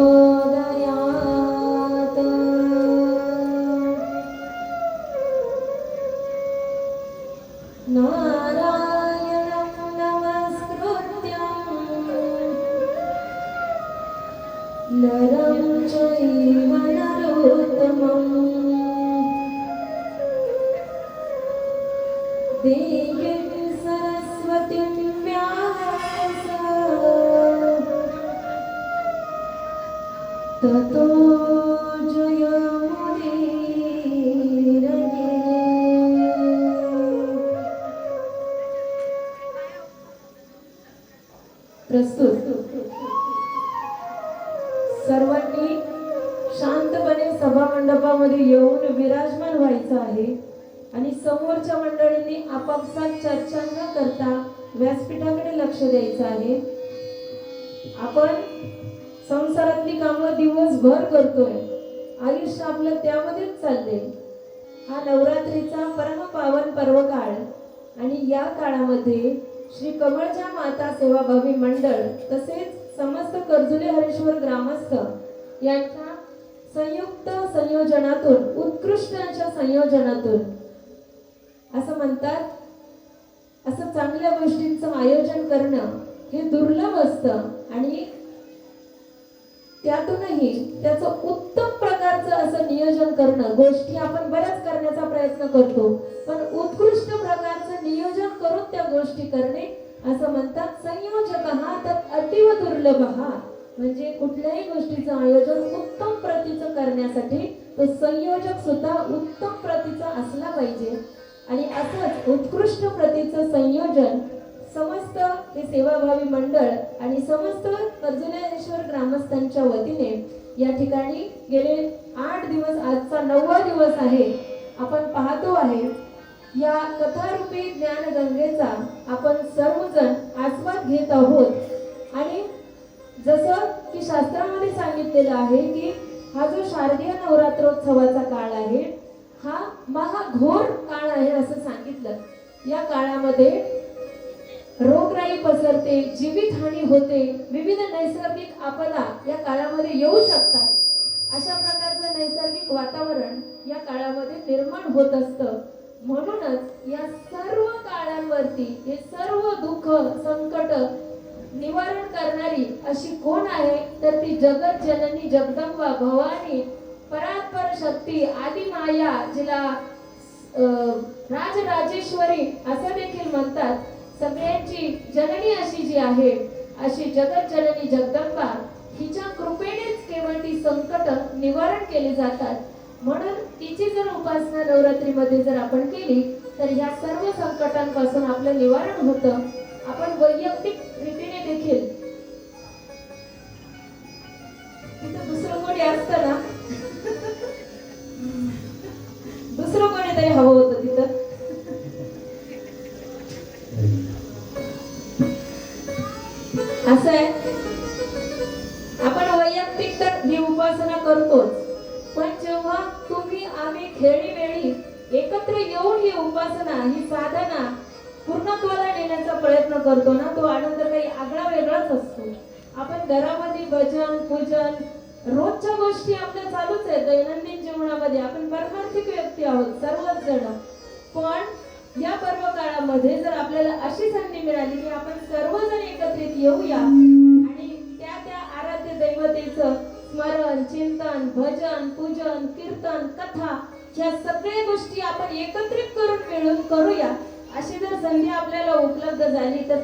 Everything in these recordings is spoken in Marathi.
नवोदयात् नारायणं नमस्कृत्यं नरं चैव नरोत्तमं देवीं सरस्वतीं व्यासं ततो जयमुदीरये। प्रस्तुत सर्वांनी शांतपणे सभामंडपामध्ये येऊन विराजमान व्हायचं आहे आणि समोरच्या मंडळींनी आपापसात चर्चा न करता व्यासपीठाकडे लक्ष द्यायचं आहे। आपण संसारातली कामं दिवसभर करतोय, आयुष्य आपलं त्यामध्येच चाललंय। हा नवरात्रीचा परम पावन पर्व काळ आणि या काळामध्ये श्री कमळच्या माता सेवाभावी मंडळ तसेच समस्त कर्जुले हरेश्वर ग्रामस्थ यांच्या संयुक्त संयोजनातून उत्कृष्ट अशा संयोजनातून असं म्हणतात, असं चांगल्या गोष्टींचं आयोजन करणं हे दुर्लभ असतं आणि त्यातूनही त्याचं उत्तम प्रकारचं असं नियोजन करणं। गोष्टी आपण बऱ्याच करण्याचा प्रयत्न करतो, पण उत्कृष्ट प्रकारचं नियोजन करून त्या गोष्टी करणे असं म्हणतात संयोजकः तत् अतीव दुर्लभः। म्हणजे कुठल्याही गोष्टीचं आयोजन उत्तम प्रतीचं करण्यासाठी तो संयोजक सुद्धा उत्तम प्रतीचा असला पाहिजे आणि असंच उत्कृष्ट प्रतीचं संयोजन समस्त हे सेवाभावी मंडळ आणि समस्त कर्जुलेश्वर ग्रामस्थांच्या वतीने या ठिकाणी गेले 8 दिवस, आजचा 9वा दिवस आहे, आपण पाहतो आहे या कथारूपी ज्ञानगंगेचा आपण सर्वजण आस्वाद घेत आहोत। आणि जसं की शास्त्रामध्ये सांगितलेलं आहे की हा जो शारदीय नवरात्रोत्सवाचा काळ आहे हा महाघोर काळ आहे असं सांगितलं। या काळामध्ये रोगराई पसरते, जीवितहानी होते, विविध नैसर्गिक आपदा या काळामध्ये येऊ शकतात। अशा प्रकारचं नैसर्गिक वातावरण या काळामध्ये निर्माण होत असतं। म्हणूनच या सर्व काळांवरती हे सर्व दुःख संकट निवारण करणारी अशी कोण आहे तर ती जगत जननी जगदंबा भवानी परात्पर शक्ती आदि माया, जिला राजराजेश्वरी असं देखील म्हणतात। सगळ्यांची जननी अशी जी आहे अशी जगत जननी जगदंबा हिच्या कृपेनेच केवळ ती संकट निवारण केली जातात। म्हणून तिची जर उपासना नवरात्रीमध्ये जर आपण केली तर ह्या सर्व संकटांपासून आपलं निवारण होतं। आपण वैयक्तिक रीतीने देखील तिथं दुसरं कोणी असतं ना दुसरं कोणीतरी हवं होतं तिथं। असं आहे, आपण वैयक्तिक तर ही उपासना करतोच, पण जेव्हा तुम्ही आम्ही खेळी वेळी एकत्र येऊन ही उपासना ही साधना पूर्णत्वाला नेण्याचा प्रयत्न करतो ना, तो आनंद काही आगळा वेगळाच असतो। आपण घरामध्ये भजन पूजन रोजच्या गोष्टी आपल्या चालूच आहे दैनंदिन जीवनामध्ये, आपण परमार्थिक व्यक्ती आहोत सर्वच जण। पण या पर्व काळामध्ये जर आपल्याला अशी संधी मिळाली की आपण सर्वजण एकत्रित येऊया आणि त्या आराध्य दैवतेचं स्मरण चिंतन भजन पूजन कीर्तन कथा ह्या सगळ्या गोष्टी आपण एकत्रित करून मिळून करूया, अशी जर संधी आपल्याला उपलब्ध झाली तर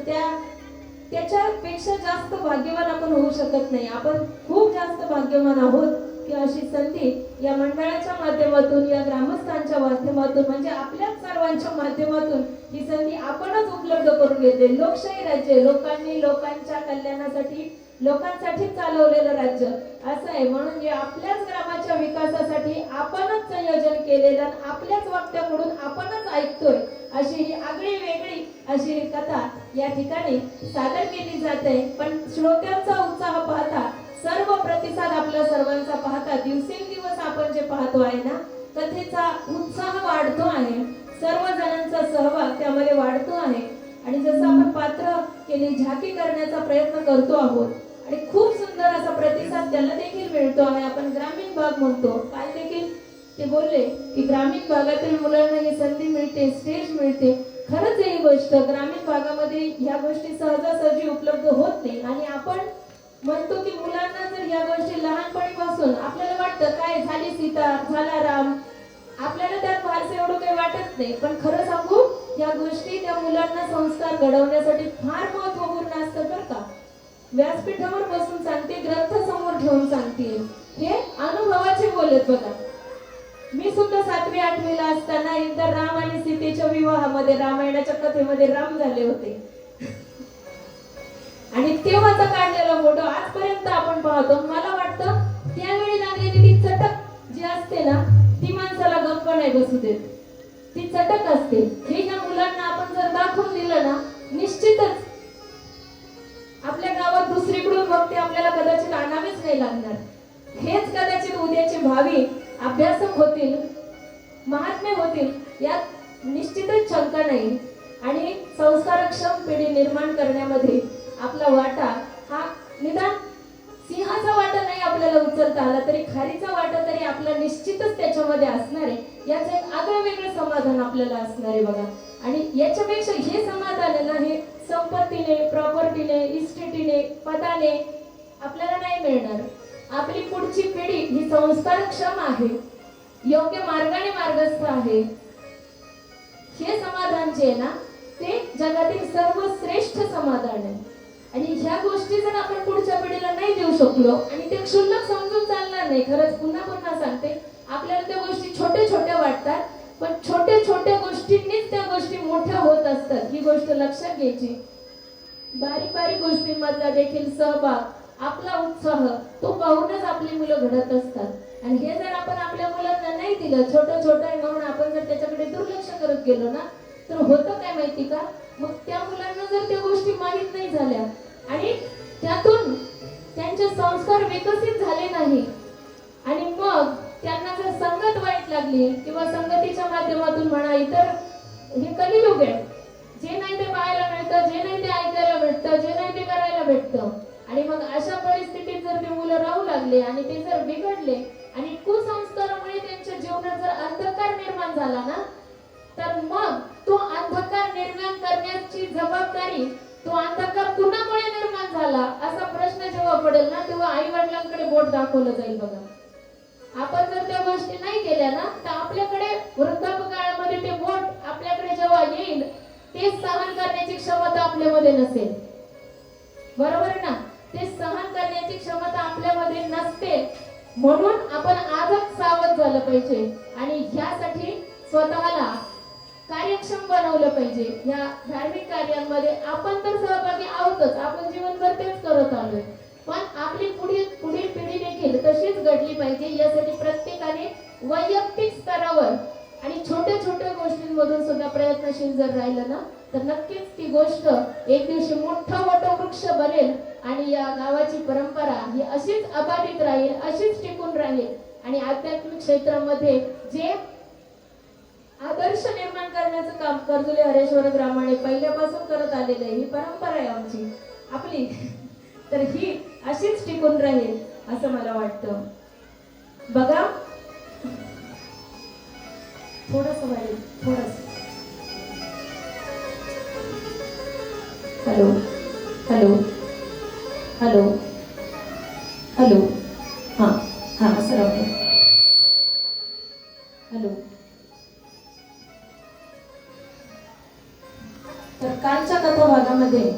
त्याच्यापेक्षा जास्त भाग्यवान आपण होऊ शकत नाही। आपण खूप जास्त भाग्यवान आहोत की अशी संधी या मंडळाच्या माध्यमातून या ग्रामस्थांच्या माध्यमातून म्हणजे आपल्याच सर्वांच्या माध्यमातून ही संधी आपणच उपलब्ध करून घेतली। लोकशाही राज्य, लोकांनी लोकांच्या कल्याणासाठी लोकांसाठी चालवलेलं राज्य असं आहे। म्हणून जे आपल्याच ग्रामाच्या विकासासाठी आपणच संयोजन केलेलं आपल्याच वक्त्याकडून आपणच ऐकतोय अशी ही आगळी वेगळी अशी ही कथा या ठिकाणी सादर केली जाते। पण श्रोत्यांचा उत्साह पाहता सर्व प्रतिसाद आपल्या सर्वांचा पाहता दिवसेंदिवस आपण जे पाहतो आहे ना कथेचा उत्साह वाढतो आहे, सर्व जणांचा सहभाग त्यामध्ये वाढतो आहे आणि जसं आपण पात्र केली झाकी करण्याचा प्रयत्न करतो आहोत आणि खूप सुंदर असा प्रतिसाद त्याला देखील मिळतो आहे, आपण ग्रामीण भाग म्हणतो. काल देखील ते बोलले की ग्रामीण भागातील मुलांना ही संधी मिळते, स्टेज मिळते. खरंच ही गोष्ट ग्रामीण भागामध्ये ह्या गोष्टी सहजासहजी उपलब्ध होत नाही. आणि आपण म्हणतो की मुलांना जर ह्या गोष्टी लहानपणीपासून, आपल्याला वाटतं काय झाली सीता झाला राम, आपल्याला त्यात फारसं एवढं काही वाटत नाही. पण खरं सांगू, या गोष्टी त्या मुलांना संस्कार घडवण्यासाठी फार महत्त्वपूर्ण असतात बरं का. व्यासपीठावर बसून सांगते, ग्रंथ समोर ठेवून सांगते, हे अनुभवाचे बोलत बघा. मी सुद्धा 7वी 8वीला असताना एकदा राम आणि सीतेच्या विवाहामध्ये, रामायणाच्या कथेमध्ये राम झाले होते. आणि तेव्हाचा काढलेला फोटो आजपर्यंत आपण पाहतो. मला वाटतं त्यावेळी लागलेली ती चटक जी असते ना, ती माणसाला गप्प नाही बसू देत. ती चटक असते. हे ह्या मुलांना आपण जर दाखवून दिलं ना, निश्चितच आपल्या गावात दुसरीकडून वक्ते आपल्याला कदाचित आणावेच नाही लागणार. हेच कदाचित उद्याचे भावी अभ्यासक होतील, महात्मे होतील, यात निश्चितच शंका नाही. आणि संस्कारक्षम पिढी निर्माण करण्यामध्ये आपला वाटा हा निदान सिंहाचा वाटा नाही आपल्याला उचलता आला तरी खारीचा वाटा तरी आपला निश्चितच त्याच्यामध्ये असणार आहे. याचं एक आगळं वेगळं समाधान आपल्याला असणार आहे बघा. आणि याच्यापेक्षा हे समाधान आहे ना, हे संपत्तीने, प्रॉपर्टीने, इस्टेटीने, पदाने आपल्याला नाही मिळणार. आपली पुढची पिढी ही संस्कारक्षम आहे, योग्य मार्गाने मार्गस्थ आहे. हे समाधान जे आहे ना, ते जगातील सर्वश्रेष्ठ समाधान आहे. आणि ह्या गोष्टी जर आपण पुढच्या पिढीला नाही देऊ शकलो आणि ते क्षुल्लक समजून चालणार नाही. खरंच पुन्हा पुन्हा सांगते, आपल्याला त्या गोष्टी छोट्या छोट्या वाटतात, पण छोट्या छोट्या गोष्टींनीच त्या गोष्टी मोठ्या होत असतात. ही गोष्ट लक्षात घ्यायची. बारीक बारीक गोष्टींमधला देखील सहभाग, आपला उत्साह, तो पाहूनच आपली मुलं घडत असतात. आणि हे जर आपण आपल्या मुलांना नाही दिलं, छोटं छोटं आहे म्हणून आपण जर त्याच्याकडे दुर्लक्ष करत गेलो ना, तर होतं काय माहिती का, मग त्या मुलांना जर त्या गोष्टी माहीत नाही झाल्या आणि त्यातून त्यांचे संस्कार विकसित झाले नाही आणि मग त्यांना जर संगत वाईट लागली किंवा संगतीच्या माध्यमातून म्हणा, इतर हे कलियुग आहे, जे नाही ते पाहायला मिळतं, जे नाही ते ऐकायला भेटतं, जे नाही ते करायला भेटतं. आणि मग अशा परिस्थितीत जर ते मुलं राहू लागले आणि ते जर बिघडले आणि कुसंस्कारामुळे त्यांच्या जीवनात जर अंधकार निर्माण झाला ना, तर मग तो अंधकार निर्माण करण्याची जबाबदारी, तो अंधकार कुणामुळे निर्माण झाला असा प्रश्न जेव्हा पडेल ना, तेव्हा आई वडिलांकडे बोट दाखवलं जाईल बघा. आपण जर त्या गोष्टी नाही केल्या ना, तर आपल्याकडे वृद्धापकाळामध्ये ते बोट आपल्याकडे जेव्हा येईल, ते सहन करण्याची क्षमता आपल्यामध्ये नसेल. बरोबर आहे ना, ते सहन करण्याची क्षमता आपल्यामध्ये नसते. म्हणून आपण आजच सावध झालं पाहिजे आणि ह्यासाठी स्वतःला कार्यक्षम बनवलं पाहिजे. या धार्मिक कार्यांमध्ये आपण तर सहभागी आहोतच, आपण जीवनभर तेच करत आलोय, पण आपली पुढील पिढी देखील तशीच घडली पाहिजे. यासाठी प्रत्येकाने वैयक्तिक स्तरावर आणि छोट्या छोट्या गोष्टींमधून सुद्धा प्रयत्नशील जर राहिलं ना, तर नक्कीच ती गोष्ट एक दिवशी मोठा वटवृक्ष बनेल आणि या गावाची परंपरा ही अशीच अबाधित राहील, अशीच टिकून राहील. आणि आध्यात्मिक क्षेत्रामध्ये जे आदर्श निर्माण करण्याचं काम कर्जुले हरेश्वर ग्रामाने पहिल्यापासून करत आलेलं आहे, ही परंपरा आहे आमची आपली, तर ही अशीच टिकून राहील असं मला वाटतं. बघा, थोडंसं वाढेल, थोडंसं. हॅलो हॅलो हॅलो हॅलो, हां हां, असं राहतं. हॅलो. तर कालच्या कथा भागामध्ये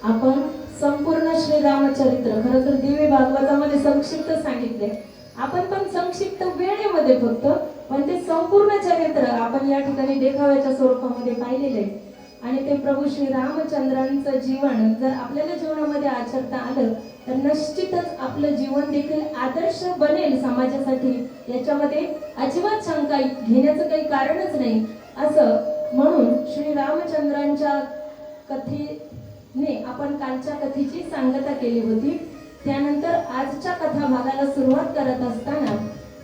आपण संपूर्ण श्रीरामचरित्र, खरं तर दिव्य भागवतामध्ये संक्षिप्त सांगितले, आपण पण संक्षिप्त वेळेमध्ये फक्त, पण ते संपूर्ण चरित्र आपण या ठिकाणी देखाव्याच्या स्वरूपामध्ये पाहिलेले आहे. आणि ते प्रभू श्री रामचंद्रांचं जीवन जर आपल्याला जीवनामध्ये आचरता आलं तर निश्चितच आपलं जीवन देखील आदर्श बनेल समाजासाठी. याच्यामध्ये अजिबात शंका घेण्याचं काही कारणच नाही. असं म्हणून श्री रामचंद्रांच्या कथेने आपण कालच्या कथेची सांगता केली होती. त्यानंतर आजच्या कथा भागाला सुरुवात करत असताना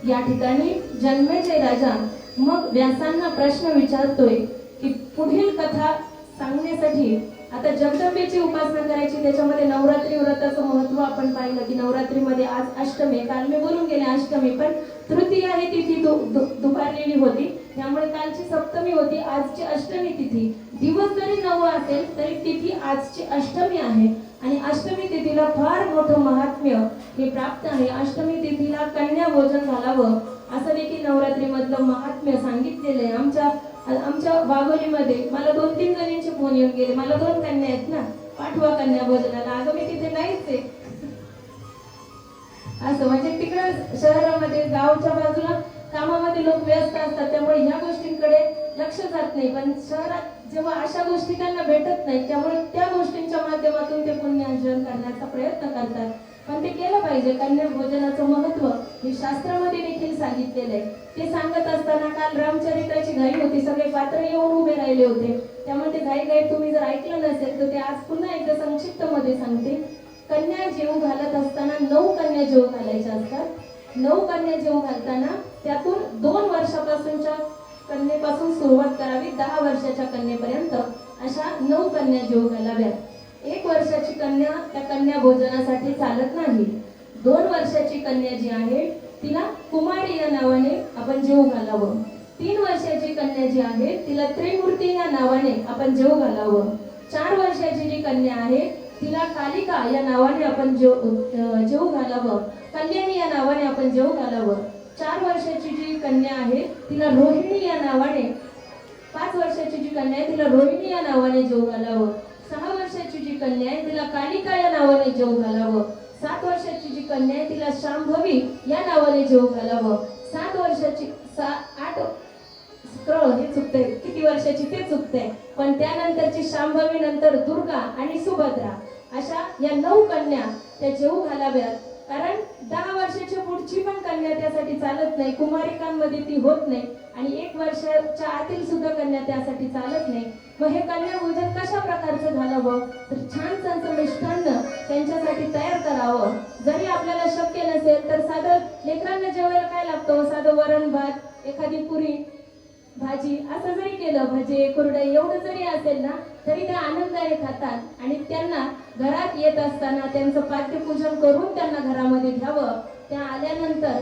या ठिकाणी जन्मेजय राजा मग व्यासांना प्रश्न विचारतोय की पुढील कथा सांगण्यासाठी आता जगदंबेची उपासना करायची, त्याच्यामध्ये नवरात्री व्रताचं महत्व आपण पाहिलं की नवरात्रीमध्ये आज अष्टमी, काल मी बोलून गेले अष्टमी, पण तृतीया ही तिथी दुपारलेली होती, त्यामुळे कालची सप्तमी होती, आजची अष्टमी तिथी. दिवस जरी 9 असेल तरी तिथी आजची अष्टमी आहे आणि अष्टमी तिथीला फार मोठं महात्म्य हे प्राप्त आहे. अष्टमी तिथीला कन्या भोजन घालावं असं देखील नवरात्री मधलं महात्म्य सांगितलेलं आहे. आमच्या वाघोलीमध्ये मला 2-3 जणींचे फोन येऊन गेले, मला 2 कन्या आहेत ना, पाठवा कन्या भोजनाला. अगं मी तिथे नाहीच आहे असं, म्हणजे तिकडे शहरामध्ये गावच्या बाजूला कामामध्ये लोक व्यस्त असतात, त्यामुळे ह्या गोष्टींकडे लक्ष जात नाही. पण शहरात जेव्हा अशा गोष्टी त्यांना भेटत नाहीत, त्यामुळे त्या गोष्टींच्या माध्यमातून ते पुण्यार्जन करण्याचा प्रयत्न करतात. पण ते केलं पाहिजे. कन्या भोजनाचं महत्व हे शास्त्रामध्ये देखील सांगितलेलं आहे. ते सांगत असताना काल रामचरित्राची घाई होती, सगळे पात्र येऊन उभे राहिले होते, त्यामुळे ते घाई तुम्ही जर ऐकलं नसेल तर ते आज पुन्हा एकदा संक्षिप्त मध्ये सांगते. कन्या जेवू घालत असताना 9 कन्या जेवू घालायच्या असतात. 9 कन्या जेवू घालताना त्यातून 2 वर्षापासूनच्या कन्येपासून सुरुवात करावी, 10 वर्षाच्या कन्येपर्यंत अशा 9 कन्या जेवू घालाव्यात. 1 वर्षाची कन्या त्या कन्या भोजनासाठी चालत नाही. 2 वर्षाची कन्या जी आहे तिला कुमारी या नावाने आपण जेवू घालावं. 3 वर्षाची कन्या जी आहे तिला त्रिमूर्ती या नावाने आपण जेवू घालावं. 4 वर्षाची जी कन्या आहे तिला कालिका या नावाने आपण जेवू घालावं. कल्याणी या नावाने आपण जेवू घालावं. 4 वर्षाची जी कन्या आहे तिला रोहिणी या नावाने, 5 वर्षाची जी कन्या आहे तिला रोहिणी या नावाने जेवू घालावं. 6 वर्षाची जी कन्या आहे तिला कालिका या नावाने जेवू घालावं. 7 वर्षाची जी कन्या आहे तिला शांभवी या नावाने जेवू घालावं. 7 वर्षाची 8 हे चुकतंय, किती वर्षाची ते चुकतंय, पण त्यानंतरची शांभवी, नंतर दुर्गा आणि सुभद्रा अशा या 9 कन्या त्या जेवू घालाव्यात. कारण 10 वर्षाच्या पुढची पण कन्या त्यासाठी चालत नाही, कुमारिकांमध्ये ती होत नाही, आणि 1 वर्षाच्या आतील सुद्धा कन्या त्यासाठी चालत नाही. मग हे कन्या भोजन कशा प्रकारचं घालावं, तर छान मिष्टान्न त्यांच्यासाठी तयार करावं. जरी आपल्याला शक्य नसेल तर साधं लेकरांना जेवायला काय लागतं, साधं वरण भात, एखादी पुरी भाजी असं जरी केलं, भजे कुरडई एवढं जरी असेल ना तरी त्या आनंदाने खातात. आणि त्यांना घरात येत असताना त्यांचं पाद्यपूजन करून त्यांना घरामध्ये घ्यावं. त्या आल्यानंतर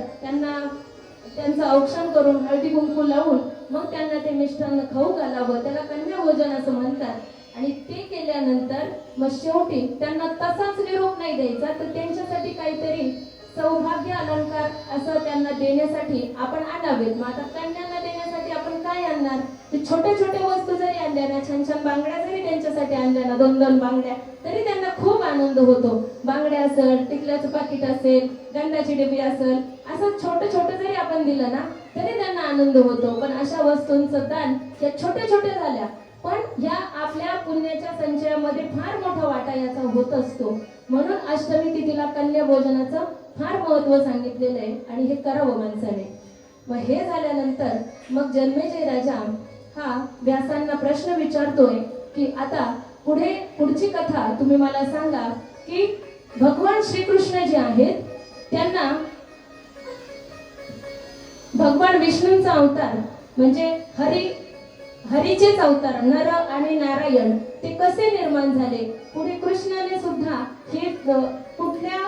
त्यांचं औक्षण करून हळदी कुंकू लावून मग त्यांना ते मिष्टान्न खाऊ घालावं. त्याला कन्या भोजन असं म्हणतात. आणि ते केल्यानंतर मग शेवटी त्यांना तसाच निरोप नाही द्यायचा, तर त्यांच्यासाठी काहीतरी सौभाग्य अलंकार असं त्यांना देण्यासाठी आपण आणावेत. मग आता कन्यांना देण्यासाठी आपण काय आणणार, ते छोट्या छोट्या वस्तू जरी आणल्या ना, छान छान बांगड्या जरी त्यांच्यासाठी आणल्या ना, 2-2 बांगड्या, तरी त्यांना खूप आनंद होतो. बांगड्या असेल, टिकल्याचं पाकिट असेल, गंधाची डबी असेल, असं छोटं जरी आपण दिलं ना तरी त्यांना आनंद होतो. पण अशा वस्तूंचं दान या छोट्या छोट्या झाल्या, पण या आपल्या पुण्याच्या संचयामध्ये फार मोठा वाटा याचा होत असतो. म्हणून अष्टमी तिथीला कन्या भोजनाचं फार महत्व सांगितलेलं आहे आणि हे करावं माणसाने. मग हे झाल्यानंतर मग जन्मेजय राजा हा व्यासांना प्रश्न विचारतोय की आता पुढची कथा तुम्ही मला सांगा, की भगवान श्रीकृष्ण जे आहेत त्यांना भगवान विष्णूंचा अवतार म्हणजे हरीचेच अवतार नर आणि नारायण ते कसे निर्माण झाले. पुढे कृष्णाने सुद्धा हे कुठल्या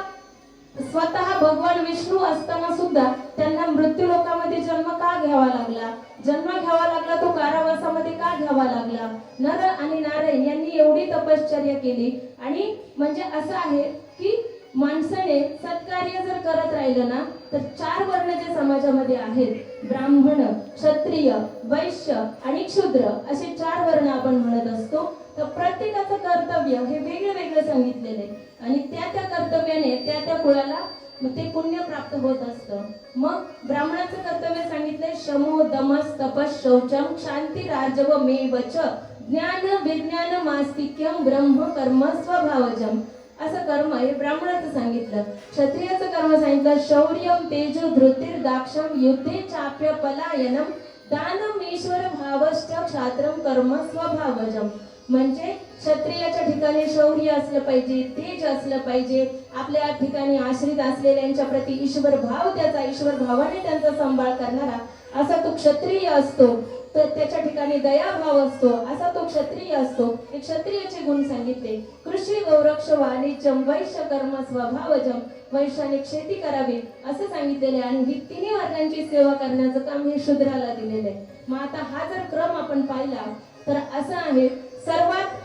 स्वतः भगवान विष्णू असताना सुद्धा त्यांना मृत्यू लोकामध्ये जन्म का घ्यावा लागला, तो कारावासामध्ये का घ्यावा लागला. नर आणि नारायण यांनी एवढी तपश्चर्या केली. आणि म्हणजे असं आहे की माणसाने सत्कार्य जर करत राहिलं ना तर 4 वर्ण जे समाजामध्ये आहेत, ब्राह्मण, क्षत्रिय, वैश्य आणि शूद्र असे 4 वर्ण आपण म्हणत असतो. तर प्रत्येकाचं कर्तव्य हे वेगळं सांगितलेलं आहे आणि त्या कर्तव्याने त्या कुळाला ते पुण्य प्राप्त होत असतं. मग ब्राह्मणाचं कर्तव्य सांगितलंय शमो दमस तपस शौचम शांती राजवमेवच ज्ञान विज्ञान मास्तिक्यम ब्रह्म कर्म स्वभावजम असं कर्म हे ब्राह्मणाचं सांगितलं. क्षत्रियाचं कर्म सांगितलं शौर्यम तेजो धृतीर दाक्षम युद्धे चाप्य पलायनम दानम ईश्वर भावश्च क्षात्रम कर्म स्वभावजम. म्हणजे क्षत्रियाच्या ठिकाणी शौर्य असलं पाहिजे, तेज असलं पाहिजे, आपल्या ठिकाणी आश्रित असलेल्यांच्या प्रती ईश्वर भाव, त्याचा ईश्वर भावाने त्यांचा सांभाळ करणारा असा तो क्षत्रिय असतो. तर त्याच्या ठिकाणी दयाभाव असतो, असा तो क्षत्रिय असतो. हे क्षत्रियाचे गुण सांगितले. कृषी गौरक्ष वाणिज्यम वैश्य कर्म स्वभावजम, वैश्याने शेती करावी असं सांगितलेले. आणि ही तिन्ही वर्गांची सेवा करण्याचं काम हे शूद्राला दिलेलं आहे. मग आता हा जर क्रम आपण पाहिला तर असं आहे, सर्वात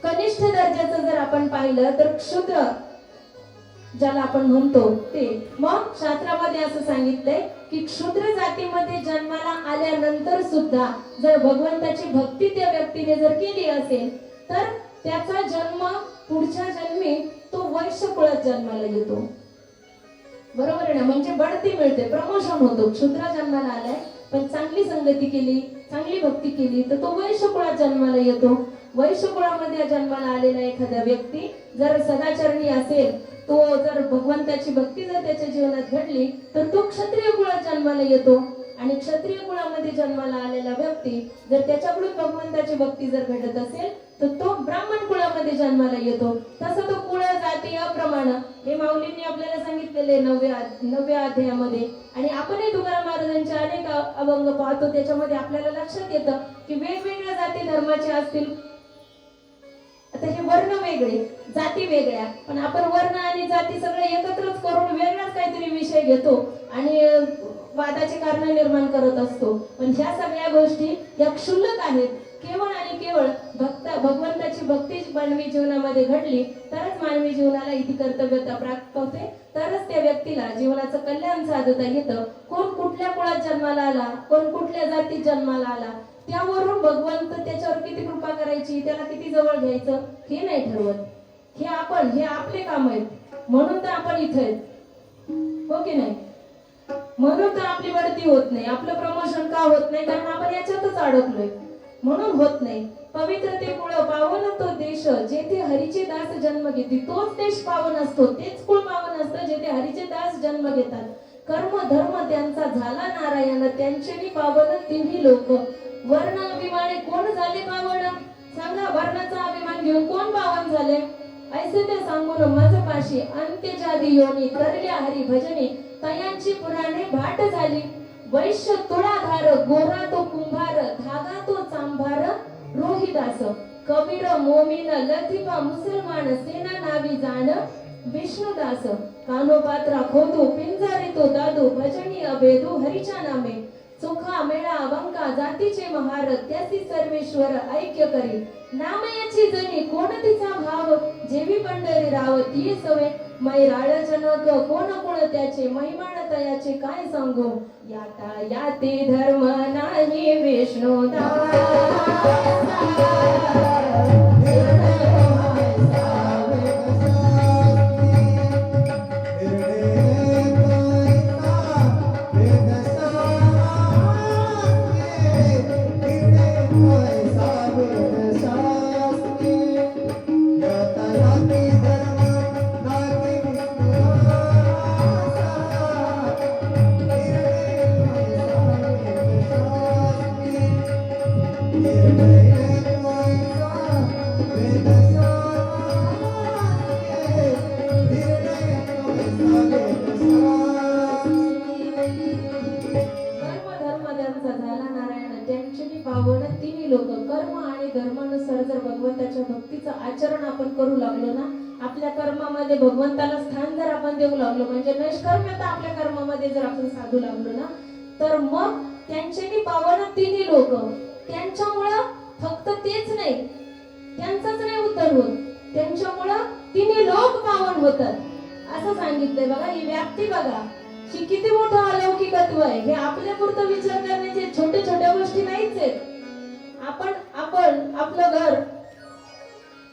कनिष्ठ दर्जाचं जर आपण पाहिलं तर क्षुद्र ज्याला आपण म्हणतो ते. मग शास्त्रामध्ये असं सांगितलंय की क्षुद्र जातीमध्ये जन्माला आल्यानंतर सुद्धा जर भगवंताची भक्ती त्या व्यक्तीने जर केली असेल तर त्याचा जन्म पुढच्या जन्मी तो वैश्य कुळात जन्माला येतो. बरोबर आहे ना? म्हणजे बढती मिळते, प्रमोशन होतो. क्षुद्र जन्माला आलाय पण चांगली संगती केली, चांगली भक्ती केली तर तो वैश्य कुळात जन्माला येतो. वैश्य कुळामध्ये जन्माला आलेला एखादा व्यक्ती जर सदाचरणी असेल, तो जर भगवंताची भक्ती जर त्याच्या जीवनात घडली तर तो क्षत्रिय कुळात जन्माला येतो. आणि क्षत्रिय कुळामध्ये जन्माला आलेला व्यक्ती जर त्याच्याकडून भगवंताची भक्ती जर घडत असेल तर तो ब्राह्मण कुळामध्ये जन्माला येतो. तसं तो कुळ जाती अप्रमाण हे माऊलींनी आपल्याला सांगितलेले 9व्या अध्यायामध्ये. आणि आपणही तुकाराम महाराजांचे अनेक अभंग पाहतो, त्याच्यामध्ये आपल्याला लक्षात येतं की वेगवेगळ्या जाती धर्माचे असतील. आता हे वर्ण वेगळे, जाती वेगळ्या, पण आपण वर्ण आणि जाती सगळे एकत्रच करून वेगळाच काहीतरी विषय घेतो आणि वादाचे कारण निर्माण करत असतो. पण ह्या सगळ्या गोष्टी या क्षुल्लक आहेत. केवळ आणि केवळ भगवंताची भक्ती मानवी जीवनामध्ये घडली तरच मानवी जीवनाला इति कर्तव्यता प्राप्त होते, तरच त्या व्यक्तीला जीवनाचं कल्याण साधता येतं. कोण कुठल्या कुळात जन्माला आला, कोण कुठल्या जातीत जन्माला आला, त्यावरून भगवंत त्याच्यावर किती कृपा करायची, त्याला किती जवळ घ्यायचं हे नाही ठरवत. हे आपले काम आहेत, म्हणून तर आपण इथे आहेत, हो की नाही? म्हणून तर आपली बढती होत नाही, आपलं प्रमोशन का होत नाही? कारण आपण याच्यातच अडकलोय, म्हणून होत नाही. पवित्र ते कुळ पावन तो देश, जेथे हरीचे दास जन्म घेते. तोच देश पावन असतो, तेच कुळ पावन असतं जेथे हरीचे दास जन्म घेतात. कर्म धर्म त्यांचा झाला नारायण, त्यांचे पावन तिन्ही लोक. वर्ण अभिमाने कोण झाले पावन? सांगा, वर्णाचा अभिमान घेऊन कोण पावन झाले? ऐसे ते सांगून माझ पाशी अंत्यजादी योनी, करल्या हरी भजनी तयांची पुराणे भाट झाली. वैश्य तुळाधार, गोरा तो कुंभार, धागा तो चांभार रोहिदास. कबीर मोमीन लथिफा मुसलमान, सेना नावी जाण विष्णुदास. कानोपात्रा खोदू पिंजारे तो दादू, भजनी अभेदू हरीच्या नामे. चोखा मेळा वंका जातीचे महार, त्यासी सर्वेश्वर ऐक्य करी. नामयाची जणी कोण तिचा भाव, जेवी पंढरी राव ती सवे. मैराळ जनक कोण कुळ त्याचे, महिमाण तयाचे काय सांगू. याता याते धर्म नाही विष्णुदास. भक्तीचं आचरण आपण करू लागलो ना, आपल्या कर्मामध्ये भगवंताला स्थान जर आपण देऊ लागलो, म्हणजे नैष्कर्म्यता आपल्या कर्मामध्ये जर आपण साधू लागलो ना, तर मग त्यांच्यानी पावन तिन्ही लोक. त्यांच्यामुळं फक्त तेच नाही, त्यांचाच नाही उद्धार होत, त्यांच्यामुळं तिन्ही लोक पावन होतात असं सांगितलंय. बघा ही व्याप्ती, बघा ही किती मोठं अलौकिकत्व आहे. हे आपल्या पुरतं विचार करण्याचे छोट्या छोट्या गोष्टी नाहीच आहेत. आपण आपलं घर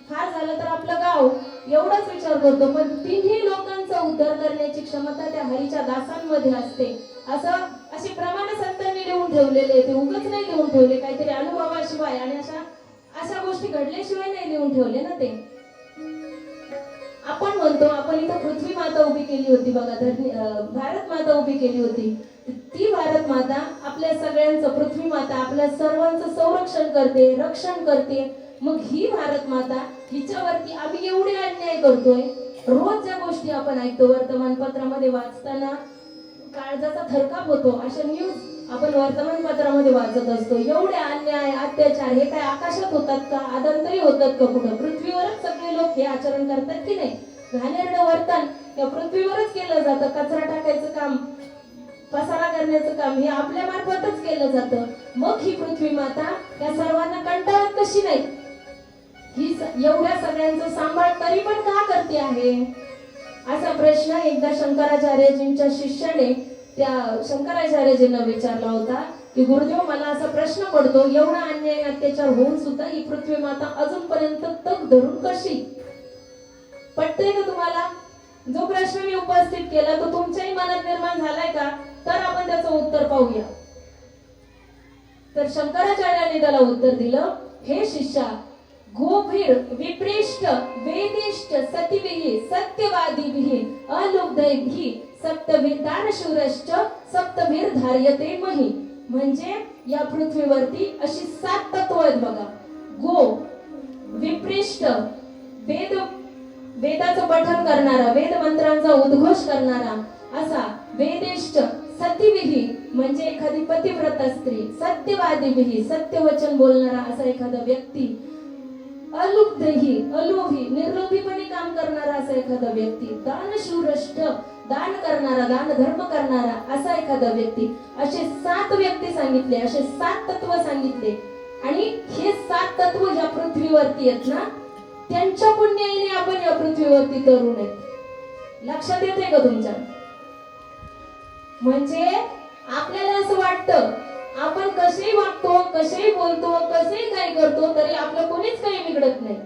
फार झालं तर आपलं गाव एवढाच विचार करतो, पण तिन्ही लोकांचा उद्धार करण्याची क्षमता त्या हरीच्या दासांमध्ये असते. असे प्रमाण संतांनी लिहून ठेवलेले, ते उगाच नाही लिहून ठेवले काहीतरी अनुभवाशिवाय आणि अशा गोष्टी घडल्याशिवाय नाही लिहून ठेवले ना ते. आपण म्हणतो आपण इथं पृथ्वी माता उभी केली होती बघा, भारत माता उभी केली होती. ती भारत माता आपल्या सगळ्यांचं, पृथ्वी माता आपल्या सर्वांचं संरक्षण करते, रक्षण करते. मग ही भारत माता, हिच्यावरती आम्ही एवढे अन्याय करतोय. रोज ज्या गोष्टी आपण ऐकतो वर्तमानपत्रामध्ये वाचताना, काळजाचा थरकाप होतो. अशा न्यूज आपण वर्तमानपत्रामध्ये वाचत असतो. एवढे अन्याय अत्याचार हे काय आकाशात होतात का, अदंतरी होतात का कुठं? पृथ्वीवरच सगळे लोक हे आचरण करतात की नाही? घाणेरडं वर्तन या पृथ्वीवरच केलं जातं. कचरा टाकायचं काम, पसारा करण्याचं काम हे आपल्या मार्फतच केलं जातं. मग ही पृथ्वी माता या सर्वांना कंटाळत कशी नाही? ही एवढ्या सगळ्यांचा सांभाळ तरी पण का करते आहे? असा प्रश्न एकदा शंकराचार्यजींच्या शिष्याने त्या शंकराचार्यजींना विचारला होता की गुरुदेव, मला असा प्रश्न पडतो, एवढा अन्याय अत्याचार होऊन सुद्धा ही पृथ्वी माता अजूनपर्यंत तग धरून कशी? पटतंय का तुम्हाला? जो प्रश्न मी उपस्थित केला तो तुमच्याही मनात निर्माण झालाय का? तर आपण त्याचं उत्तर पाहूया. तर शंकराचार्यांनी त्याला उत्तर दिलं, हे शिष्या, गोभीर विप्रेष्ट वेदिष्ट सतिभिः सत्यवादिभिः अलुब्धैभिः सप्तभिर्दानशूरश्च सप्तभिर्धार्यते मही. म्हणजे या पृथ्वीवरती अशी 7 तत्व आहेत बघा. गो, विप्रेष्ट, वेदाचं पठन करणारा, वेद मंत्रांचा उद्घोष करणारा असा वेदिष्ट, सतिभिः म्हणजे एखादी पतिव्रता स्त्री, सत्यवादिभिः सत्य वचन बोलणारा असा एखादा व्यक्ती, अलुब्धैहि अलोभी निर्लोभीपणे काम करणारा असा एखादा व्यक्ती, दानशूरष्ट दान करणारा, दान धर्म करणारा असा एखादा व्यक्ती. असे 7 व्यक्ती सांगितले, असे 7 तत्व सांगितले. आणि हे 7 तत्व या पृथ्वीवरती आहेत ना, त्यांच्या पुण्याईने आपण या पृथ्वीवरती तरुण आहेत. लक्षात येते का तुमच्या? म्हणजे आपल्याला असं वाटतं आपण कसेही वागतो, कसेही बोलतो, कसेही काय करतो तरी आपलं कोणीच काही बिघडत नाही.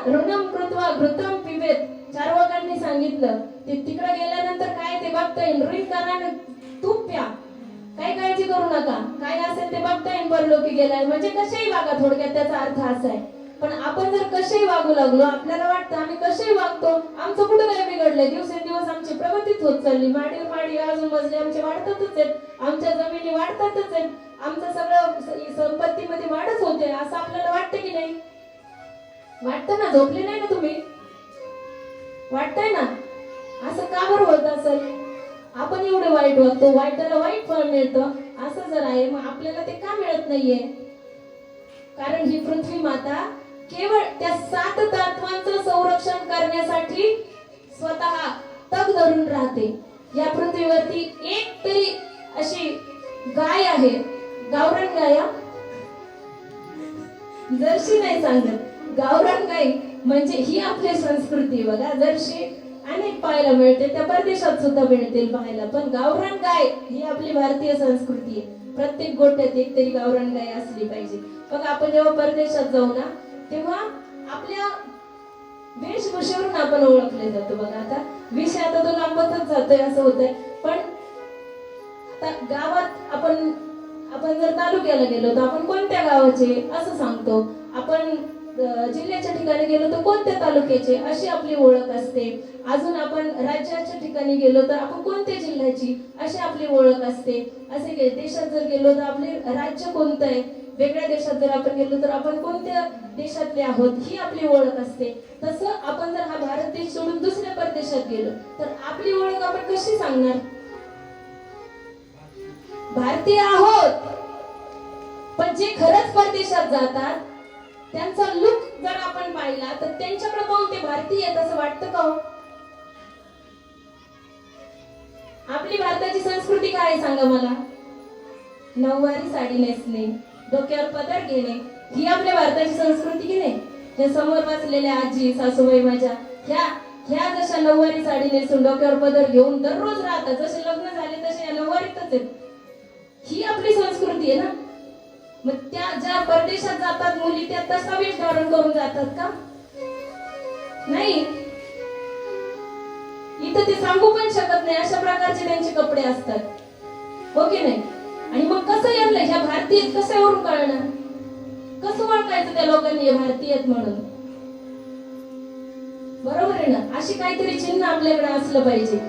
ऋणम कृत्वा घृतम पिबेत चार्वाकांनी सांगितलं. ते तिकडे गेल्यानंतर काय ते बघता येईल. ऋण करा तूप प्या, काही काळजी करू नका, काय असेल ते बघता येईल परलोकी गेलाय. म्हणजे कसेही वागा, थोडक्यात त्याचा अर्थ असा आहे. पण आपण जर कसेही वागू लागलो, आपल्याला वाटतं आम्ही कसेही वागतो, आमचं कुठं काय बिघडलंय, दिवसेंदिवस आमची प्रगतीच होत चालली, माडीवर माडी अजून मजले आमचे वाढतातच आहेत, आमच्या जमिनी वाढतातच आहेत, आमचं सगळं संपत्तीमध्ये वाढच होते, असं आपल्याला वाटतं की नाही? वाटतं ना? झोपले नाही ना तुम्ही? वाटतंय ना? असं का बरं होत असेल? आपण एवढे वाईट वागतो, वाईटाला वाईट फळ मिळतं, असं जर आहे मग आपल्याला ते का मिळत नाहीये? कारण ही पृथ्वी माता केवळ त्या 7 तत्वांचं संरक्षण करण्यासाठी स्वतः तग धरून राहते. या पृथ्वीवरती एक तरी अशी गाय आहे, गावरान गाय, जर्सी नाही सांगत, गावरान गाय म्हणजे ही आपली संस्कृती बघा. जर्सी अनेक पाहायला मिळते, त्या परदेशात सुद्धा मिळतील पाहायला, पण गावरान गाय ही आपली भारतीय संस्कृती आहे. प्रत्येक गोठ्यात एक तरी गावरान गाय असली पाहिजे. बघा आपण जेव्हा परदेशात जाऊ ना तेव्हा आपल्या वेशभूषेवरून आपण ओळखले जातो. बघा आता विषय आता तो लांबतच जातोय असं होतंय. पण आता गावात आपण जर तालुक्याला गेलो तर आपण कोणत्या गावाचे असं सांगतो, आपण जिल्ह्याच्या ठिकाणी गेलो तर कोणत्या तालुक्याचे अशी आपली ओळख असते. अजून आपण राज्याच्या ठिकाणी गेलो तर आपण कोणत्या जिल्ह्याची अशी आपली ओळख असते. असे देशात जर गेलो तर आपले राज्य कोणतं आहे, वेगळ्या देशात जर आपण गेलो तर आपण कोणत्या देशातले आहोत ही आपली ओळख असते. तसं आपण जर हा भारत देश सोडून दुसऱ्या परदेशात गेलो तर आपली ओळख आपण कशी सांगणार? भारतीय आहोत. पण जे खरंच परदेशात जातात त्यांचा लुक जर आपण पाहिला तर त्यांच्याकडे पाहून ते भारतीय आहेत असं वाटतं का? आपली भारताची संस्कृती काय सांगा मला? नऊवारी साडी नेसणे, डोक्यावर पदर घेणे, ही आपल्या भारताची संस्कृती की नाही? हे समोर बसलेल्या आजी सासूबाई माझ्या ह्या जशा नऊवारी साडी नेसून डोक्यावर पदर घेऊन दररोज राहतात, जसे लग्न झाले तसे या नऊवारीतच आहेत. ही आपली संस्कृती आहे ना. मग त्या ज्या परदेशात जातात मुली त्या तसा वेश धारण करून जातात का? नाही. इथं ते सांगू पण शकत नाही अशा प्रकारचे त्यांचे कपडे असतात, हो की नाही? आणि मग कसं यांना ह्या भारतीय कशावरून कळणार? कसं ओळखायचं त्या लोकांनी हे भारतीय आहेत म्हणून? बरोबर आहे ना? अशी काहीतरी चिन्ह आपल्याकडे असलं पाहिजे.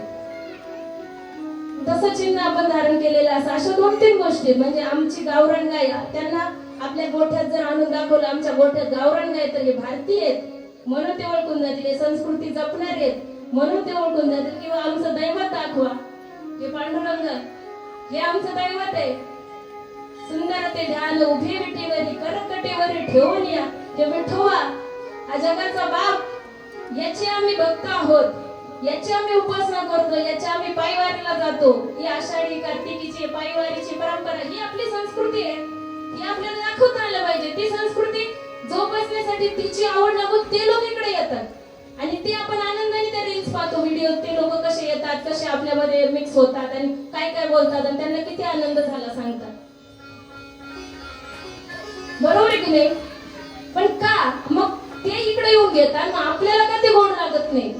तसं चिन्ह आपण धारण केलेलं असं. अशा 2-3 गोष्टी म्हणजे आमची गावरान गाय, त्यांना आपल्या गोठ्यात जर आणून दाखवलं आमच्या गोठ्यात गावरान गाय तर हे भारतीय आहेत म्हणून ते ओळखून जातील, हे संस्कृती जपणारे आहेत म्हणून ते ओळखून जातील. किंवा आमचं दैवत दाखवा हे पांडुरंग हे आमचं दैवत आहे. सुंदर ते ध्यान उभे विटेवरी करकटेवरी ठेवून या. हे विठोबा हा जगाचा बाप, याची आम्ही भक्त आहोत, याची आम्ही उपासना करतो, याची आम्ही पायवारीला जातो. ही आषाढी कार्तिकीची पायवारीची परंपरा ही आपली संस्कृती आहे. ही आपल्याला दाखवता आलं पाहिजे. ती संस्कृती जोपासण्यासाठी तिची आवड लागून ते लोक इकडे येतात आणि ते आपण आनंदाने त्या रील्स पाहतो, व्हिडिओ. ते लोक कसे येतात, कसे आपल्यामध्ये मिक्स होतात आणि काय काय बोलतात आणि त्यांना किती आनंद झाला सांगतात. बरोबर आहे की नाही? पण का मग ते इकडे येऊन घेतात, मग आपल्याला का ते गोड लागत नाही?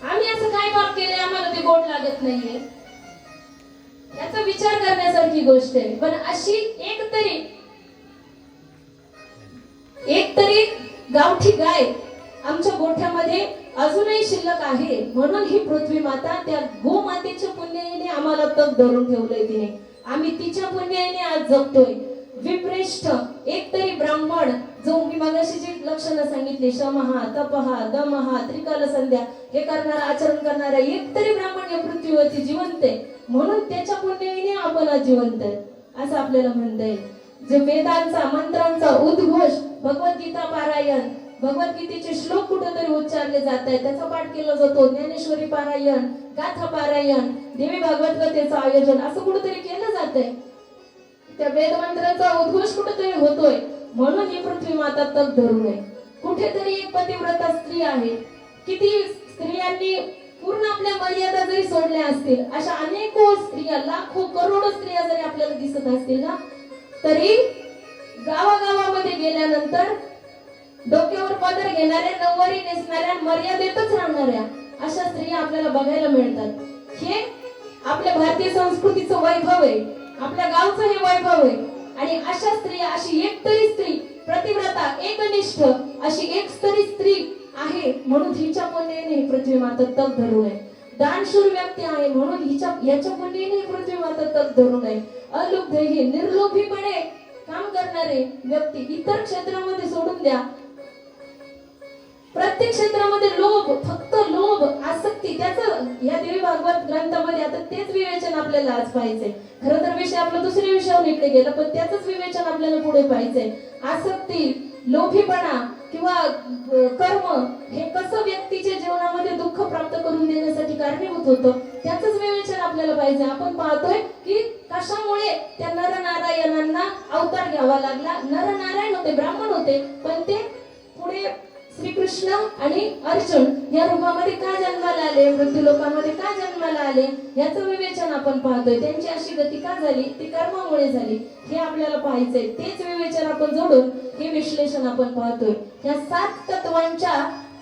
आम्ही असं काय पाप केलंय आम्हाला ते गोड लागत नाहीये? याचा विचार करण्यासारखी गोष्ट आहे. पण अशी एक तरी गावठी गाय आमच्या गोठ्यामध्ये अजूनही शिल्लक आहे. म्हणून ही पृथ्वी माता त्या गोमातेच्या पुण्याने आम्हाला तग धरून ठेवलंय तिने. आम्ही तिच्या पुण्याने आज जगतोय. विप्रेष्ठ एक तरी ब्राह्मण, जो मी मगाशी जी लक्षणं सांगितली, शमहा, तपहा, दमहा, त्रिकाल संध्या हे करणारा, आचरण करणारा एक तरी ब्राह्मण या पृथ्वीवरती जिवंत आहे. म्हणून त्याच्या पुण्याने आपण आज जिवंत आहे असं आपल्याला म्हणता येईल. जे वेदांचा मंत्रांचा उद्घोष, भगवद्गीता पारायण, भगवद्गीतेचे श्लोक कुठेतरी उच्चारले जात आहेत, त्याचा पाठ केला जातो. ज्ञानेश्वरी पारायण, गाथा पारायण, देवी भागवत कथेचं आयोजन असं कुठेतरी केलं जात आहे. त्या वेदमंत्राचा उद्घोष कुठेतरी होतोय. म्हणून ही पृथ्वी माता तग धरून आहे. कुठेतरी एक पतिव्रता स्त्री आहे. किती स्त्रियांनी पूर्ण आपल्या मर्यादा जरी सोडल्या असतील, अशा अनेको स्त्रिया, लाखो करोडो स्त्रिया जरी आपल्याला दिसत असतील ना, तरी गावागावामध्ये गेल्यानंतर डोक्यावर पदर घेणाऱ्या, नऊवारी नेसणाऱ्या, मर्यादेतच राहणाऱ्या अशा स्त्रिया आपल्याला बघायला मिळतात. हे आपल्या भारतीय संस्कृतीचं वैभव आहे. आपल्या गावचं हे वैभव आहे. आणि अशा स्त्रिया, अशी एक तरी स्त्री, प्रतिव्रता, एकनिष्ठ अशी एक तरी स्त्री आहे. म्हणून हिच्या पुण्याने ही पृथ्वी माता तग धरून आहे. दानशूर व्यक्ती आहे म्हणून याच्या पुण्याने पृथ्वी माता तग धरून आहे. अलुब्ध ही निर्लोभीपणे काम करणारे व्यक्ती, इतर क्षेत्रामध्ये सोडून द्या, प्रत्येक क्षेत्रामध्ये लोभ, फक्त लोभ, आसक्ती, त्याचं या देवी भागवत ग्रंथामध्ये आता तेच विवेचन आपल्याला आज पाहिजे. खरं तर विषय आपला दुसऱ्या विषयावर इकडे गेला, पण त्याच विवेचन आपल्याला पुढे पाहिजे. आसक्ती, लोभीपणा किंवा कर्म हे कसं व्यक्तीच्या जीवनामध्ये दुःख प्राप्त करून देण्यासाठी कारणीभूत होतं, त्याचंच विवेचन आपल्याला पाहिजे. आपण पाहतोय की कशामुळे त्या नरनारायणांना अवतार घ्यावा लागला. नरनारायण होते, ब्राह्मण होते, पण ते पुढे श्रीकृष्ण आणि अर्जुन या रूपामध्ये का जन्माला आले, मृत्यू लोकांमध्ये का जन्माला आले, याचं विवेचन आपण पाहतोय. त्यांची अशी गती का झाली, ती कर्मामुळे झाली, हे आपल्याला पाहायचंय. तेच विवेचन आपण जोडून हे विश्लेषण आपण पाहतोय. या 7 तत्वांच्या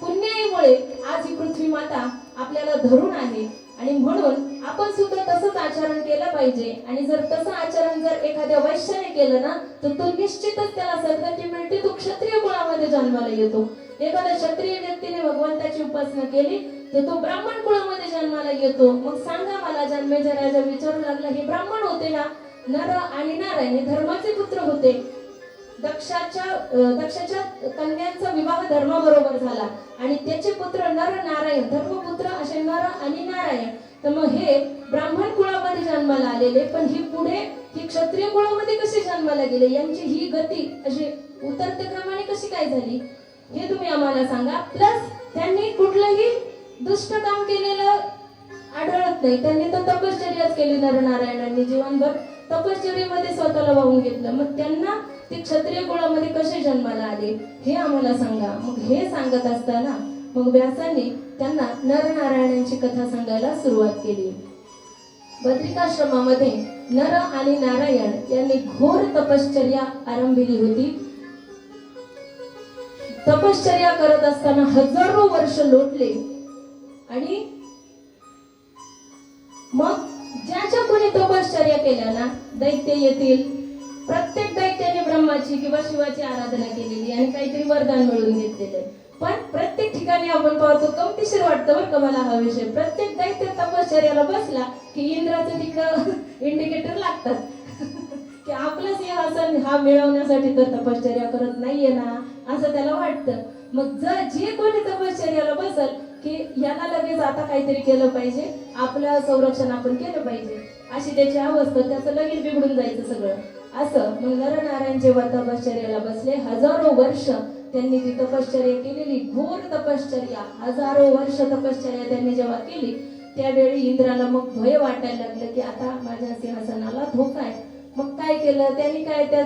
पुण्याईमुळे आज ही पृथ्वी माता आपल्याला धरून आहे. आणि म्हणून आपण सुद्धा तसंच आचरण केलं पाहिजे. आणि जर तसं आचरण जर एखाद्या वैश्याने केलं ना, तर तो निश्चितच त्याला सद्गती मिळते. तो क्षत्रिय कुळामध्ये जन्माला येतो. एखाद्या क्षत्रिय व्यक्तीने भगवंताची उपासना केली तर तो ब्राह्मण कुळामध्ये जन्माला येतो. मग सांगा मला, जन्मेजय राजा विचारू लागला, हे ब्राह्मण होते ना, नर आणि नारायण हे धर्माचे पुत्र होते. दक्षाच्या कन्यांचा विवाह धर्माबरोबर झाला आणि त्याचे पुत्र नर नारायण, धर्मपुत्र असे नर आणि नारायण. तर मग हे ब्राह्मण कुळामध्ये जन्माला आलेले, पण ही पुढे ही क्षत्रिय कुळामध्ये कसे जन्माला गेले, यांची ही गती अशी उतरत्या क्रमाने कशी काय झाली, हे तुम्ही आम्हाला सांगा. प्लस त्यांनी कुठलंही दुष्ट काम केलेलं आढळत नाही. त्यांनी तर तपश्चर्याच केली. नरनारायणांनी जीवनभर तपश्चर्येमध्ये स्वतःला वाहून घेतलं. मग त्यांना ते क्षत्रिय कुळामध्ये कसे जन्माला आले हे आम्हाला सांगा. मग हे सांगत असताना मग व्यासांनी त्यांना नरनारायणांची कथा सांगायला सुरुवात केली. बद्रिकाश्रमामध्ये नर आणि नारायण यांनी घोर तपश्चर्या आरंभिली होती. तपश्चर्या करत असताना हजारो वर्ष लोटले आणि मग ज्याच्या कोणी तपश्चर्या केल्या ना, दैत्य येतील. प्रत्येक दैत्याने ब्रह्माची किंवा शिवाची आराधना केलेली आणि काहीतरी वरदान मिळवून घेतलेले. पण प्रत्येक ठिकाणी आपण पाहतो, गमतीशीर वाटतं बरं का मला हा विषय, प्रत्येक दैत्य तपश्चर्याला बसला की इंद्राचं तिकडं इंडिकेटर लागतात की आपलं सिंहासन हा मिळवण्यासाठी तर तपश्चर्या करत नाहीये ना, असं त्याला वाटतं. मग जे कोणी तपश्चर्याला बसल की याला लगेच आता काहीतरी केलं पाहिजे, आपलं संरक्षण आपण केलं पाहिजे, अशी त्याची अवस्था, त्याचं लगेच बिघडून जायचं सगळं. असं मग नरनारायण जेव्हा तपश्चर्याला बसले, हजारो वर्ष त्यांनी ती तपश्चर्या केलेली, घोर तपश्चर्या, हजारो वर्ष तपश्चर्या त्यांनी जेव्हा केली, त्यावेळी इंद्राला मग भय वाटायला लागलं की आता माझ्या सिंहासनाला धोका आहे. मग काय केलं त्यांनी, काय त्यात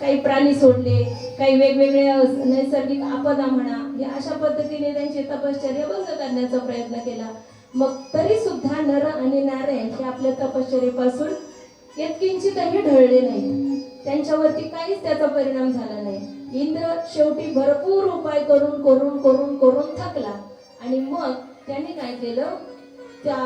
काही प्राणी सोडले, काही वेगवेगळ्या नैसर्गिक आपदा म्हणा, या अशा पद्धतीने त्यांची तपश्चर्या भंग करण्याचा प्रयत्न केला. मग तरी सुद्धा नर आणि नारायण हे आपल्या तपश्चर्येपासून यत्किंचितही ढळले नाही, त्यांच्यावरती काहीच त्याचा परिणाम झाला नाही. इंद्र शेवटी भरपूर उपाय करून करून करून करून थकला आणि मग त्यांनी काय केलं, त्या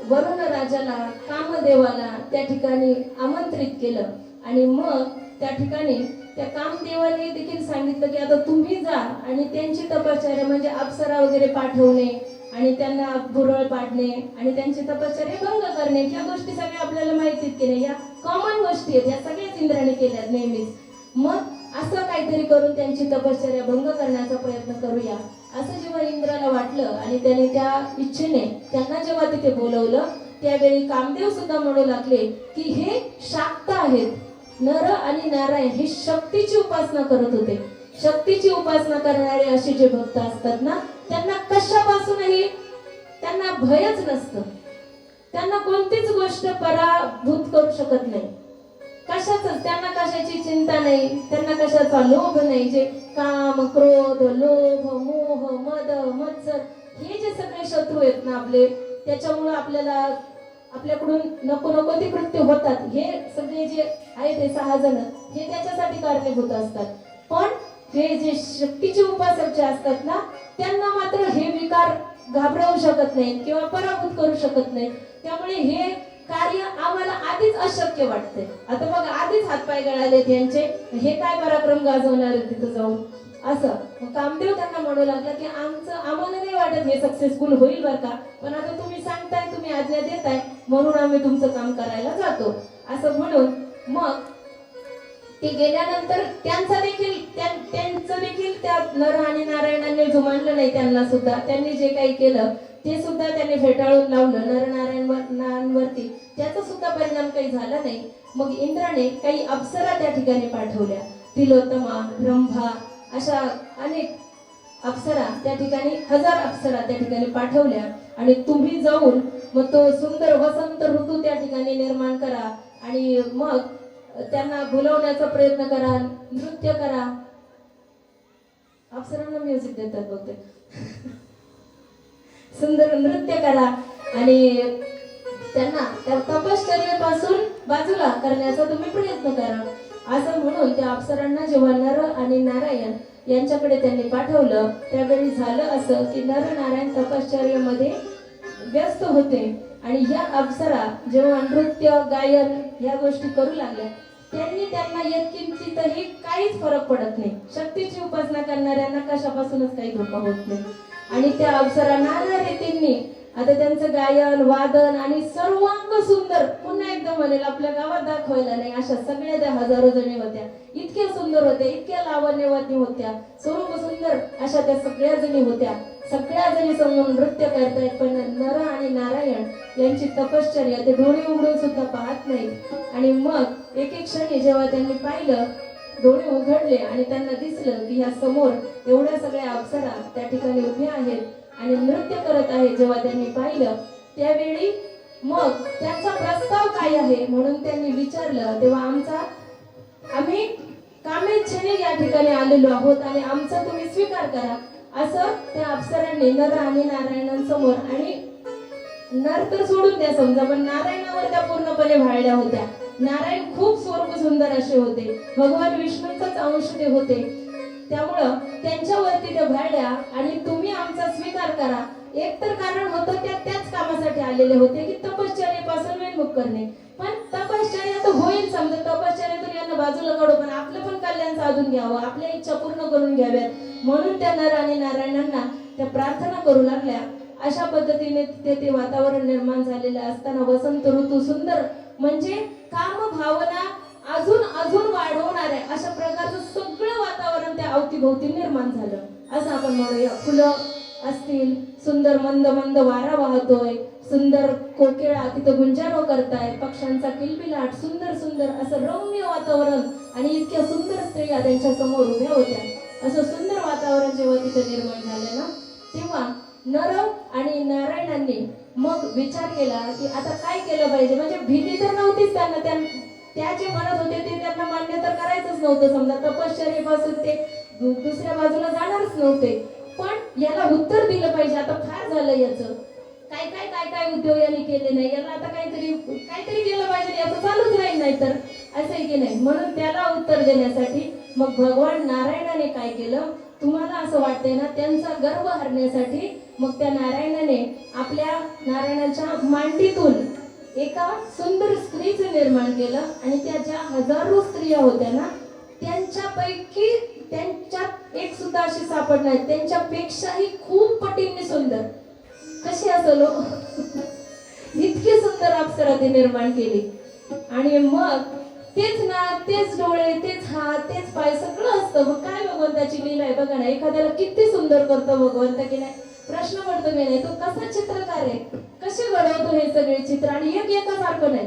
वरुण राजाला, कामदेवाला त्या ठिकाणी आमंत्रित केलं आणि मग त्या ठिकाणी त्या कामदेवाने देखील सांगितलं की आता तुम्ही जा आणि त्यांची तपश्चर्या म्हणजे अप्सरा वगैरे पाठवणे आणि त्यांना भुरळ पाडणे आणि त्यांची तपश्चर्या भंग करणे, या गोष्टी सगळ्या आपल्याला माहितीत की नाही, या कॉमन गोष्टी आहेत, या सगळ्याच इंद्राने केल्यात नेहमीच. मग असं काहीतरी करून त्यांची तपश्चर्या भंग करण्याचा प्रयत्न करूया असं जेव्हा इंद्राला वाटलं आणि त्याने त्या इच्छेने त्यांना जेव्हा तिथे बोलवलं, त्यावेळी कामदेव सुद्धा म्हणू लागले की हे शाक्त आहेत. नर आणि नारायण हे शक्तीची उपासना करत होते. शक्तीची उपासना करणारे असे जे भक्त असतात ना, त्यांना कशापासूनही त्यांना भयच नसतं, त्यांना कोणतीच गोष्ट पराभूत करू शकत नाही, कशाच त्यांना कशाची चिंता नाही, त्यांना कशाचा लोभ नाही. जे काम, क्रोध, लोभ, मोह, मद, मत्सर हे जे सगळे शत्रू आहेत ना आपले, त्याच्यामुळे आपल्याला आपल्याकडून नको नको ती कृत्य होतात. हे सगळे जे आहेत हे 6 जण हे त्याच्यासाठी कारणीभूत असतात. पण हे जे शक्तीचे उपासक जे असतात ना, त्यांना मात्र हे विकार घाबरवू शकत नाहीत किंवा पराभूत करू शकत नाहीत. त्यामुळे हे कार्य आम्हाला आधीच अशक्य वाटते. आता बघा, आधीच हातपाय गळालेत यांचे, हे काय पराक्रम गाजवणार आहेत तिथं जाऊन. असं कामदेव त्यांना म्हणू लागला की आम्हाला नाही वाटत हे सक्सेसफुल होईल बरं का, पण आता तुम्ही सांगताय, तुम्ही आज्ञा देताय, म्हणून आम्ही तुमचं काम करायला जातो. असं म्हणून मग ते गेल्यानंतर त्यांचं देखील त्या नर आणि नारायणांनी जुमानलं नाही. त्यांना सुद्धा त्यांनी जे काही केलं ते सुद्धा त्यांनी फेटाळून लावलं नरनारायणांवरती, त्याचा सुद्धा परिणाम काही झाला नाही. मग इंद्राने काही अप्सरा त्या ठिकाणी पाठवल्या, तिलोत्तमा, रंभा, अशा अनेक अप्सरा त्या ठिकाणी, 1000 अप्सरा त्या ठिकाणी पाठवल्या आणि तुम्ही जाऊन मग तो सुंदर वसंत ऋतू त्या ठिकाणी निर्माण करा आणि मग त्यांना बोलवण्याचा प्रयत्न करा, नृत्य करा. अप्सरांना म्युझिक देतात बघते. सुंदर नृत्य करा आणि त्यांना त्या तपश्चर्येपासून बाजूला करण्याचा तुम्ही प्रयत्न करा. असं म्हणून त्या अप्सरांना जेव्हा नर आणि नारायण यांच्याकडे त्यांनी पाठवलं, त्यावेळी झालं असं की नर नारायण तपश्चर्येमध्ये व्यस्त होते आणि या अप्सरा जेव्हा नृत्य, गायन या गोष्टी करू लागल्या, त्यांना यत्किंचितही काहीच फरक पडत नाही. शक्तीची उपासना करणाऱ्यांना कशापासूनच काही धोका होत नाही. आणि त्या अप्सरा नाना रीतींनी आता त्यांचं गायन, वादन आणि सर्वांग सुंदर, पुन्हा एकदा म्हणेल आपल्या गावात दाखवायला नाही, अशा सगळ्या त्या हजारो जणी होत्या. इतक्या सुंदर होत्या, इतक्या लावण्यवती होत्या, स्वरूप सुंदर अशा त्या सगळ्या जणी होत्या. सगळ्या जणी समोर नृत्य करतायत, पण नर आणि नारायण यांची तपश्चर्या ते डोळे उघडून सुद्धा पाहत नाहीत. आणि मग एक क्षणी जेव्हा त्यांनी पाहिलं, डोळे उघडले आणि त्यांना दिसलं की ह्या समोर एवढ्या सगळ्या अप्सरा त्या ठिकाणी उभ्या आहेत आणि नृत्य करत आहेत. जेव्हा त्यांनी पाहिलं त्यावेळी मग त्यांचा प्रस्ताव काय आहे म्हणून त्यांनी विचारलं, तेव्हा आम्ही कामेच्छेने या ठिकाणी आलेलो आहोत आणि आमचा तुम्ही स्वीकार करा, असं त्या अप्सरांनी नर आणि नारायणांसमोर, आणि नर तर सोडून द्या समजा, पण नारायणावर त्या पूर्णपणे भाळल्या होत्या. नारायण खूप स्वरूप सुंदर असे होते, भगवान विष्णूंचाच अंश ते होते, त्यामुळं त्यांच्यावरती ते भाळल्या आणि तुम्ही आमचा स्वीकार करा. एक तर कारण होतं त्याच कामासाठी आलेले होते की तपश्चर्येपासून विमुख करणे. पण तपश्चर्या तर होईल समजा, तपश्चर्यातून यांना बाजूला काढू, पण आपलं पण कल्याण साधून घ्यावं, आपल्या इच्छा पूर्ण करून घ्याव्यात, म्हणून त्या नर आणि नारायणांना त्या प्रार्थना करू लागल्या. अशा पद्धतीने ते वातावरण निर्माण झालेलं असताना वसंत ऋतू सुंदर म्हणजे काम भावना अजून वाढवणारे अशा प्रकारचं सगळं वातावरण त्या अवतीभोवती निर्माण झालं, असं आपण म्हणूया. फुलं असतील, सुंदर मंद मंद वारा वाहतोय, सुंदर कोकिळा तिथं गुंजारो करताय, पक्ष्यांचा किलबिलाट, सुंदर सुंदर असं रम्य वातावरण आणि इतक्या सुंदर स्त्रिया त्यांच्या समोर उभ्या होत्या. असं सुंदर वातावरण जेव्हा तिथे निर्माण झालं ना, तेव्हा नर आणि नारायणांनी मग विचार केला की आता काय केलं पाहिजे. म्हणजे भीती तर नव्हतीच त्यांना, त्या जे म्हणत होते ते त्यांना मान्य तर करायचंच नव्हतं. समजा तपश्चर्येपासून ते दुसऱ्या बाजूला जाणारच नव्हते, पण याला उत्तर दिलं पाहिजे. आता फार झालं याचं, काय काय काय काय उद्योग यांनी केले नाही, याला आता काहीतरी काहीतरी केलं पाहिजे, याचं चालूच राहील नाही तर असं आहे की नाही. म्हणून त्याला उत्तर देण्यासाठी मग भगवान नारायणाने काय केलं, तुम्हाला असं वाटतंय ना, त्यांचा गर्व हरण्यासाठी मग त्या नारायणाने आपल्या नारायणाच्या मांडीतून एका सुंदर स्त्रीचं निर्माण केलं आणि त्या ज्या हजारो स्त्रिया होत्या ना, त्यांच्यापैकी त्यांच्यात एक सुद्धा अशी सापडणार, त्यांच्यापेक्षाही खूप पटींनी सुंदर. कशी असेल इतकी सुंदर अप्सरा ती निर्माण केली. आणि मग तेच नाक, तेच डोळे, तेच हात, तेच पाय सगळं असतं. मग काय भगवंताची लीला आहे बघा ना. एखाद्याला किती सुंदर करतो भगवंत की नाही. प्रश्न पडतो की नाही, तो कसा चित्रकार आहे, कसे घडवतो हे सगळे चित्र आणि एक एकासारखं नाही.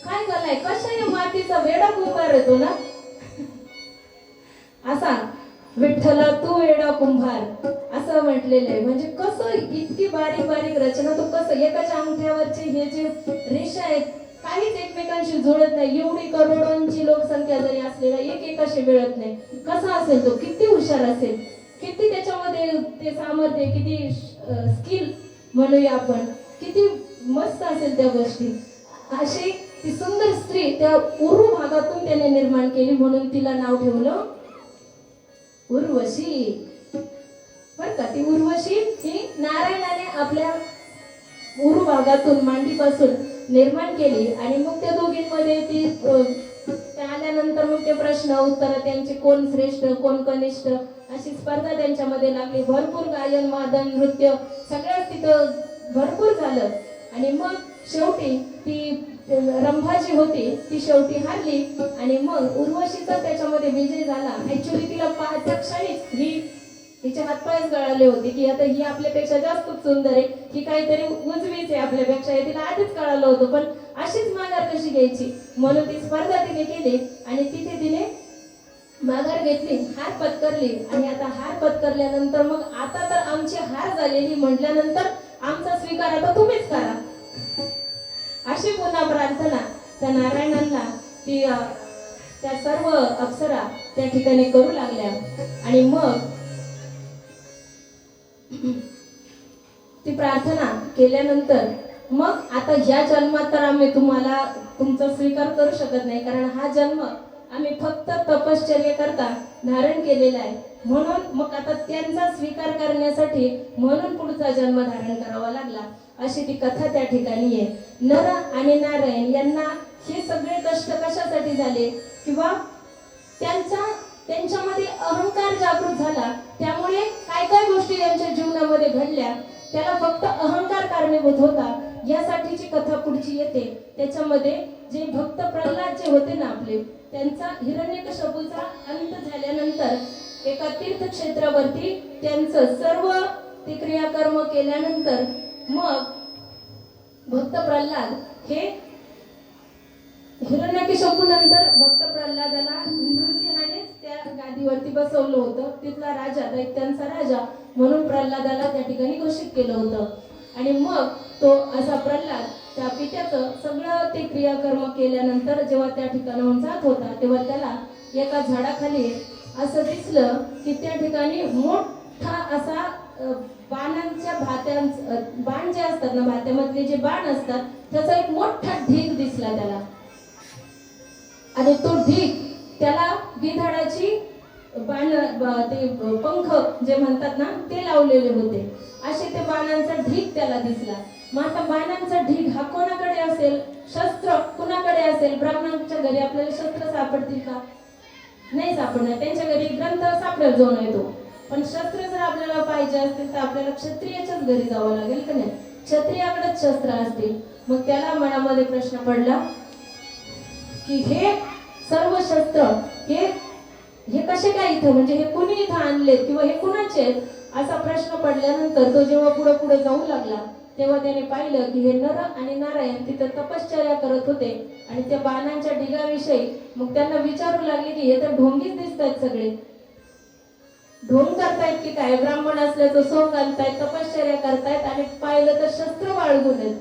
काय झालंय, कशा या मातीचा वेडा कुंभार येतो ना असा, विठ्ठला तू वेडा कुंभार असं म्हटलेलं आहे. म्हणजे कसं इतकी बारीक बारीक रचना, तो कसं एकाच्या अंगठ्यावरचे हे जे रेषा आहेत काहीच एकमेकांशी जुळत नाही. एवढी करोडोंची लोकसंख्या जरी असलेला एक एकाशी मिळत नाही. कसा असेल तो, किती हुशार असेल, किती त्याच्यामध्ये ते सामर्थ्य, किती स्किल म्हणूया आपण, किती मस्त असेल त्या गोष्टी. अशी ती सुंदर स्त्री त्या उरू भागातून त्याने निर्माण केली, म्हणून तिला नाव ठेवलं उर्वशी. बर का, ती उर्वशी ही नारायणाने आपल्या उरू भागातून मांडीपासून निर्माण केली. आणि मग त्या दोघींमध्ये ती त्या आल्यानंतर मग ते प्रश्न उत्तर त्यांचे, कोण श्रेष्ठ कोण कनिष्ठ अशी स्पर्धा त्यांच्यामध्ये लागली. भरपूर गायन वादन नृत्य सगळ्याच तिथं भरपूर झालं. आणि मग शेवटी ती रंभा जी होती ती शेवटी हारली आणि मग उर्वशीचा त्याच्यामध्ये विजय झाला. ऍक्च्युली तिला पाहत्या क्षणीच हिचे हातपायच गळाले होते की आता ही आपल्यापेक्षा जास्त सुंदर आहे, ही काहीतरी उजवीच आहे आपल्यापेक्षा, हे तिला आधीच कळालं होतं. पण अशीच माघार कशी घ्यायची, म्हणून ती स्पर्धा तिने केली आणि तिथे तिने माघार घेतली, हार पत्करली. आणि आता हार पत्करल्यानंतर मग आता तर आमची हार झालेली म्हटल्यानंतर आमचा स्वीकार आता तुम्हीच करा, अशी पुन्हा प्रार्थना त्या नारायणांना ती त्या सर्व अप्सरा त्या ठिकाणी करू लागल्या. आणि मग ती प्रार्थना केल्यानंतर मग आता ह्या जन्मात तर आम्ही तुम्हाला तुमचा स्वीकार करू शकत नाही, कारण हा जन्म आम्ही फक्त तपश्चर्या करता धारण केलेला आहे. म्हणून मग आता त्यांचा स्वीकार करण्यासाठी म्हणून पुढचा जन्म धारण करावा लागला, अशी ती कथा त्या ठिकाणी आहे. नर आणि नारायण यांना हे सगळे कष्ट कशासाठी झाले, किंवा त्यांच्यामध्ये अहंकार जागृत झाला, त्यामुळे काय काय गोष्टी यांच्या जीवनामध्ये घडल्या, त्याला फक्त अहंकार कारणीभूत होता, यासाठीची कथा पुढची येते. त्याच्यामध्ये जे भक्त प्रल्हाद जे होते ना आपले, त्यांचा हिरण्यकश्यपूचा अंत झाल्यानंतर एका तीर्थक्षेत्रावरती त्यांचं सर्व ते क्रियाकर्म केल्यानंतर मग भक्त प्रल्हाद हे हिरण्यकश्यपू नंतर भक्त प्रल्हादाला नृसिंहानेच त्या गादीवरती बसवलं होतं. तिथला राजा, दैत्यांचा राजा म्हणून प्रल्हादाला त्या ठिकाणी घोषित केलं होतं. आणि मग तो असा प्रल्हाद त्या पित्याचं सगळं ते क्रियाकर्म केल्यानंतर जेव्हा त्या ठिकाणाहून जात होता, तेव्हा त्याला एका झाडाखाली असं दिसलं की त्या ठिकाणी मोठा असा बाणांच्या बाण जे असतात ना, भात्यामधले जे बाण असतात त्याचा एक मोठा ढीग दिसला त्याला. आणि तो ढीग त्याला गिधाडाची बाण ते पंख जे म्हणतात ना ते लावलेले होते, असे ते बाणांचा ढीग त्याला दिसला. मग आता बाणांचा ढीग हा कोणाकडे असेल, शस्त्र कुणाकडे असेल? ब्राह्मणांच्या घरी आपल्याला शस्त्र सापडतील का? नाही सापडणार. त्यांच्या घरी ग्रंथ सापडेल जो नाही तो. पण शस्त्र जर आपल्याला पाहिजे असतील तर आपल्याला क्षत्रियाच्याच घरी जावं लागेल का नाही? क्षत्रियाकडेच शस्त्र असतील. मग त्याला मनामध्ये प्रश्न पडला की हे सर्व शस्त्र हे हे कसे काय इथं, म्हणजे हे कुणी इथं आणलेत किंवा हे कुणाचे आहेत, असा प्रश्न पडल्यानंतर तो जेव्हा पुढे पुढे जाऊ लागला तेव्हा त्याने पाहिलं की हे नर आणि नारायण तिथं तपश्चर्या करत होते. आणि त्या बाणांच्या ढिगाविषयी मग त्यांना विचारू लागले की हे तर ढोंगीच दिसत आहेत, सगळे ढोंग करतायत की काय, ब्राह्मण असल्याचं सोंग आणतायत, तपश्चर्या करतायत आणि पाहिलं तर शस्त्र बाळगून आहेत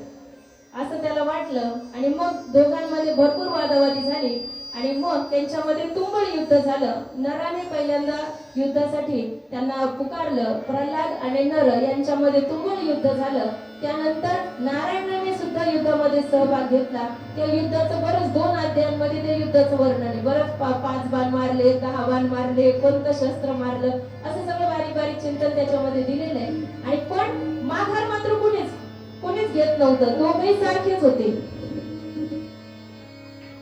असं त्याला वाटलं. आणि मग दोघांमध्ये भरपूर वादावादी झाली आणि मग त्यांच्यामध्ये तुंबळ युद्ध झालं. नराने पहिल्यांदा युद्धासाठी त्यांना पुकारलं, प्रल्हाद आणि नर यांच्यामध्ये तुंबळ युद्ध झालं. त्यानंतर नारायणाने सुद्धा युद्धामध्ये सहभाग घेतला. त्या युद्धाचं बरंच 2 अध्यायांमध्ये त्या युद्धाचं वर्णन आहे. बरंच 5 बाण मारले, 10 बाण मारले, कोणतं शस्त्र मारलं, असं सगळं बारीक बारीक चिंतन त्याच्यामध्ये दिलेलं आहे. आणि पण माघार मात्र कोणीच घेत नव्हतं, दोघेही सारखेच होते.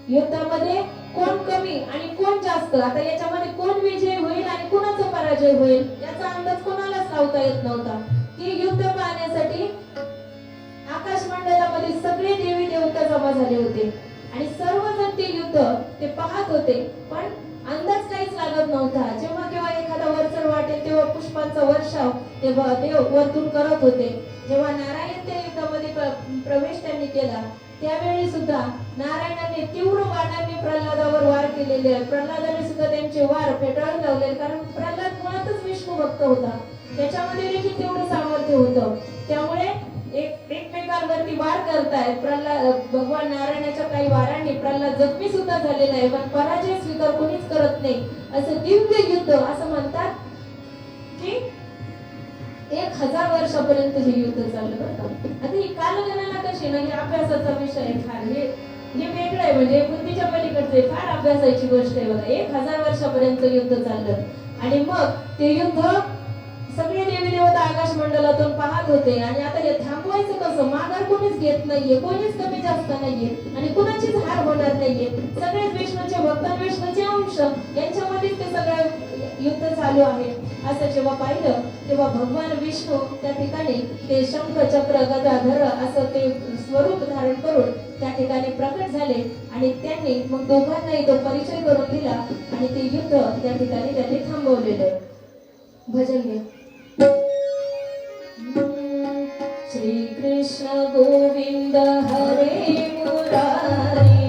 युद्धामध्ये कोण कमी आणि कोण जास्त, आता याच्यामध्ये कोण विजय होईल आणि कोणाचा पराजय होईल याचा अंदाज कोणालाच लावता येत नव्हता. की युद्ध पाहण्यासाठी आकाश मंडळामध्ये सगळे देवी देवता जमा झाले होते आणि सर्वजण ते युद्ध ते पाहत होते, पण अंदाज काहीच लागत नव्हता. जेव्हा केव्हा एखादा वरचढ वाटेल तेव्हा पुष्पांचा वर्षाव ते देव वरतून करत होते. जेव्हा नारायण त्या युद्धामध्ये प्रवेश त्यांनी केला त्यावेळी सुद्धा नारायणाने तीव्र बाणांनी प्रल्हादावर वार केलेले आहेत. प्रल्हादाने सुद्धा त्यांचे वार फेटाळून लावले, कारण प्रल्हाद मुळातच विष्णू भक्त होता, त्याच्यामध्ये देखील तेवढं सामर्थ्य होतं. त्यामुळे एकमेकांवरती वार करतायत. प्रल्हाद भगवान नारायणाच्या काही वारांनी प्रल्हाद जखमी सुद्धा झालेला आहे, पण पराजय स्वीकार कोणीच करत नाही. असं दिव्य युद्ध असं म्हणतात की 1000 वर्षापर्यंत हे युद्ध चाललं बरं का. आता ही कालगणना कशी ना, हे अभ्यासाचा विषय आहे फार, हे वेगळं आहे, म्हणजे बुद्धीच्या पलीकडचे फार अभ्यासाची गोष्ट आहे बघा. 1000 वर्षापर्यंत युद्ध चाललं आणि मग ते युद्ध सगळे देवी देवता आकाश मंडलातून पाहत होते. आणि आता हे थांबवायचं कसं, माघार कोणीच घेत नाहीये, कोणीच कमी जास्त नाहीये आणि कुणाचीच हार होणार नाहीये. सगळेच विष्णूचे भक्त, विष्णूचे अंश यांच्यामध्येच ते सगळं युद्ध चालू आहे. असं जेव्हा पाहिलं तेव्हा भगवान विष्णू त्या ठिकाणी ते शंख चक्र गदा धर असं ते स्वरूप धारण करून त्या ठिकाणी प्रकट झाले आणि त्यांनी मग दोघांनाही तो परिचय करून दिला आणि ते युद्ध त्या ठिकाणी त्यांनी थांबवलेलं आहे. भजन घे. श्री कृष्ण गोविंद हरे मुरारी,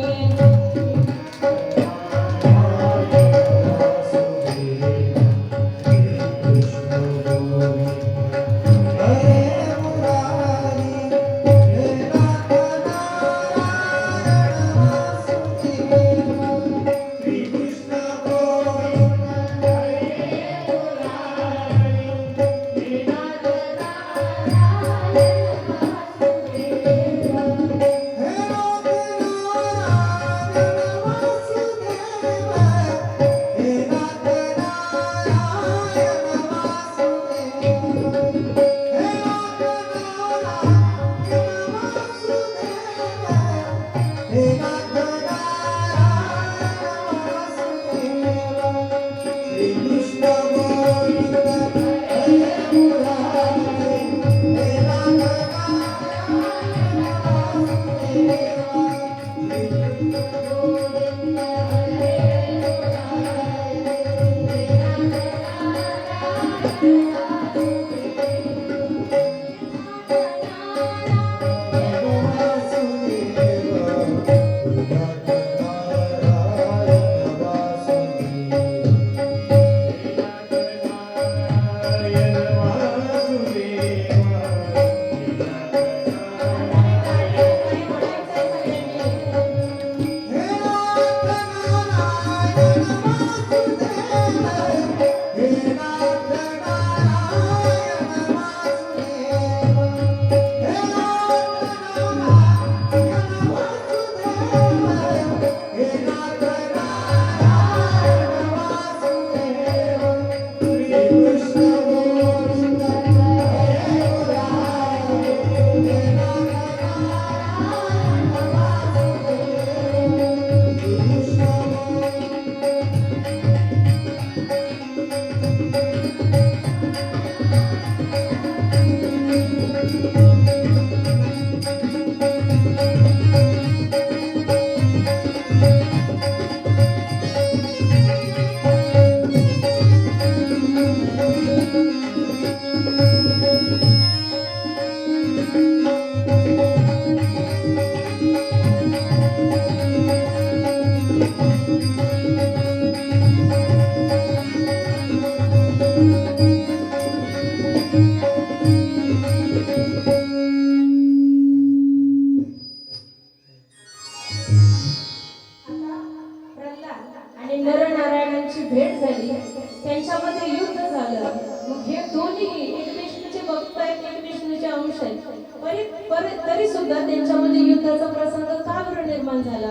सुद्धा त्यांच्यामध्ये युद्धाचा प्रसंग का बरं निर्माण झाला?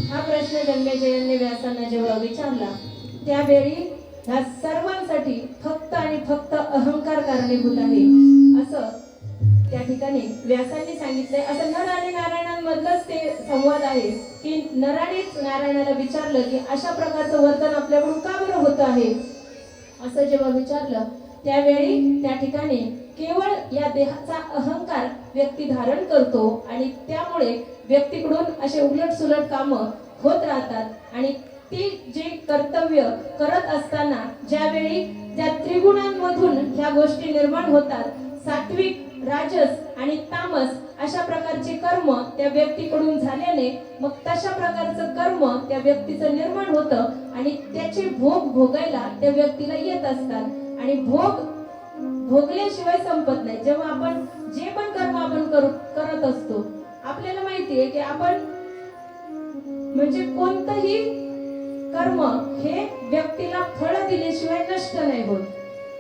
हा प्रश्न जन्मेजय यांनी व्यासांना जेव्हा विचारला त्यावेळी ह्या सर्वांसाठी फक्त आणि फक्त अहंकार कारणीभूत आहे असं त्या ठिकाणी व्यासांनी सांगितलंय. असं नर आणि नारायणांमधलंच ते संवाद आहे की नरानेच नारायणाला विचारलं की अशा प्रकारचं वर्तन आपल्याकडून का बरं होत आहे असं जेव्हा विचारलं त्यावेळी त्या ठिकाणी केवळ या देहाचा अहंकार व्यक्ती धारण करतो आणि त्यामुळे व्यक्तीकडून असे उलटसुलट कामं होत राहतात आणि ती जे कर्तव्य करत असताना ज्यावेळी त्या त्रिगुणांमधून ह्या गोष्टी निर्माण होतात, सात्विक, राजस आणि तामस अशा प्रकारचे कर्म त्या व्यक्तीकडून झाल्याने मग तशा प्रकारचं कर्म त्या व्यक्तीचं निर्माण होतं आणि त्याचे भोग भोगायला त्या व्यक्तीला येत असतात आणि भोग भोगल्याशिवाय संपत नाही. जेव्हा आपण जे पण कर्म आपण करत असतो आपल्याला माहिती आहे की आपण म्हणजे कोणतंही कर्म हे व्यक्तीला फळ दिल्याशिवाय नष्ट नाही होत.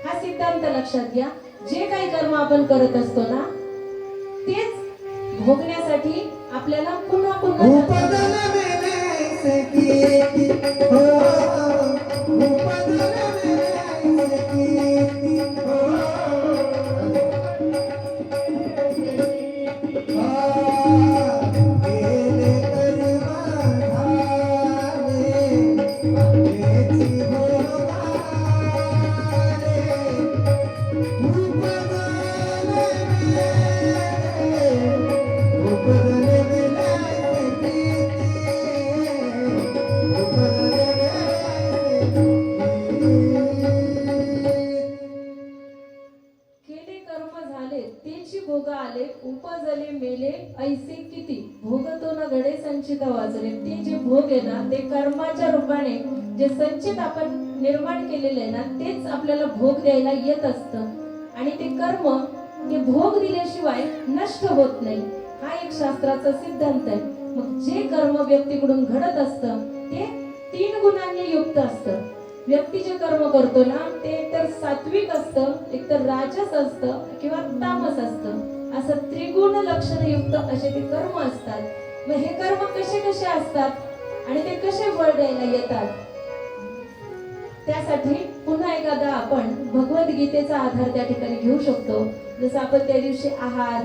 हा सिद्धांत लक्षात घ्या. जे काही कर्म आपण करत असतो ना तेच भोगण्यासाठी आपल्याला पुन्हा पुन्हा उपजले मेले ऐसे किती भोगतो न घडे संचित वाचले. ते जे भोग आहे ना ते कर्माच्या रूपाने जे संचित आपण निर्माण केलेले आहे ना तेच आपल्याला भोग द्यायला येत असतं आणि ते कर्म ते भोग दिल्याशिवाय नष्ट होत नाही. हा एक शास्त्राचा सिद्धांत आहे. मग जे कर्म व्यक्तीकडून घडत असतं ते 3 गुणांनी युक्त असतं. व्यक्ती जे कर्म करतो ना ते एकतर सात्विक असतं, एकतर राजस असतं किंवा तामस असतं. असं त्रिगुण लक्षणयुक्त असे ते कर्म असतात. मग हे कर्म कसे कसे असतात आणि ते कसे फळ द्यायला येतात त्यासाठी पुन्हा एकदा आपण भगवद्गीतेचा आधार त्या ठिकाणी घेऊ शकतो. जसं आपण त्या दिवशी आहार,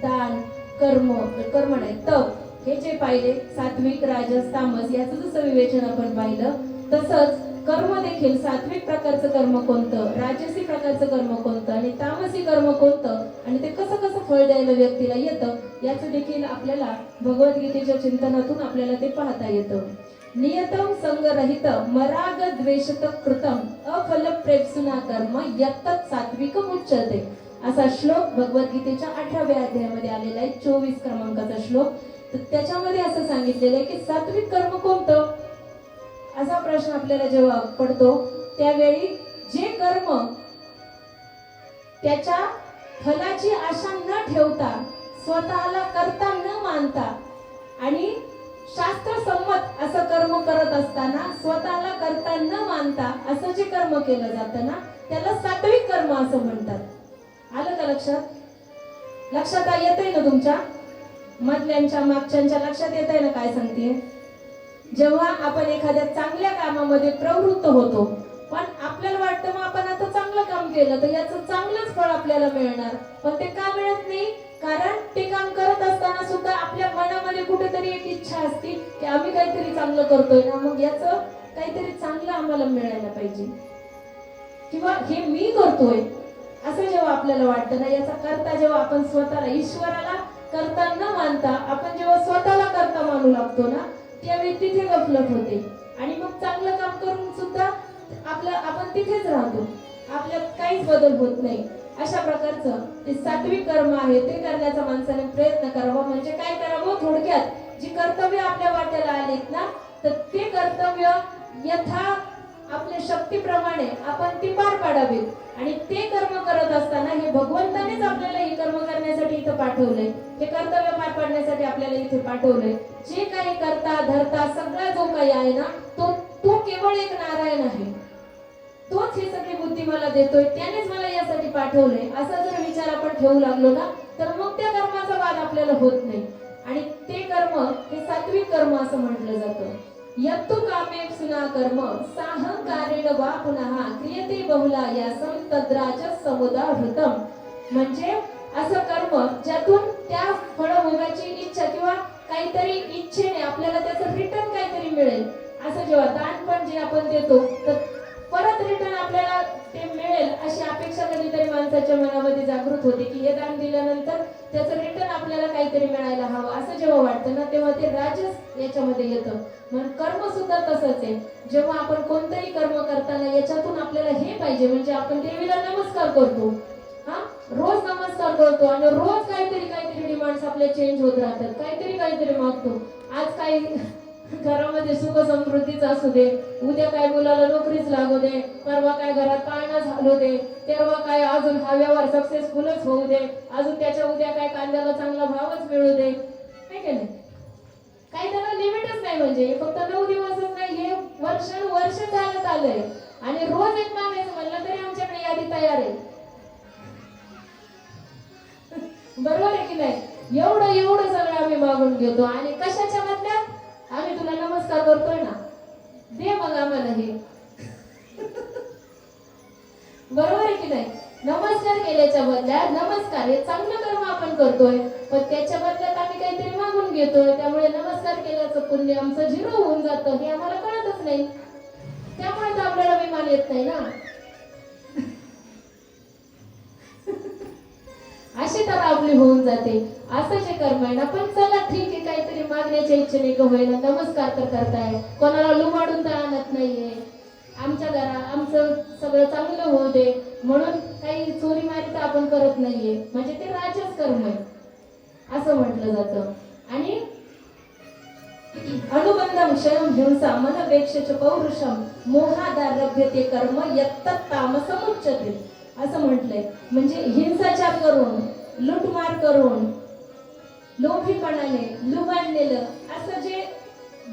दान, कर्म नाही तप हे जे पाहिले सात्विक, राजस, तामस याचं जसं विवेचन आपण पाहिलं तसंच कर्म देखील सात्विक प्रकारचं कर्म कोणतं, राजसी प्रकारचं कर्म कोणतं आणि तामसी कर्म कोणतं आणि ते कसं कसं फळ द्यायला व्यक्तीला येतं याचं देखील आपल्याला भगवद्गीतेच्या चिंतनातून आपल्याला ते पाहता येतं. नियतम संगरहित मराग द्वेषत कृतम अफल प्रेप्सुना कर्म यत्तत् सात्विकम उच्यते. असा श्लोक भगवद्गीतेच्या 18व्या अध्यायामध्ये आलेला आहे, 24 क्रमांकाचा श्लोक. तर त्याच्यामध्ये असं सांगितलेलं आहे की सात्विक कर्म कोणतं असा प्रश्न आपल्याला जेव्हा पडतो त्यावेळी जे कर्म त्याच्या फलाची आशा न ठेवता, स्वतःला करता न मानता आणि शास्त्रसंमत असं कर्म करत असताना स्वतःला करता न मानता असं जे कर्म केलं जातं ना त्याला सात्विक कर्म असं म्हणतात. आलं का लक्षात? लक्षात येतंय ना तुमच्या मधल्यांच्या मागच्यांच्या लक्षात येतंय ना काय सांगतेय? जेव्हा आपण एखाद्या चांगल्या कामामध्ये प्रवृत्त होतो पण आपल्याला वाटतं मग आपण आता चांगलं काम केलं तर याचं चांगलंच फळ आपल्याला मिळणार, पण ते का मिळत नाही? कारण ते काम करत असताना सुद्धा आपल्या मनामध्ये कुठेतरी एक इच्छा असते की आम्ही काहीतरी चांगलं करतोय ना, मग याचं काहीतरी चांगलं आम्हाला मिळायला पाहिजे किंवा हे मी करतोय असं जेव्हा आपल्याला वाटतं ना, याचा करता जेव्हा आपण स्वतःला ईश्वराला करता न मानता आपण जेव्हा स्वतःला करता मानू लागतो ना त्यावेळी तिथे गफलत होते आणि मग चांगलं काम करून सुद्धा आपण तिथेच राहतो, आपल्यात काहीच बदल होत नाही. अशा प्रकारचं ते सात्विक कर्म आहे ते करण्याचा माणसाने प्रयत्न करावा. म्हणजे काय करावं? थोडक्यात जी कर्तव्य आपल्या वाट्याला आलीत ना तर ते कर्तव्य यथा आपल्या शक्तीप्रमाणे आपण ती पार पाडावीत आणि ते कर्म करत असताना हे भगवंतानेच आपल्याला हे कर्म करण्यासाठी इथं पाठवलंय, हे कर्तव्य पार पाडण्यासाठी आपल्याला इथे पाठवलंय. जे काही करता धरता सगळा जो काही आहे ना तो केवळ एक नारायण आहे, तोच ही सगळी बुद्धी मला देतोय, त्यानेच मला यासाठी पाठवलंय. असा जर विचार आपण ठेवू लागलो ना तर मग त्या कर्माचा वाद आपल्या आपल्याला होत नाही. आणि ते कर्म हे सात्विक कर्म असं म्हटलं जातं. यत्तु कामेप्सुना कर्म साहंकारेण वा पुनः क्रियते बहुलायासं तद्राजस समुदाहृतम. म्हणजे असं कर्म ज्यातून त्या फळभोगाची इच्छा किंवा काहीतरी इच्छेने आपल्याला त्याचं रिटर्न काहीतरी मिळेल, असं जेव्हा दान पण जे आपण देतो तर परत रिटर्न आपल्याला ते मिळेल अशी अपेक्षा कधीतरी माणसाच्या मनामध्ये जागृत होते की हे दान दिल्यानंतर त्याचं रिटर्न आपल्याला काहीतरी मिळायला हवं असं जेव्हा वाटतं ना, तेव्हा ते राजस याच्यामध्ये येतं. म्हणून कर्म सुद्धा तसंच आहे. जेव्हा आपण कोणतंही कर्म करताना याच्यातून आपल्याला हे पाहिजे, म्हणजे आपण देवीला नमस्कार करतो, हा रोज नमस्कार करतो आणि रोज काहीतरी डिमांड्स आपले चेंज होत राहतात, काहीतरी मागतो. आज काही घरामध्ये सुख समृद्धीच असू दे, उद्या काय मुलाला नोकरीच लागू दे, परवा काय घरात पाळणा झालू दे, तेरवा काय अजून हा व्यवहार सक्सेसफुलच होऊ दे, अजून त्याच्या उद्या काय कांद्याला चांगला भावच मिळू दे, नाही का नाही? काही त्याला लिमिटच नाही. म्हणजे फक्त 9 दिवसच नाही, हे वर्ष चालत आलंय आणि रोज एक मागायचं म्हणलं तरी आमच्याकडे यादी तयार आहे. बरोबर आहे की नाही? एवढं सगळं आम्ही मागून घेतो आणि कशाच्या बदल्यात? आम्ही तुला नमस्कार करतोय ना, दे मग आम्हाला हे. बरोबर आहे की नाही? नमस्कार केल्याच्या बदल्यात, नमस्कार हे चांगलं कर्म आपण करतोय, पण त्याच्या बदल्यात आम्ही काहीतरी मागून घेतोय. त्यामुळे नमस्कार केल्याचं पुण्य आमचं 0 होऊन जातं, हे आम्हाला कळतच नाही. त्यामुळे तर आपल्याला विमान येत नाही ना. अशी तर आपली होऊन जाते. असं जे कर्म आहे ना, पण चला ठीक आहे, काहीतरी मागण्याच्या इच्छेने का होईना नमस्कार तर करताय, कोणाला लुबाडून तर आणत नाहीये, आमचं सगळं चांगलं होऊ दे म्हणून काही चोरी मारी तर आपण करत नाहीये, म्हणजे ते राजस कर्म आहे असं म्हटलं जातं. आणि अनुबंधम क्षयम हिंसा मनपेक्षच पौरुषम मोहादारभ्यते कर्म यत्तत् तामसमुच्यते असं म्हटलंय. म्हणजे हिंसाचार करून, लुटमार करून, लोभीपणाने, लुबाडलेलं असं जे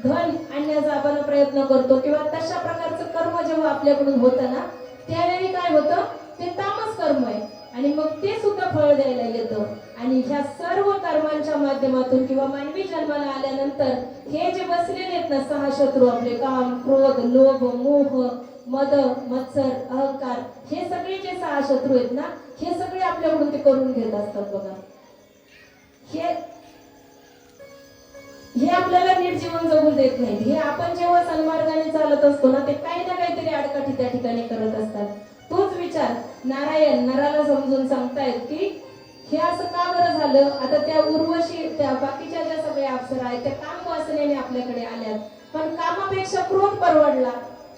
धन आणण्याचा आपण प्रयत्न करतो किंवा तशा प्रकारचं कर्म जेव्हा आपल्याकडून होतं ना, त्यावेळी काय होतं, ते तामस कर्म आहे आणि मग ते सुद्धा फळ द्यायला येतं. आणि ह्या सर्व कर्मांच्या माध्यमातून किंवा मानवी जन्माला आल्यानंतर हे जे बसलेले आहेत ना 6 शत्रू आपले, काम, क्रोध, लोभ, मोह, मद, मत्सर, अहंकार, हे सगळे जे 6 शत्रू आहेत ना, हे सगळे आपल्याकडून ते करून घेत असतात बघा. हे आपल्याला नीट जीवन जगू देत नाहीत. हे आपण जेव्हा सन्मार्गाने चालत असतो ना, ते काही ना काहीतरी आडकाठी त्या ठिकाणी करत असतात. तोच विचार नारायण नराला समजून सांगतायत की हे असं का बरं झालं. आता त्या उर्वशी, त्या बाकीच्या ज्या सगळ्या अप्सरा आहेत त्या काम वासनेने आपल्याकडे आल्यात, पण कामापेक्षा क्रोध परवडला,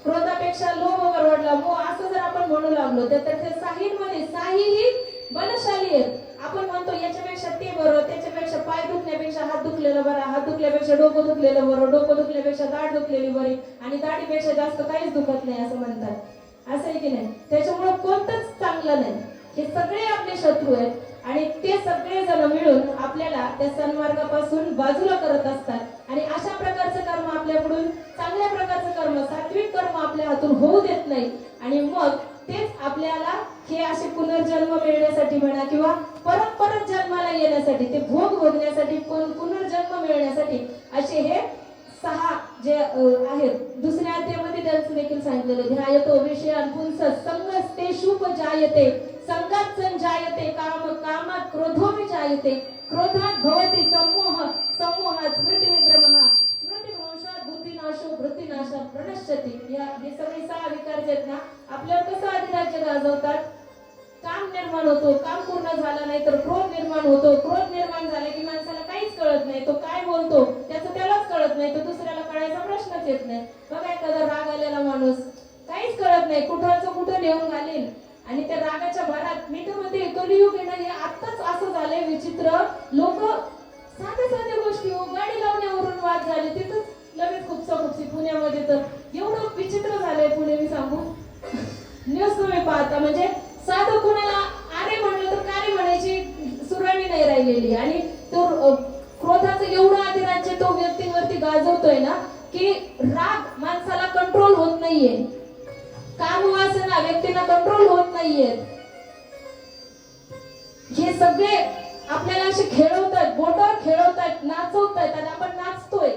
क्रोधापेक्षा लोभ परवडला, मोह, असं जर आपण म्हणू लागलो तर त्या साहींमध्ये साहीही बलशाली आहेत. आपण म्हणतो याच्यापेक्षा ते बरं, त्याच्यापेक्षा पाय दुखण्यापेक्षा हात दुखलेलं बरं, हात दुखल्यापेक्षा डोकं दुखलेलं बरं, डोकं दुखल्यापेक्षा दाढ दुखलेली बरी, आणि दाढीपेक्षा जास्त काहीच दुखत नाही असं म्हणतात. असं आहे की नाही? त्याच्यामुळे कोणतंच चांगलं नाही. हे सगळे आपले शत्रू आहेत आणि ते सगळे जण मिळून आपल्याला त्या सन्मार्गापासून बाजूला करत असतात. आणि अशा प्रकारचं कर्म आपल्याकडून, चांगल्या प्रकारचं कर्म, सात्विक कर्म आपल्या हातून होऊ देत नाही. आणि मग तेच आपल्याला हे असे पुनर्जन्म मिळण्यासाठी म्हणा किंवा परत जन्माला येण्यासाठी, ते भोग भोगण्यासाठी, पुनर्जन्म मिळण्यासाठी असे हे 6 जे आहेत. दुसऱ्या अध्यायामध्ये त्यांचं देखील सांगितलेलं, ध्यायतो विषयान् पुंसः संगस्ते शुभ जायते, संगात् संजायते काम, कामात् क्रोधो विजायते, क्रोधात् भवति सम्मोह, सम्मोहात् स्मृतिविभ्रमः, स्मृतिभ्रंशात् बुद्धिनाशो, बुद्धिनाशात् प्रणश्यति. हे सगळे 6 विकार जे आहेत ना, आपल्यावर कसं अधिराज्य गाजवतात. काम निर्माण होतो, काम पूर्ण झालं नाही तर क्रोध निर्माण होतो, क्रोध निर्माण झाला की माणसाला काहीच कळत नाही, तो काय बोलतो त्याचं त्यालाच कळत नाही, तो दुसऱ्याला कळायचा प्रश्नच येत नाही. बघा एखादा राग आलेला माणूस, काहीच कळत नाही, कुठं नेऊन घालेल. आणि त्या रागाच्या भरात, मी तर म्हणते कलियुग आहे ना, हे आत्ताच असं झालंय विचित्र. लोक साध्या गोष्टी, गाडी लावण्यावरून वाद झाले, तिथंच लगेच खुपसा पुण्यामध्ये तर एवढं विचित्र झालंय पुणे, मी सांगू. न्यूज तुम्ही पाहता, म्हणजे साधं कोणाला अरे म्हणलं तर काय म्हणायची सुराणी नाही राहिलेली. आणि तो क्रोधाचं एवढं अधिराज्य तो व्यक्तींवरती गाजवतोय ना की राग माणसाला कंट्रोल होत नाहीये, काम वासना व्यक्तीला कंट्रोल होत नाहीये. हे सगळे आपल्याला असे खेळवतात, बोटावर खेळवतात, नाचवतात आणि आपण नाचतोय.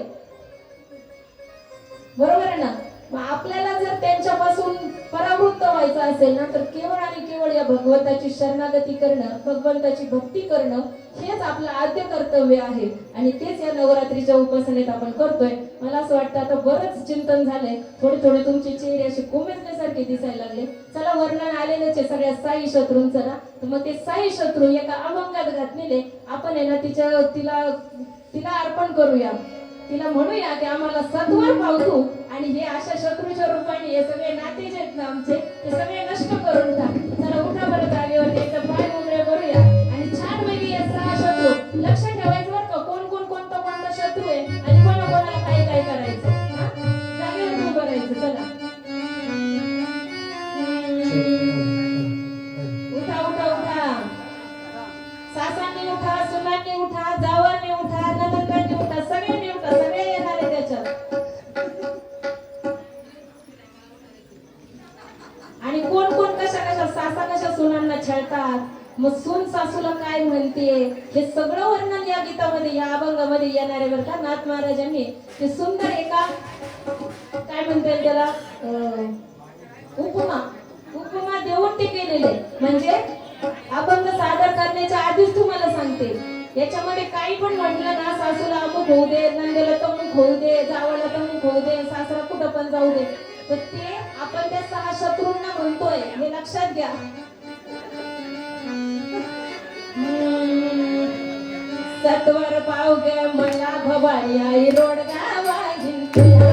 बरोबर आहे ना? मग आपल्याला जर त्यांच्यापासून परावृत्त व्हायचं असेल ना, तर केवळ आणि केवळ या भगवंताची शरणागती करणं, भगवंताची भक्ती करणं हेच आपलं आद्य कर्तव्य आहे. आणि तेच या नवरात्रीच्या उपासनेत आपण करतोय. मला असं वाटतं आता बरंच चिंतन झालंय, थोडे थोडे तुमचे चेहरे असे कोमेजण्यासारखे दिसायला लागले. चला, वर्णन आलेलंच आहे सगळ्या साई शत्रूंचं ना, तर मग ते साई शत्रू एका अभंगात घातलेले आपण आहे ना तिला अर्पण करूया. तिला म्हणूया की आम्हाला सत्वर पावतो आणि हे अशा शत्रूच्या रूपाने हे सगळे नाते जे आहेत ना आमचे, ते सगळे नष्ट करून टाक. चला, उठा बरं जागेवरती, एकदा पाय मोकळे करूया आणि छान पैकी या 6 शत्रू लक्ष ठेवायचं बरं का, कोण कोण कोणता शत्रू आहे आणि कोणाला काय काय करायचं. जागेवर उभं राहायचं. चला, उठा उठा उठा, सासांनी उठा, सुनांनी उठा, जावांनी उठा, ननंदांनी उठा, सगळ्यांनी उठा, सगळे येणार आहे त्याच्यात. आणि कोण कोण कशा सासा कशा सुनांना छळतात, मग सून सासूला काय म्हणते, हे सगळं वर्णन या गीतामध्ये, या अभंगामध्ये येणार आहे बरं का. नाथ महाराजांनी ते सुंदर एका काय म्हणता येईल त्याला उपमा देऊन ते केलेले. म्हणजे अभंग सादर करण्याच्या आधीच तुम्हाला सांगते, याच्यामध्ये काही पण म्हटलं ना, सासूला अमुक होऊ दे, नंदेला तमुक होऊ दे, जावाला तमुक होऊ दे, सासरा कुठं पण जाऊ दे, तर ते आपण त्या 6 शत्रूंना म्हणतोय हे लक्षात घ्या. सत्वर पाव गे मला भवानी आई रोडगावा हिंदुया.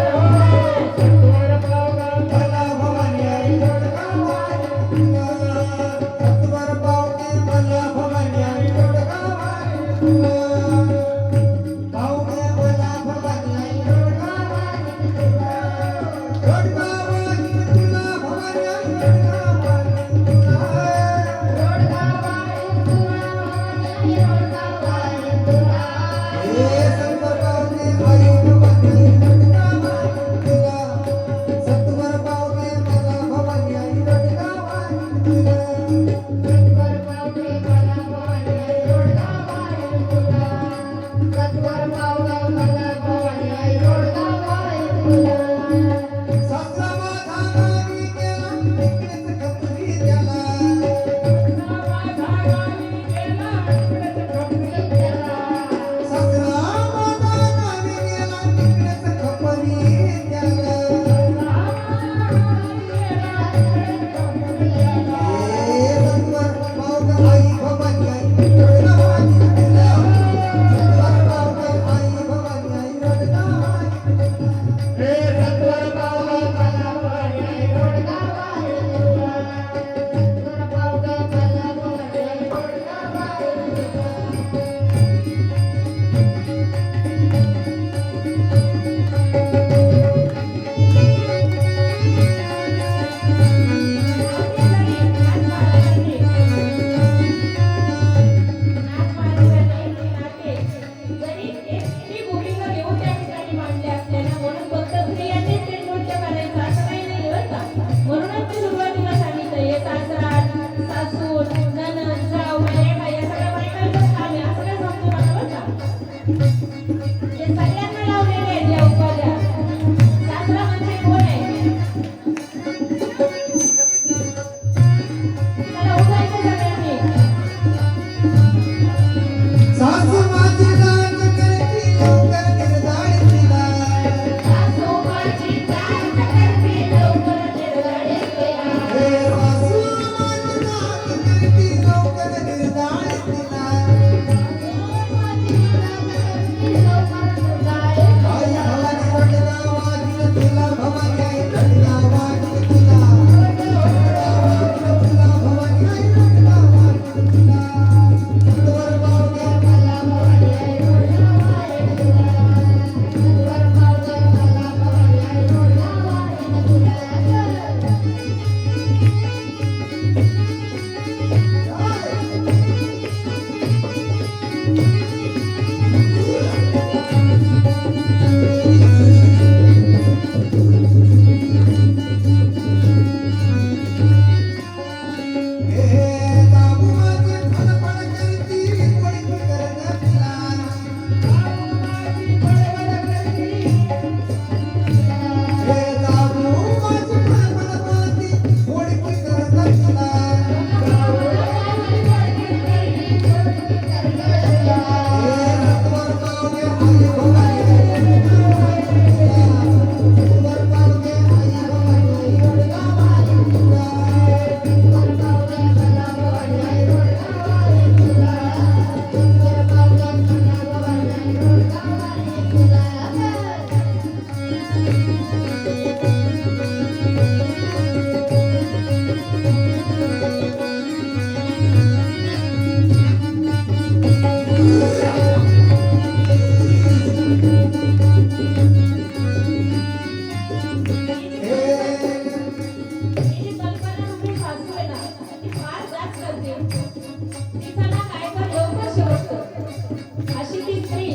ती स्त्री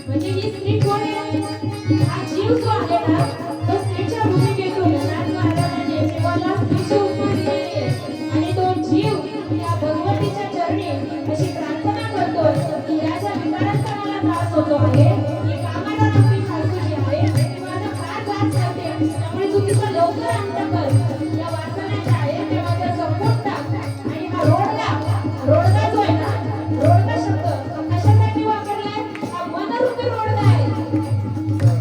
म्हणजे ही स्त्री कोण आहे? हा जीव जो आहे ना तो स्त्रीच्या भूमिकेतून नाथ महाराजांनी जीवाला स्त्रीची उपमा दिलेली आहे आणि तो जीव त्या भगवतीच्या चरणी अशी प्रार्थना करतो की या ज्या विकारांचा मला त्रास होतो आहे ही कामाला नको सासू जी आहे ती माझा फार त्रास करते त्यामुळे तू तिचा लवकर अंत कर या वासनाच्या आहे ते माझ्या संपून टाक आणि हा रोडगा जो आहे ना रोडगा शब्द कशासाठी वापरलाय? हा मनरूपी रोडगा आहे.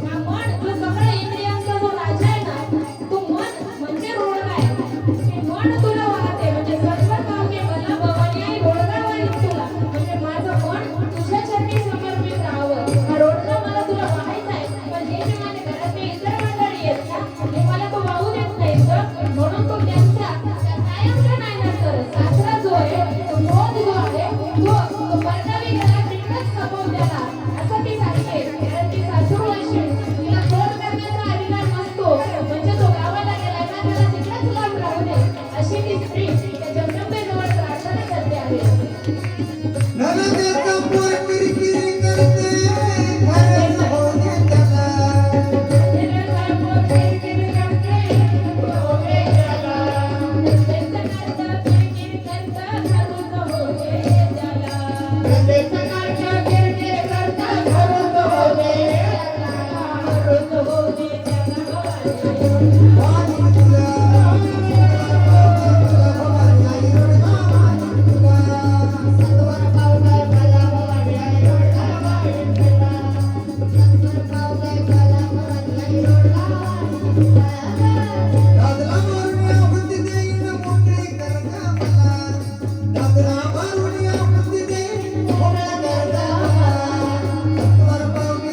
हा मन जो सगळ्या इंद्रियांचा जो राजा आहे ना तो मन म्हणजे रोडगा आहे. ते मन तुला वाहते म्हणजे सर्व कामे मला भवानी आई रोडगा वाहील तुला म्हणजे माझं मन तुझ्या चरणी समर्पित राहावं. हा रोडगा मला तुला वाहायचा आहे पण हे जे माझ्या घरातले इतर मंडळी आहेत ना हे मला तो वाहू देत नाहीत गं. म्हणून तो त्यांचा कायमचा नाही ना करत सासरा जो आहे तो क्रोध जो आहे तो परगावी घरात तिकडंच खपवून त्याला असं ती सांगते. कारण ती सासू अशी तिला क्रोध करण्याचा अधिकार नसतो म्हणजे तो गावाला गेला ना त्याला तिकडंच लांब राहू दे अशी ती स्त्री त्या जगदंबेजवळ प्रार्थना करते आहे. नरदेव कपूर किरकिरी करते खरंच होते त्याला दादरा मारुनिया बुद्धी देईन मोकळी कर गं मला दादरा मारुनिया बुद्धी देईन मोकळी कर गं मला वर पावगे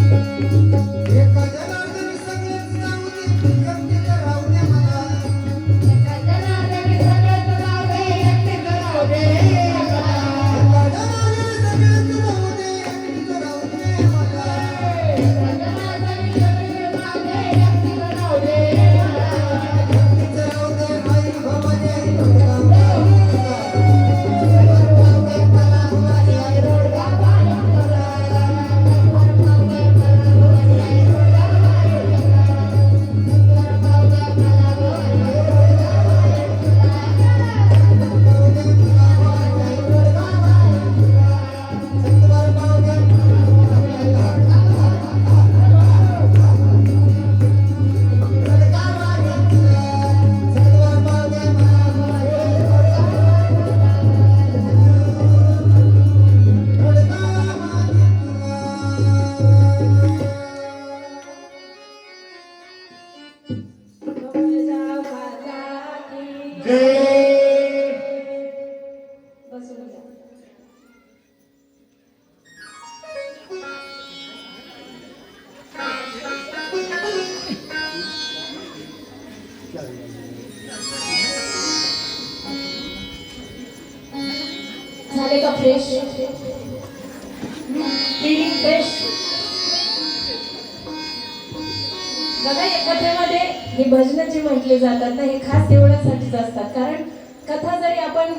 एका जनार्दनी सगळेच राहू दे एकटे राहू दे मला एका जनार्दनी सगळेच राहू दे एकटे राहू दे मला एका जनार्दनी सगळेच राहू दे एकटे राहू दे मला एका जनार्दनी सगळेच राहू दे एकटे राहू दे मला एकटे राहू दे आई भवानी आई रोडगा बसून जा. झाले का फ्रेश? Feeling fresh? बघा या कथेमध्ये ही भजनं जी म्हटली जातात ना हे खास एवढ्यासाठीच असतात कारण कथा जरी आपण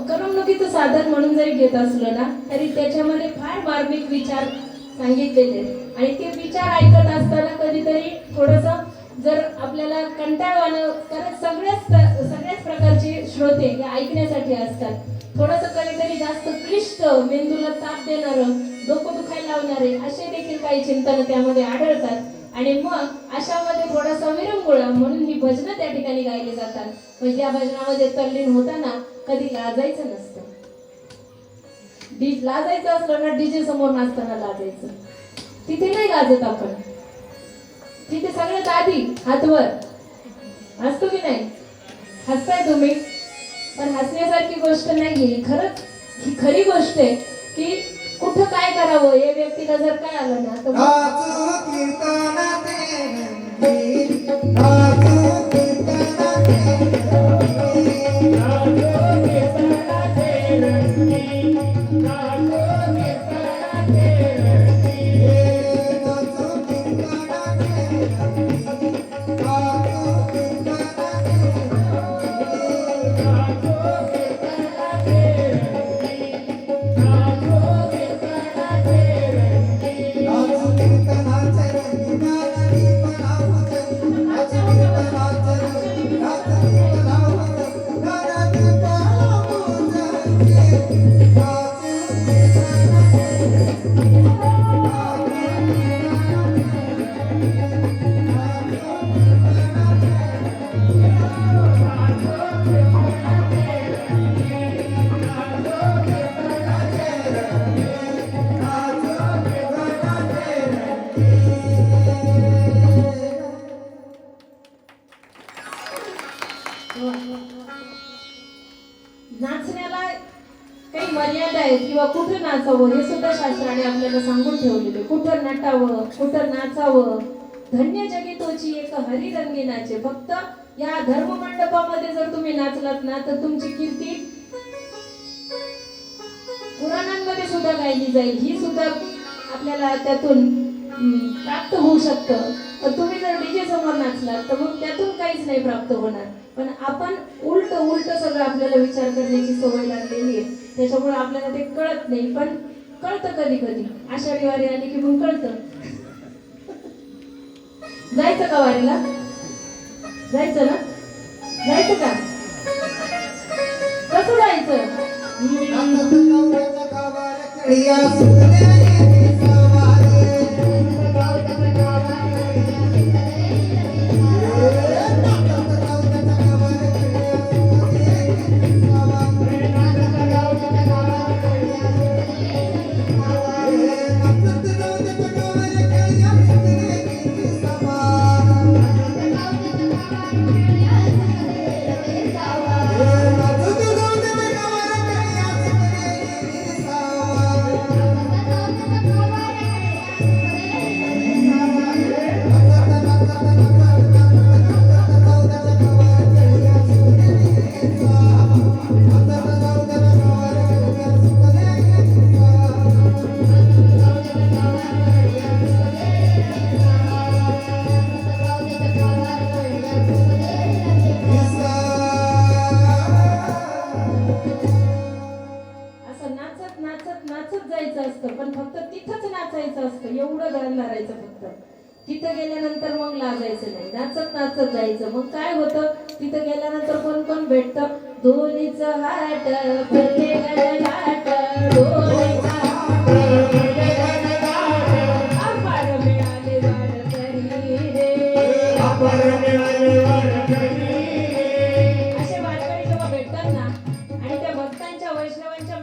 करमणुकीचं साधन म्हणून जरी घेत असलो ना तरी त्याच्यामध्ये फार मार्मिक विचार सांगितलेले आणि ते विचार ऐकत असताना कधीतरी थोडंसं जर आपल्याला कंटाळवाणं कारण सगळ्याच प्रकारचे श्रोते हे ऐकण्यासाठी असतात थोडंसं कधीतरी जास्त क्लिष्ट मेंदूला ताप देणारं डोकं दुखायला लावणारे असे देखील काही चिंतन त्यामध्ये आढळतात आणि मग अशामध्ये थोडासा विरंगुळा म्हणून ही भजनं त्या ठिकाणी गायली जातात म्हणजे या भजनामध्ये तल्लीन होताना कधी लाजायचं नसतं लाजायचं असलं ना डीजे समोर नाचताना लाजायचं तिथे नाही लाजत आपण तिथे सगळ्यात आधी हातवर असतो की नाही हसताय तुम्ही पण हसण्यासारखी गोष्ट नाहीये, खरंच ही खरी गोष्ट आहे की कुठं काय करावं हे व्यक्तीला जर काय आलं ना तर नाचू कीर्तनाचे रंगी, नाचू कीर्तनाचे नाचण्याला काही मर्यादा आहेत किंवा कुठं नाचावं हे सुद्धा शास्त्राने आपल्याला सांगून ठेवलेले. कुठं नटावं, कुठं नाचावं. धन्य जगी तोची एक हरिरंगी नाचे. फक्त या धर्म मंडपामध्ये जर तुम्ही नाचलात ना तर तुमची कीर्ती पुराणांमध्ये सुद्धा गायली जाईल. ही सुद्धा आपल्याला त्यातून प्राप्त होऊ शकतं. तर तुम्ही जर डीजे समोर नाचलात तर मग त्यातून काहीच नाही प्राप्त होणार. पण आपण उलट सगळं आपल्याला विचार करण्याची सवय लागलेली आहे. त्याच्यामुळे आपल्याला ते कळत नाही, पण कळतं कधी कधी. आषाढी वारी आली की मग कळतं. जायचं का वारीला? जायचं ना? जायचं का? कसं जायचं? पण फक्त तिथंच नाचायचं असतं, एवढं ध्यान धरायचं फक्त. तिथं गेल्यानंतर मग लाजायचं नाही, नाचत जायचं. मग काय होतं, तिथं गेल्यानंतर कोण कोण भेटतं? दोन्हीचं हाट भरले गडलाट, दोन्हीचं आभार मिळाले वारकरी रे, असे वारकरी जेव्हा भेटतात ना आणि त्या भक्तांच्या वैष्णवांच्या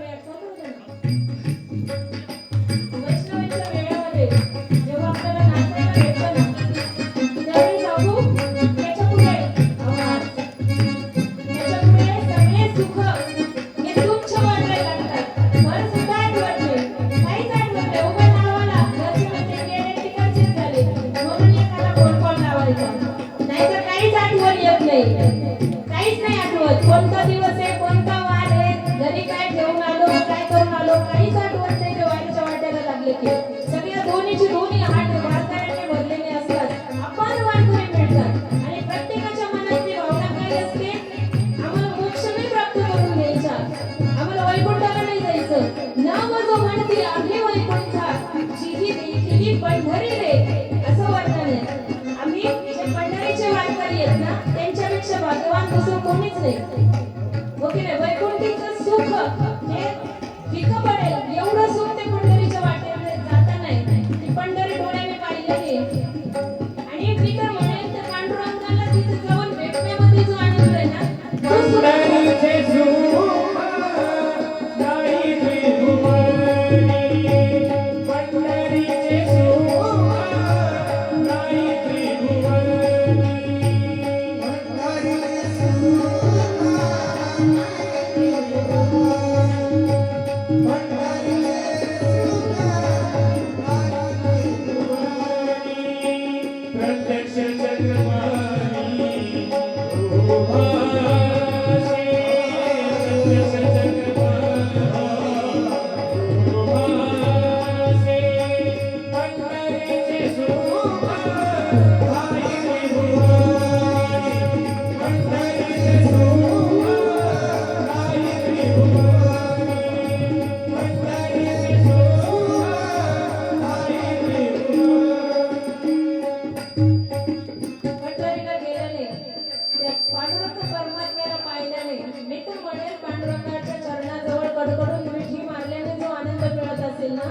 वैष्णवांच्या मेळ्यामध्ये जेव्हा आपल्याला नाचायला भेटतं ना त्यावेळी जाऊ त्याच्या पुढे सगळे सुख हे तुच्छ वाटायला लागतात. घर सुद्धा आठवत नाही, काहीच आठवत नाही. उभं नावाला घरचे म्हणजे गेले तिकडचेच झाले म्हणून एखादा फोन कॉल लावायचा, नाहीतर काहीच आठवण येत नाही. काहीच नाही आठवत. कोणता दिवस आहे, कोणता वार आहे, घरी काय ठेवून आलो, काय करून आलो, काहीच आठवत नाही. ते वारीच्या वाट्याला लागले की सगळ्या दोन्ही हात वारकऱ्यांनी भरलेले असतात. आपण वारकरी मिळतात आणि प्रत्येकाच्या मनातली भावना काय असते? आम्हाला मोक्ष नाही प्राप्त करून घ्यायचा, आम्हाला वैकुंठाला नाही जायचं. नाव जो म्हणतील आम्ही वैकुंठा, जिही देखील पंढरी रे, असं वर्णन आहे. आम्ही जे पंढरीचे वारकरी आहेत ना त्यांच्यापेक्षा भाग्यवान दुसरं कोणीच नाही. ओके नाही, वैकुंठीचं सुख हे फिकं पडेल एवढं सुख ते पंढरीच्या वाटेमध्ये जाता नाही. ती पंढरी डोळ्याने पाहिलेली आहे. आणि मी तर म्हणेन तर पांडुरंगाला तिथे जाऊन भेटण्यामध्ये जो आनंद आहे ना तो सुख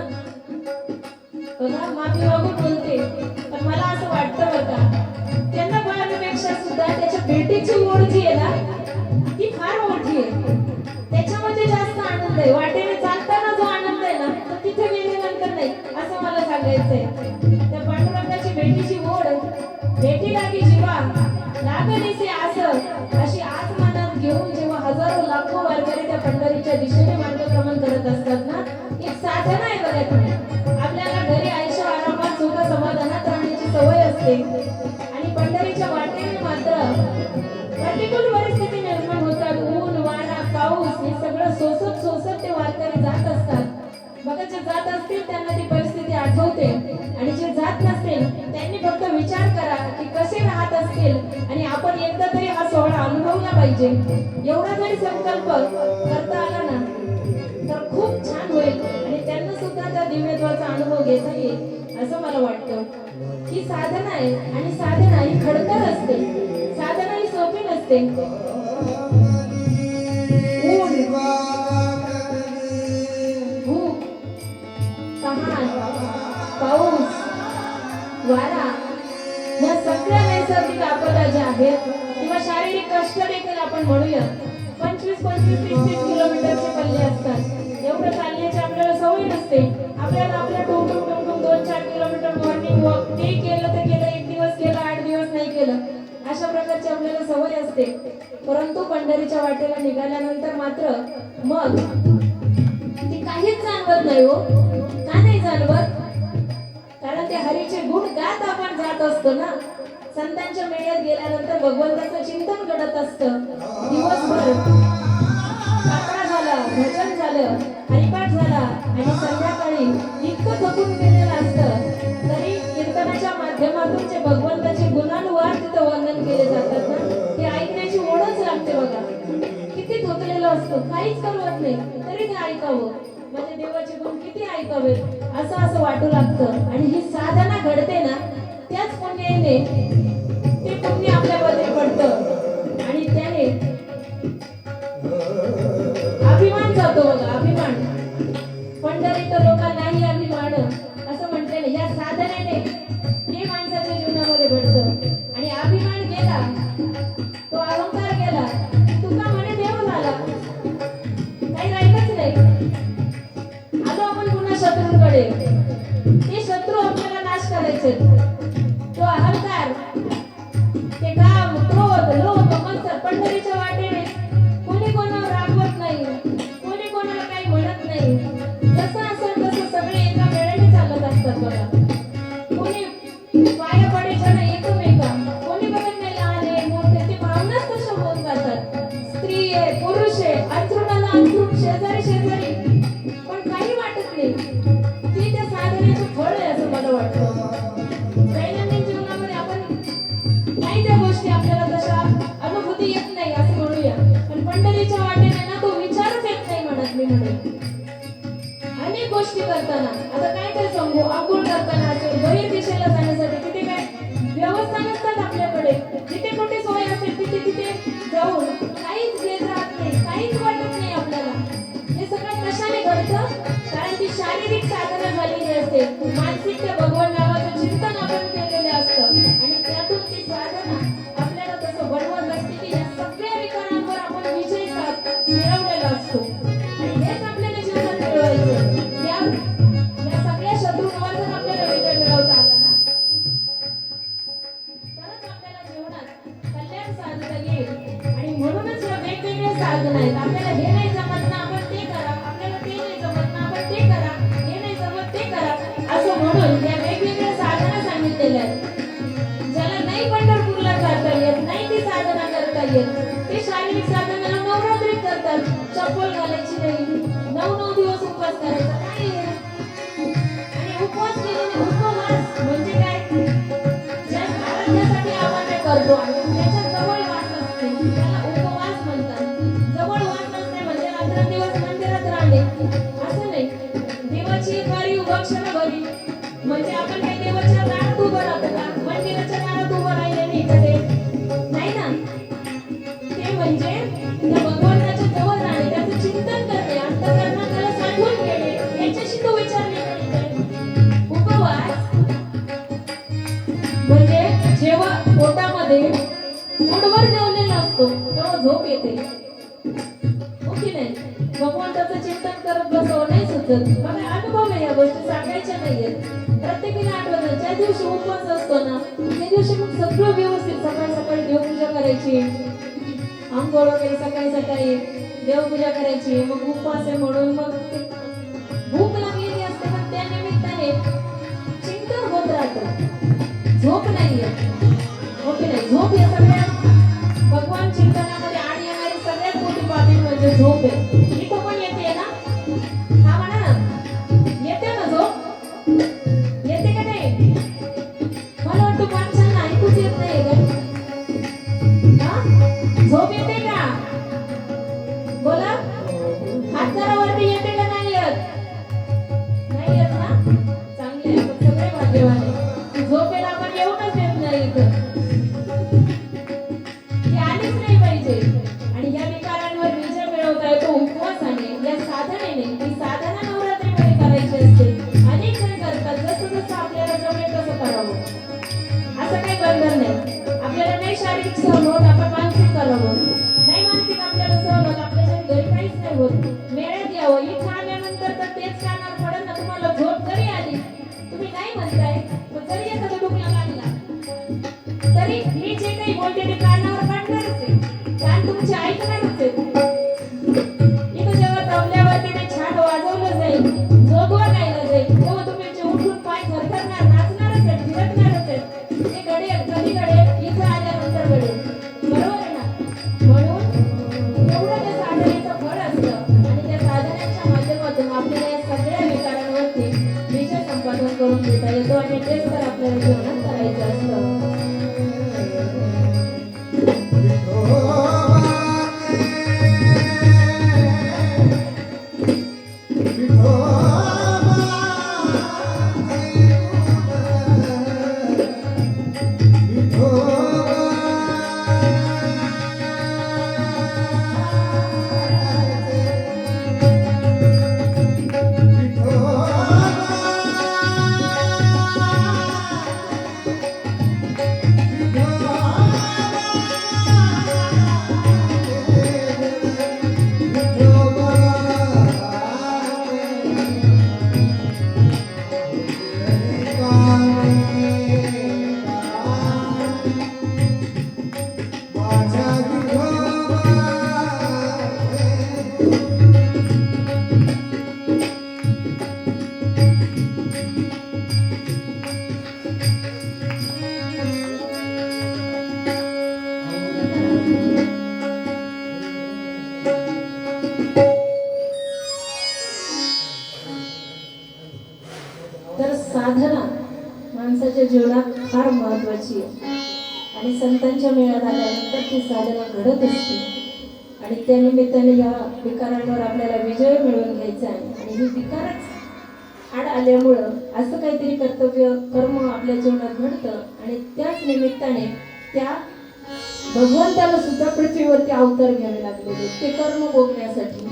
ना. बघा माफी मागून बोलते, पण मला असं वाटतं बघा त्यांना पाहण्यापेक्षा सुद्धा त्याच्या भेटीची ओढ जी आहे ना ती फार मोठी आहे. त्याच्यामध्ये जास्त आनंद आहे. वाटेने चालताना जो आनंद आहे ना तो तिथे गेल्यानंतर नाही, असं मला सांगायचंय. त्या पांडुरंगाची भेटीची ओढ, भेटी लागी जीवा लागणीचे असं अशी आस मनात घेऊन जेव्हा हजारो लाखो वारकरी त्या पंढरीच्या दिशेने मार्गक्रमण करत असतात ना, एक साधना आहे बघा तुम्ही. आपल्याला घरी आयुष्य आरामात सुख समाधानात राहण्याची सवय असते आणि पंढरीच्या वाटेने मात्र प्रतिकूल परिस्थिती निर्माण होतात. ऊन वारा पाऊस हे सगळं सोसत सोसत ते वारकरी जात असतात. बघा जे जात असतील त्यांना ती परिस्थिती आठवते आणि जे जात नसतील त्यांनी फक्त विचार करा की कसे राहत असतील आणि आपण एकदा तरी हा सोहळा अनुभवला पाहिजे. एवढा जरी संकल्प करता आला ना तर खूप छान होईल आणि त्यांना सुद्धा त्या दिव्यत्वाचा अनुभव घेता येईल असं मला वाटतं. ही साधना आहे आणि साधना ही खडतर असते. साधना ही सोपी नसते. ऊन, भूक, तहान, पाऊस, वारा या सगळ्या नैसर्गिक आपदा ज्या आहेत किंवा शारीरिक कष्ट देखील आपण म्हणूया 25-30 किलोमीटरचे पल्ले असतात. एवढं चालण्याची आपल्याला सवय नसते. आपल्याला आपल्या टोकून 2-4 किलोमीटर मॉर्निंग वॉक ते केलं तर केलं, एक दिवस केलं 8 दिवस नाही केलं, अशा प्रकारची आपल्याला सवय असते. परंतु पंढरीच्या वाटेला निघाल्यानंतर मात्र मग ती काहीच जाणवत नाही हो. का नाही जाणवत? कारण ते हरीचे गुण गात आपण जात असतो ना. संतांच्या मेळ्यात गेल्यानंतर भगवंताचं चिंतन घडत असतं दिवसभर. पापडा झाला, भजन झालं, हरिपाठ झाला आणि संध्याकाळी इतकं थकून गेलेलं असतं तरी कीर्तनाच्या माध्यमातून जे भगवंताचे गुणानुवाद तिथं वर्णन केले जातात ना ते ऐकण्याची ओढच लागते बघा. किती थकलेलं असतं, काहीच करवत नाही तरी ते ऐकावं. म्हणजे देवाचे गुण किती ऐकावेत असं वाटू लागतं. आणि ही साधना घडते ना त्याच पुण्याने ते पुण्य आपल्यामध्ये पडतं आणि त्याने अभिमान जातो बघा. अभिमान पंढरीत लोकांनाही अभिमान असं म्हटलेलं या साधनेने हे माणसाच्या जीवनामध्ये घडतं. आणि अभिमान गेला, तो अहंकार गेला, तुका म्हणे देव झाला, काही राहिलंच नाही. आलो आपण पुन्हा शत्रूंकडे. ते शत्रू आपल्याला नाश करायचे. तो अहंकार, ते काम, क्रोध, लोभ, मत्सर पंढरीच्या वाटेने कोणी कोणावर रागवत नाही, कोणी कोणाला काही म्हणत नाही. जसं असेल तसं सगळे एका वेळेने चालत असतात बघा. कोणी पाया पडायचं नाही एकमेका, कोणी बघत नाही लहान आहे मोठे, ते भावनाच तशा होऊन जातात. स्त्री आहे, पुरुष आहे, अंथरुणाला अंथरुण, शेजारी शेजारी, पण काही वाटत नाही. ती त्या साधनेचं फळ आहे असं मला वाटतं. दैनंदिन जीवनामध्ये आपण काही त्या गोष्टी आपल्याला तशा अनुभूती येत नाही असं म्हणूया, पण पंढरीच्या वाटेने ना तो विचारच येत नाही म्हणत मी म्हणेन. अनेक गोष्टी करताना आता काय काय सांगू, आंघोळ करताना असेल, बहिर दिशेला जाण्यासाठी तिथे काय व्यवस्था नसतात आपल्याकडे. जिथे कुठे सोय असेल तिथे जाऊन काहीच घेत राहत नाही, काहीच वाटत नाही आपल्याला. हे सगळं कशाने घडतं? कारण ती शारीरिक साधना झालेली असते. मानसिक त्या भगवान नावाचं चिंतन आपण केलेलं असतं आणि त्यातून ती साधना आपल्याला तसं बनवत असते की या सगळ्या विकारांवर आपण विजय मिळवलेला असतो. आणि हेच आपल्याला जीवनात मिळवायचं. या सगळ्या शत्रूंवर जर आपल्याला विजय मिळवता आला ना तरच आपल्याला जीवनात कल्याण साधता येईल. आणि म्हणूनच या वेगवेगळ्या साधना आहेत. आपल्याला हे नाही जमत ना आपण ते करा, आपल्याला ते नाही जमत ना आपण ते करा, हे नाही जमत ते करा, असं म्हणून या वेगवेगळ्या साधना सांगितलेल्या आहेत. ज्याला नाही पंढरपूरला जाता येत, नाही ती साधना करता येत, ते शारीरिक साधनाला नवरात्रीत करतात. चप्पल घालायची नाही, 9 दिवस उपवास करायचा नाही. आणि उपवास केल्याने उपवास म्हणजे काय, ज्या आराध्यासाठी आपण ते करतो त्याच्या जवळ वास असते त्याला उपवास म्हणतात. जवळ वास असते म्हणजे रात्रंदिवस मंदिरात राहणे असं नाही. देवाची एक वारी उभक्षण भरी म्हणजे आपण काही देवाच्या दारात उभं राहतो का, मंदिराच्या दारात उभं राहिले नाही कधी नाही ना. ते म्हणजे त्या भगवंताच्या जवळ राहणे, त्याचं चिंतन करणे, अंतःकरणात त्याला साठवून घेणे, याच्याशी तो विचार नाही लागतो तेव्हा झोप येते हो की नाही. भगवंताचं चिंतन करत बसावं नाही सुचत. मला अनुभव आहे, या गोष्टी सांगायच्या नाहीयेत. प्रत्येकाने आठवण ज्या दिवशी उपवास असतो ना त्या दिवशी मग सगळं व्यवस्थित सकाळी सकाळी देवपूजा करायची, आंघोळ वगैरे सकाळी सकाळी देवपूजा करायची. मग उपवास आहे म्हणून मग भूक लागलेली असते पण त्या निमित्ताने चिंतन होत राहतं, झोप नाहीये हो की नाही. झोप या सगळ्या भगवान चिंतनामध्ये आड येणारी सगळ्यात मोठी बाबी म्हणजे झोप आहे. इथं पण येते ना, हा म्हणा ना, येते ना झोप, येते का नाही. मला वाटतं माणसांना ऐकूच येत नाही का, हा झोप येते का, बोला हात जरा वरती येते का नाही येत, नाही येत ना, चांगले आहे आपण सगळे भाग्यवान आहे. झोपेला आपण येऊनच देत नाही इथं, ती आलीच नाही पाहिजे. आणि या विकारांवर विजय मिळवता येतो उपवासाने, या साधनेने. ही साधना नवरात्रीमध्ये करायची असते. अनेक जण करतात, जसं जसं आपल्याला जमेल तसं करावं, असं काही बंधन नाही. आपल्याला नाही शारीरिक सहन होत आपण मानसिक करावं, नाही मानसिक आपल्याला सहन होत आपल्या घरी काहीच नाही होत. मेळ्यात यावं, इथं आल्यानंतर तर तेच कानावर पडत ना. तुम्हाला झोप जरी आली, तुम्ही नाही म्हणताय, पण जरी एखादा डुकला लागला तरी मी जे काही बोलते ते कानावर काढणारच आहे, कान तुमचे ऐकणारच आहे. इथं जेव्हा तबल्यावरती ते छान वाजवलं जाईल, जोगवा गायला जाईल, तेव्हा तुमचे उठून पाय थरथरणार, नाचणारच आहेत, थिरकणारच आहेत. ते घडेल, कधी घडेल, इथं आल्यानंतर घडेल, बरोबर आहे ना. म्हणून एवढं त्या साधनेचं फळ असतं आणि त्या साधनेच्या माध्यमातून आपल्याला या सगळ्या विकारांवरती विजय संपादन करून घेता येतो आणि तेच तर आपल्याला जीवनात करायचं असतं. तर साधना माणसाच्या जीवनात फार महत्वाची आहे आणि संतांच्या मेळ्यात आल्यानंतर ती साधना घडत असते आणि त्या निमित्ताने या विकारांवर आपल्याला विजय मिळवून घ्यायचा आहे. आणि ही विकारच आड आल्यामुळं असं काहीतरी कर्तव्य कर्म आपल्या जीवनात घडतं आणि त्याच निमित्ताने त्या भगवंताला सुद्धा पृथ्वीवरती अवतार घ्यावे लागलेले ते कर्म भोगण्यासाठी.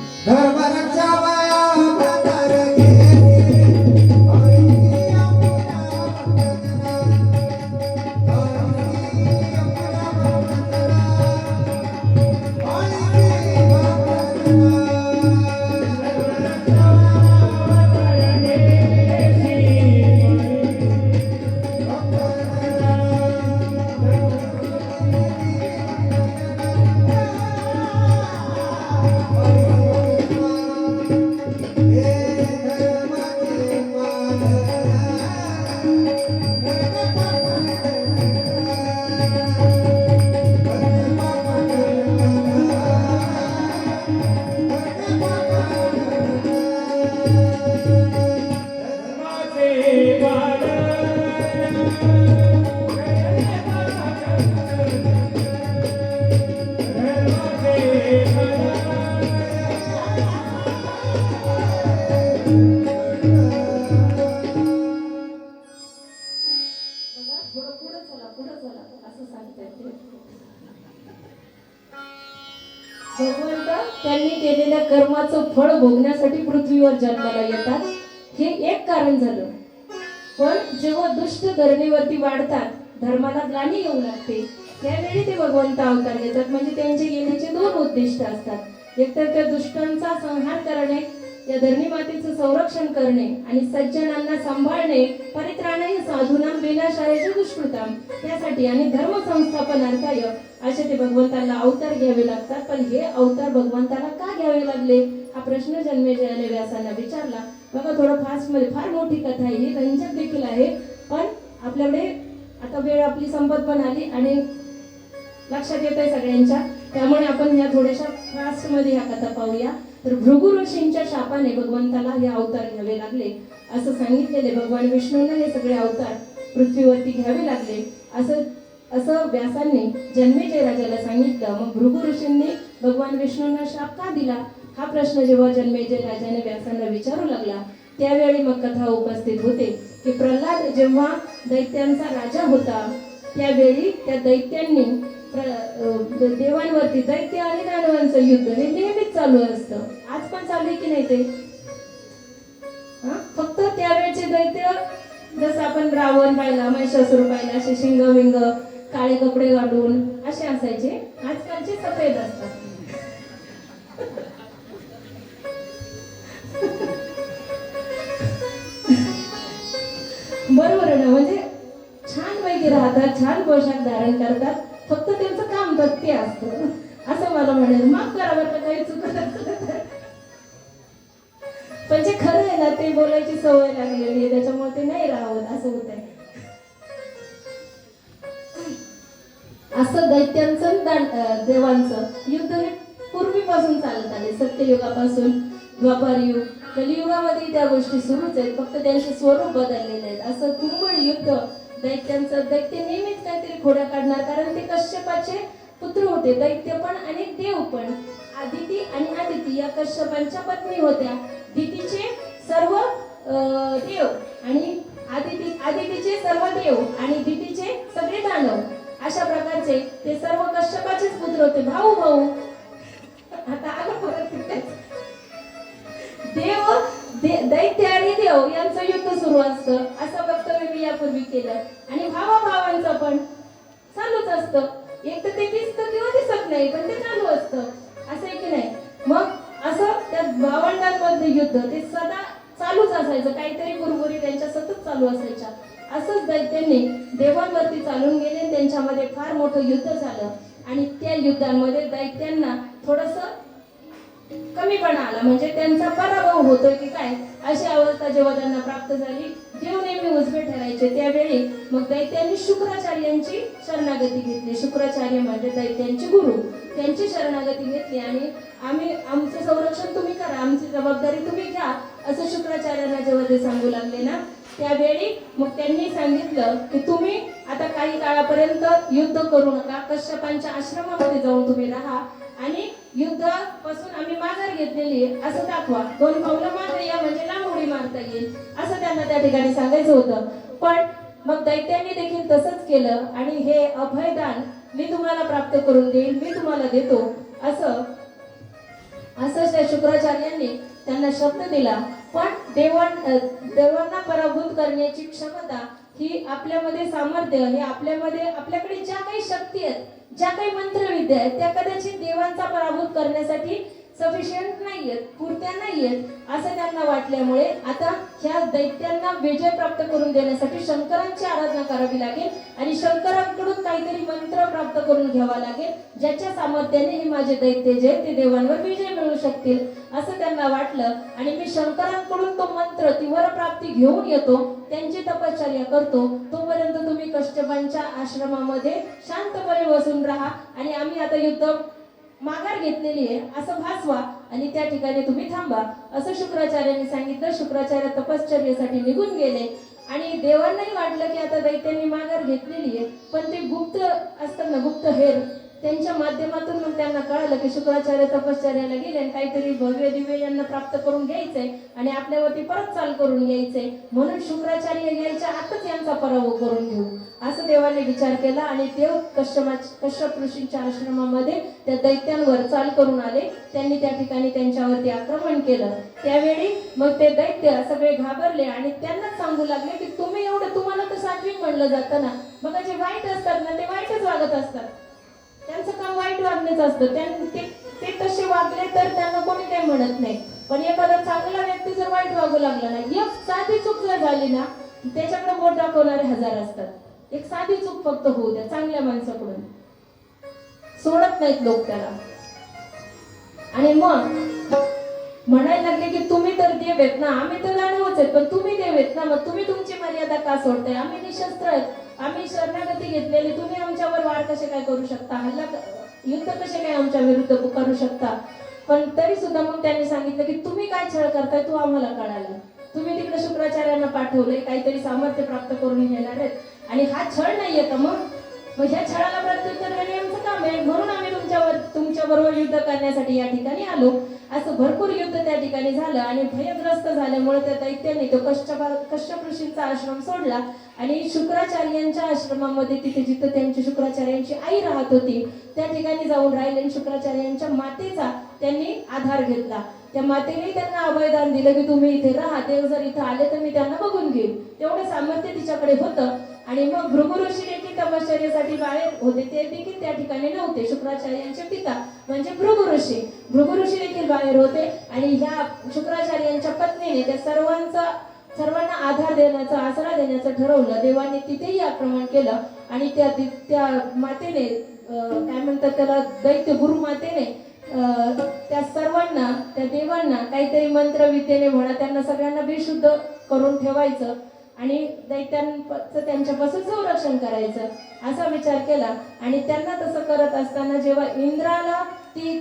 भगवंत त्यांनी केलेल्या कर्माचं फळ भोगण्यासाठी पृथ्वीवर जन्माला येतात, हे एक कारण झालं. पण जेव्हा दुष्ट धरणीवरती वाढतात, धर्माला ग्लानी येऊ लागते, त्यावेळी ते भगवंत अवतार घेतात. म्हणजे त्यांचे येण्याचे दोन उद्दिष्ट असतात. एक तर त्या दुष्टांचा संहार करणे, या धरणी मातेचं संरक्षण करणे आणि सज्जनांना सांभाळणे, परित्राणही साधूनां विनाशायच दुष्कृताम, त्यासाठी आणि धर्म संस्थापनार्थाय असे ते भगवंताला अवतार घ्यावे लागतात. पण हे अवतार भगवंताला का घ्यावे लागले हा प्रश्न जन्मेजयाने व्यासांना विचारला. बघा, थोडं फास्ट मध्ये फार मोठी कथा आहे ही, रंजक देखील आहे. पण आपल्याकडे आता वेळ आपली संपत पण आली आणि लक्षात येत आहे सगळ्यांच्या, त्यामुळे आपण ह्या थोड्याशा फास्ट मध्ये ह्या कथा पाहूया. तर भृगु ऋषींच्या शापाने भगवंताला हे अवतार घ्यावे लागले असं सांगितलेले. भगवान विष्णूंना हे सगळे अवतार पृथ्वीवरती घ्यावे लागले असं व्यासांनी जन्मेजय राजाला सांगितलं. मग भृगु ऋषींनी भगवान विष्णूंना शाप का दिला हा प्रश्न जेव्हा जन्मेजय राजाने व्यासांना विचारू लागला, त्यावेळी मग कथा उपस्थित होते की प्रल्हाद जेव्हा दैत्यांचा राजा होता, त्यावेळी त्या दैत्यांनी देवांवरती, दैत्य आणि दानवांचं युद्ध हे नेहमीच चालू असतं. आज पण चालू आहे की नाही ते? फक्त त्यावेळेचे दैत्य जसं आपण रावण पाहिला, महिषासुर पाहिला, असे शिंग विंग काळे कपडे घालून असे असायचे. आजकालचे सफेद असतात. बरोबर ना? म्हणजे छान पैकी राहतात, छान पोशाख धारण करतात, फक्त त्यांचं काम भक्ती असतं असं मला म्हणेल. माफ करा बरं का काही चुकत. पण जे खरं आहे ना, ते बोलायची सवय लागलेली आहे, त्याच्यामुळे ते नाही राहत असं होत आहे. असं दैत्यांचं देवांचं युद्ध हे पूर्वीपासून चालत आले. सत्ययुगापासून द्वापार युग, कलियुगामध्ये त्या गोष्टी सुरूच आहेत, फक्त त्यांचे स्वरूप बदललेले आहेत. असं तुंबळ युद्ध दैत्यांचं, दैत्य नेहमीच काहीतरी खोड्या काढणार, कारण ते कश्यपाचे पुत्र होते. दैत्य पण आणि देव पण. आदिती आणि आदिती या कश्यपांच्या पत्नी होत्या. दितीचे सर्व देव आणि आदितीचे सर्व देव आणि दितीचे सगळे दानव, अशा प्रकारचे ते सर्व कश्यपाचेच पुत्र होते, भाऊ भाऊ. आता आलं परत दैत्य आणि देव यांचं युद्ध सुरू असतं असं वक्तव्य मी यापूर्वी केलं. आणि भावांचं पण चालूच असतं. एक तर ते दिसतं किंवा दिसत नाही, पण ते चालू असतं, असं आहे की नाही? मग असं त्या भावंडांमध्ये युद्ध ते सदा चालूच असायचं, काहीतरी गुरगुरी त्यांच्या सतत चालू असायच्या. असंच दैत्यांनी देवांवरती चालून गेले, त्यांच्यामध्ये फार मोठं युद्ध झालं आणि त्या युद्धांमध्ये दैत्यांना थोडंसं कमीपणा आला, म्हणजे त्यांचा पराभव होतोय की काय अशी अवस्था जेव्हा त्यांना प्राप्त झाली. देव नेहमी उजवे ठरायचे. त्यावेळी मग दैत्यांनी शुक्राचार्यांची शरणागती घेतली. शुक्राचार्य म्हणजे दैत्यांचे गुरु, त्यांची शरणागती घेतली आणि आमचं संरक्षण तुम्ही करा, आमची जबाबदारी तुम्ही घ्या असं शुक्राचार्यांना जेव्हा ते सांगू लागले ना, त्यावेळी मग त्यांनी सांगितलं की तुम्ही आता काही काळापर्यंत युद्ध करू नका, कश्यपांच्या आश्रमामध्ये जाऊन तुम्ही राहा आणि युद्धापासून आम्ही माघार घेतलेली आहे असं दाखवा. 2 पावलं मागे या म्हणजे लांब उडी मारता येईल असं त्यांना त्या ठिकाणी सांगायचं होतं. पण मग दैत्यांनी देखील तसंच केलं आणि हे अभयदान मी तुम्हाला प्राप्त करून देईल, मी तुम्हाला देतो असं त्या शुक्राचार्यांनी त्यांना शब्द दिला. पण देवांना पराभूत करण्याची क्षमता ही आपल्यामध्ये, सामर्थ्य हे आपल्याकडे ज्या काही शक्ती आहेत, ज्या काही मंत्रविद्या आहेत, त्या कदाचित देवांचा पराभूत करण्यासाठी सफिशियंट नाहीयेत, पुरत्या नाहीयेत असं त्यांना वाटल्यामुळे आता ह्या दैत्यांना विजय प्राप्त करून देण्यासाठी शंकरांची आराधना करावी लागेल आणि शंकरांकडून काहीतरी मंत्र प्राप्त करून घ्यावा लागेल, ज्याच्या सामर्थ्याने हे माझे दैत्य जे ते देवांवर विजय मिळू शकतील असं त्यांना वाटलं. आणि मी शंकरांकडून तो मंत्र, ती वरप्राप्ती घेऊन येतो, त्यांची तपश्चर्या करतो, तोपर्यंत तुम्ही कश्यपांच्या आश्रमामध्ये शांतपणे बसून राहा आणि आम्ही आता युद्ध माघार घेतलेली आहे असं भासवा आणि त्या ठिकाणी तुम्ही थांबा असं शुक्राचार्यांनी सांगितलं. शुक्राचार्य तपश्चर्येसाठी निघून गेले आणि देवांनाही वाटलं की आता दैत्यांनी माघार घेतलेली आहे, पण ते गुप्त असतं ना, गुप्त हेर त्यांच्या माध्यमातून मग त्यांना कळालं की शुक्राचार्य तपश्चर्याला गेले आणि काहीतरी भव्य दिव्य यांना प्राप्त करून घ्यायचंय आणि आपल्यावरती परत चाल करून यायचंय, म्हणून शुक्राचार्य यायच्या आतच यांचा पराभव करून घेऊ असं देवाने विचार केला. आणि देव कश्यप ऋषींच्या आश्रमामध्ये त्या दैत्यांवर चाल करून आले. त्यांनी त्या ठिकाणी त्यांच्यावरती आक्रमण केलं. त्यावेळी मग ते दैत्य सगळे घाबरले आणि त्यांना सांगू लागले की तुम्ही एवढं, तुम्हाला तर सात्विक म्हणलं जातं ना, बघा जे वाईट असतात ना ते वाईटच वागत असतात, त्यांचं काम वाईट वागणेच असतं. ते तसे वागले तर त्यांना कोणी काही म्हणत नाही, पण एखादा चांगला व्यक्ती जर वाईट वागू लागला ना, एक साधी चूक जर झाली ना त्याच्याकडे बोट दाखवणारे हजार असतात. एक साधी चूक फक्त होऊ द्या चांगल्या माणसाकडून, सोडत नाहीत लोक त्याला. आणि मग म्हणायला लागले की तुम्ही तर देव आहेत ना, आम्ही तर दानवच आहेत, पण तुम्ही देव आहेत ना, मग तुम्ही तुमची मर्यादा का सोडताय? आम्ही निशस्त्र आहेत, आम्ही शरणागती घेतलेली, तुम्ही आमच्यावर वार कसे काय करू शकता, युद्ध कसे काय आमच्या विरुद्ध करू शकता? पण तरी सुद्धा मग त्यांनी सांगितलं की तुम्ही काय छळ करताय तो आम्हाला कळाला. तुम्ही तिकडे शुक्राचार्यांना पाठवलंय, काहीतरी सामर्थ्य प्राप्त करून घेणार आहेत आणि हा छळ नाहीये का? मग ह्या छळाला प्रत्युत्तर देणे आमचं काम आहे, म्हणून आम्ही तुमच्याबरोबर युद्ध करण्यासाठी या ठिकाणी आलो. असं भरपूर युद्ध त्या ठिकाणी झालं आणि भयग्रस्त झाल्यामुळे त्या दैत्याने तो कश्यप ऋषींचा आश्रम सोडला आणि शुक्राचार्यांच्या आश्रमामध्ये तिथे जिथं त्यांची शुक्राचार्यांची आई राहत होती त्या ठिकाणी जाऊन राहिले आणि शुक्राचार्यांच्या मातेचा त्यांनी आधार घेतला. त्या मातेने त्यांना अभयदान दिलं की तुम्ही इथे राहा, देव जर इथं आले तर मी त्यांना बघून घेईन, तेवढं सामर्थ्य तिच्याकडे होतं. आणि मग भृगु ऋषी देखील तपश्चर्यासाठी बाहेर होते, ते देखील त्या ठिकाणी नव्हते. शुक्राचार्यांचे पिता म्हणजे भृगु ऋषी देखील बाहेर होते आणि ह्या शुक्राचार्यांच्या पत्नीने त्या सर्वांना आधार देण्याचं, आसरा देण्याचं ठरवलं. देवाने तिथेही आक्रमण केलं आणि त्या मातेने काय म्हणतात त्याला, दैत्य गुरुमातेने त्या सर्वांना, त्या देवांना काहीतरी मंत्रविद्येने म्हणा त्यांना सगळ्यांना बेशुद्ध करून ठेवायचं आणि दैत्यांचं त्यांच्यापासून संरक्षण करायचं असा विचार केला. आणि त्यांना तसं करत असताना जेव्हा इंद्राला ती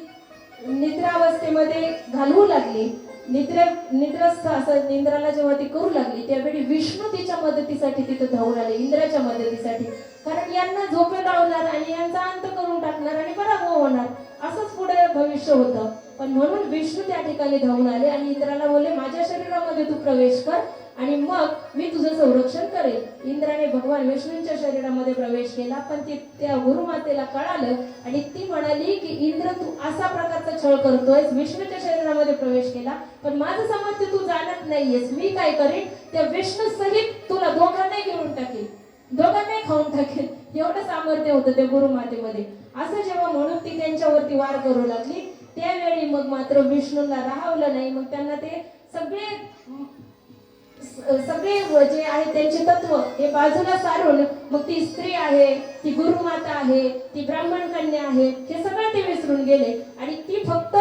निद्रावस्थेमध्ये घालवू लागली, निद्रस्थ असं इंद्राला जेव्हा ती करू लागली, त्यावेळी विष्णू तिच्या मदतीसाठी तिथं धावून आले, इंद्राच्या मदतीसाठी. कारण यांना झोपे लावणार आणि यांचा अंत करून टाकणार आणि पराभव होणार असंच पुढे भविष्य होतं. पण म्हणून विष्णू त्या ठिकाणी धावून आले आणि इंद्राला बोलले माझ्या शरीरामध्ये तू प्रवेश कर आणि मग मी तुझं संरक्षण करेल. इंद्राने भगवान विष्णूंच्या शरीरामध्ये प्रवेश केला, पण त्या गुरुमातेला कळालं आणि ती म्हणाली की इंद्र तू असा प्रकारचा छळ करतोयस, विष्णूच्या शरीरामध्ये प्रवेश केला पण माझं सामर्थ्य तू जाणत नाहीयेस, मी काय करेन त्या विष्णू सहित तुला दोघांनाही घेऊन टाकेल, दोघांनाही खाऊन टाकेल, एवढं सामर्थ्य होतं त्या गुरुमातेमध्ये. असं जेव्हा म्हणून ती त्यांच्यावरती वार करू लागली त्यावेळी मग मात्र विष्णूला राहावलं नाही. मग त्यांना ते सगळे जे आहे त्यांचे तत्व हे बाजूला सारून मग ती स्त्री आहे, ती गुरुमाता आहे, ती ब्राह्मण कन्या आहे, हे सगळं ते विसरून गेले आणि ती फक्त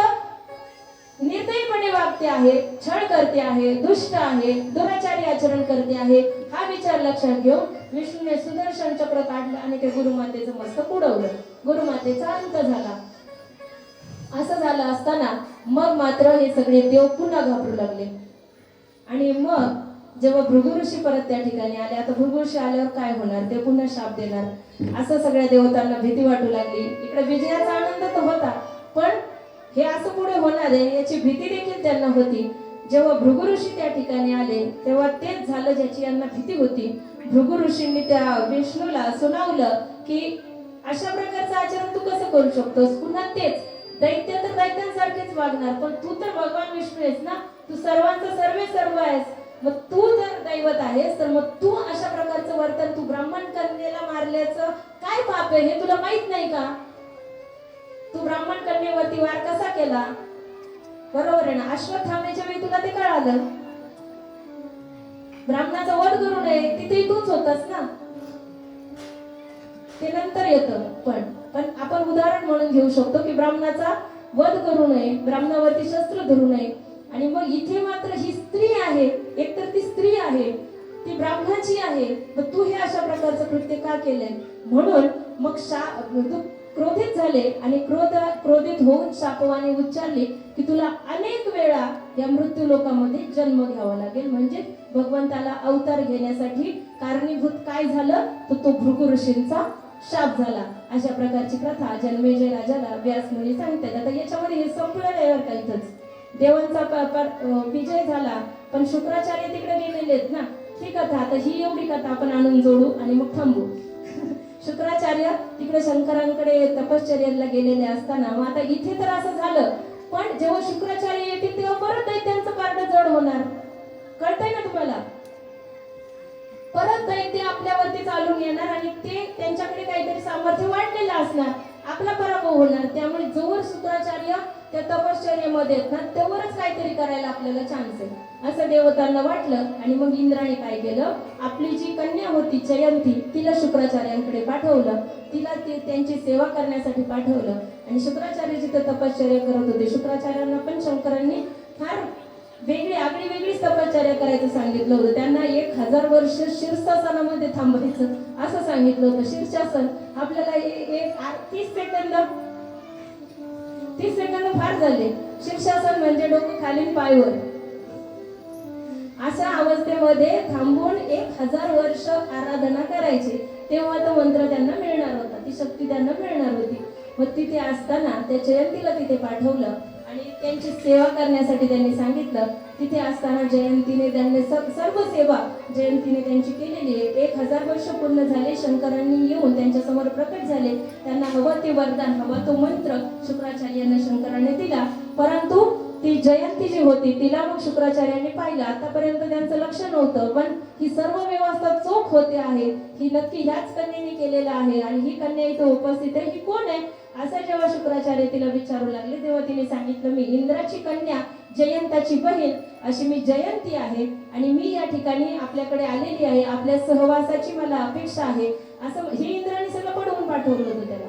निर्दयीपणे वागते आहे, छळ करते आहे, दुष्ट आहे, दुराचारी आचरण करते आहे हा विचार लक्षात घेऊन विष्णूने सुदर्शन चक्र काढलं आणि ते गुरुमातेचं मस्तक उडवलं. गुरुमातेचा अंत झाला. असं झालं असताना मग मात्र हे सगळे देव पुन्हा घाबरू लागले. आणि मग जेव्हा भृगु ऋषी परत त्या ठिकाणी आले, आता भृगु ऋषी आल्यावर काय होणार, ते पुन्हा शाप देणार असं सगळ्या देवतांना भीती वाटू लागली. इकडे विजयाचा आनंद तर होता पण हे असं पुढे होणार आहे याची भीती देखील त्यांना होती. जेव्हा भृगु ऋषी त्या ठिकाणी आले तेव्हा तेच झालं ज्याची यांना भीती होती. भृगु ऋषींनी त्या विष्णूला सुनावलं की अशा प्रकारचं आचरण तू कसं करू शकतोस, पुन्हा तेच दैत्य तर दैत्यांसारखेच वागणार, पण तू तर भगवान विष्णू आहेस ना, तू सर्वांचा सर्व आहेस, मग तू जर दैवत आहेस तर मग तू अशा प्रकारचं वर्तन, तू ब्राह्मण कन्येला मारल्याचं काय पाप आहे हे तुला माहित नाही का? तू ब्राह्मण कन्येवरती वार कसा केला? बरोबर आहे ना, अश्वत्थामेच्या वेळी तुला ते कळालं. ब्राह्मणाचा वध करू नये तिथेही तूच होतास ना, ते नंतर येतं. पण आपण उदाहरण म्हणून घेऊ शकतो की ब्राह्मणाचा वध करू नये, ब्राह्मणावरती शस्त्र धरू नये. आणि मग इथे मात्र ही स्त्री आहे, एकतर ती स्त्री आहे, ती ब्राह्मणाची आहे, मग तू हे अशा प्रकारचं कृत्य का केलंय? म्हणून मग तू क्रोधित झाले आणि क्रोधित होऊन शापवाणी उच्चारली की तुला अनेक वेळा या मृत्यू लोकामध्ये जन्म घ्यावा लागेल. म्हणजे भगवंताला अवतार घेण्यासाठी कारणीभूत काय झालं तर तो भृगु ऋषींचा शाप झाला. अशा प्रकारची कथा जन्मेजय राजाला व्यास मुनी सांगतात. आता याच्यामध्ये हे संपलं नाही बरं का इथंच. देवांचा विजय झाला, पण शुक्राचार्य तिकडे गेलेले आहेत ना, ही कथा. आता ही एवढी कथा आपण आणून जोडू आणि मग थांबू. शुक्राचार्य तिकडे शंकरांकडे तपश्चर्याला गेलेले असताना, मग आता इथे तर असं झालं, पण जेव्हा शुक्राचार्य येतील तेव्हा परत त्यांचं पारडं जड होणार. कळतंय ना तुम्हाला? परत दैत्य आपल्यावरती चालून येणार आणि ते त्यांच्याकडे काहीतरी सामर्थ्य वाढलेलं असणार, आपला पराभव होणार. त्यामुळे जोवर शुक्राचार्य त्या तपश्चर्येमध्ये आहेत ना, तेवढंच काहीतरी करायला आपल्याला चान्स आहे असं देवतांना वाटलं. आणि मग इंद्राने काय केलं, आपली जी कन्या होती जयंती, तिला शुक्राचार्यांकडे पाठवलं. तिला त्यांची सेवा करण्यासाठी पाठवलं. आणि शुक्राचार्य जिथे तपश्चर्या करत होते, शुक्राचार्यांना पण शंकरांनी फार आगळी वेगळीच तपश्चर्या करायचं सांगितलं होतं. त्यांना 1000 वर्ष शीर्षासनामध्ये थांबायचं असं सांगितलं होतं. शीर्षासन आपल्याला 30 सेकंद फार झाले. शीर्षासन म्हणजे डोकं खालील पायवर, अशा अवस्थेमध्ये थांबून 1000 वर्ष आराधना करायची. तेव्हा तो मंत्र त्यांना मिळणार होता, ती शक्ती त्यांना मिळणार होती. मग तिथे असताना त्या जयंतीला तिथे पाठवलं आणि त्यांची सेवा करण्यासाठी त्यांनी सांगितलं. तिथे असताना जयंतीने त्यांनी सर्व सेवा जयंतीने त्यांची केलेली आहे. 1000 वर्ष पूर्ण झाले. शंकरांनी येऊन त्यांच्या समोर प्रकट झाले. त्यांना हवं ते वरदान, हवा तो मंत्र शुक्राचार्यांना शंकराने दिला. परंतु ती जयंती जी होती तिला मग शुक्राचार्यांनी पाहिलं. आतापर्यंत त्यांचं लक्ष नव्हतं, पण ही सर्व व्यवस्था चोख होते आहे, ही नक्की ह्याच कन्येने केलेलं आहे आणि ही कन्या इथे उपस्थित आहे, ही कोण आहे असं जेव्हा शुक्राचार्य तिला विचारू लागले, तेव्हा तिने सांगितलं, मी इंद्राची कन्या जयंताची बहीण अशी मी जयंती आहे आणि मी या ठिकाणी आपल्याकडे आलेली आहे. आपल्या सहवासाची मला अपेक्षा आहे. असं हे इंद्राने सगळं पडवून पाठवलं होतं.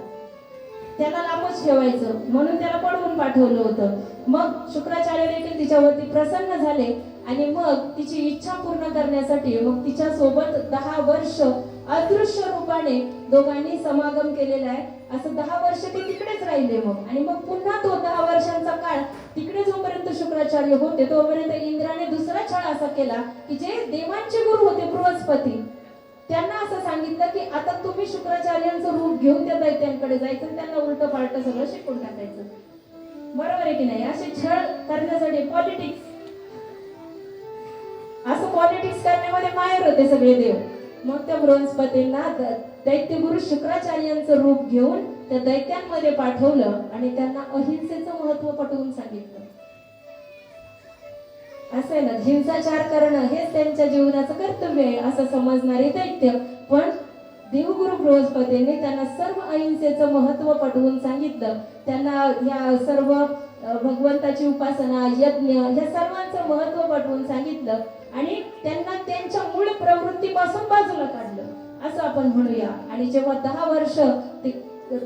त्याला लांबच ठेवायचं म्हणून त्याला पडवून पाठवलं होतं. मग शुक्राचार्य देखील तिच्यावरती प्रसन्न झाले आणि मग तिची इच्छा पूर्ण करण्यासाठी मग तिच्या सोबत 10 वर्ष अदृश्य रूपाने दोघांनी समागम केलेला आहे. असं 10 वर्ष ते तिकडेच राहिले. मग आणि मग पुन्हा तो 10 वर्षांचा काळ तिकडे जोपर्यंत शुक्राचार्य होते तोपर्यंत इंद्राने दुसरा छळ असा केला की जे देवांचे गुरु होते बृहस्पती, त्यांना असं सांगितलं की आता तुम्ही शुक्राचार्यांचं रूप घेऊन त्या दैत्यांकडे जायचं, त्यांना उलट पालट सगळं शिकून टाकायचं. बरोबर आहे की नाही? असे छळ करण्यासाठी पॉलिटिक्स, असं पॉलिटिक्स करण्यामध्ये माहेर होते सगळे देव. मग त्या बृहस्पतींना दैत्यगुरु शुक्राचार्यांचं रूप घेऊन त्या दैत्यांमध्ये पाठवलं आणि त्यांना अहिंसेचं महत्व पटवून सांगितलं. असं आहे ना, हिंसाचार करणं हेच त्यांच्या जीवनाचं कर्तव्य आहे असं समजणारे दैत्य, पण देवगुरु बृहस्पतींनी त्यांना सर्व अहिंसेचं महत्व पटवून सांगितलं. त्यांना या सर्व भगवंताची उपासना, यज्ञ या सर्वांचं महत्व पटवून सांगितलं आणि त्यांना त्यांच्या मूळ प्रवृत्तीपासून बाजूला काढलं असं आपण म्हणूया. आणि जेव्हा 10 वर्ष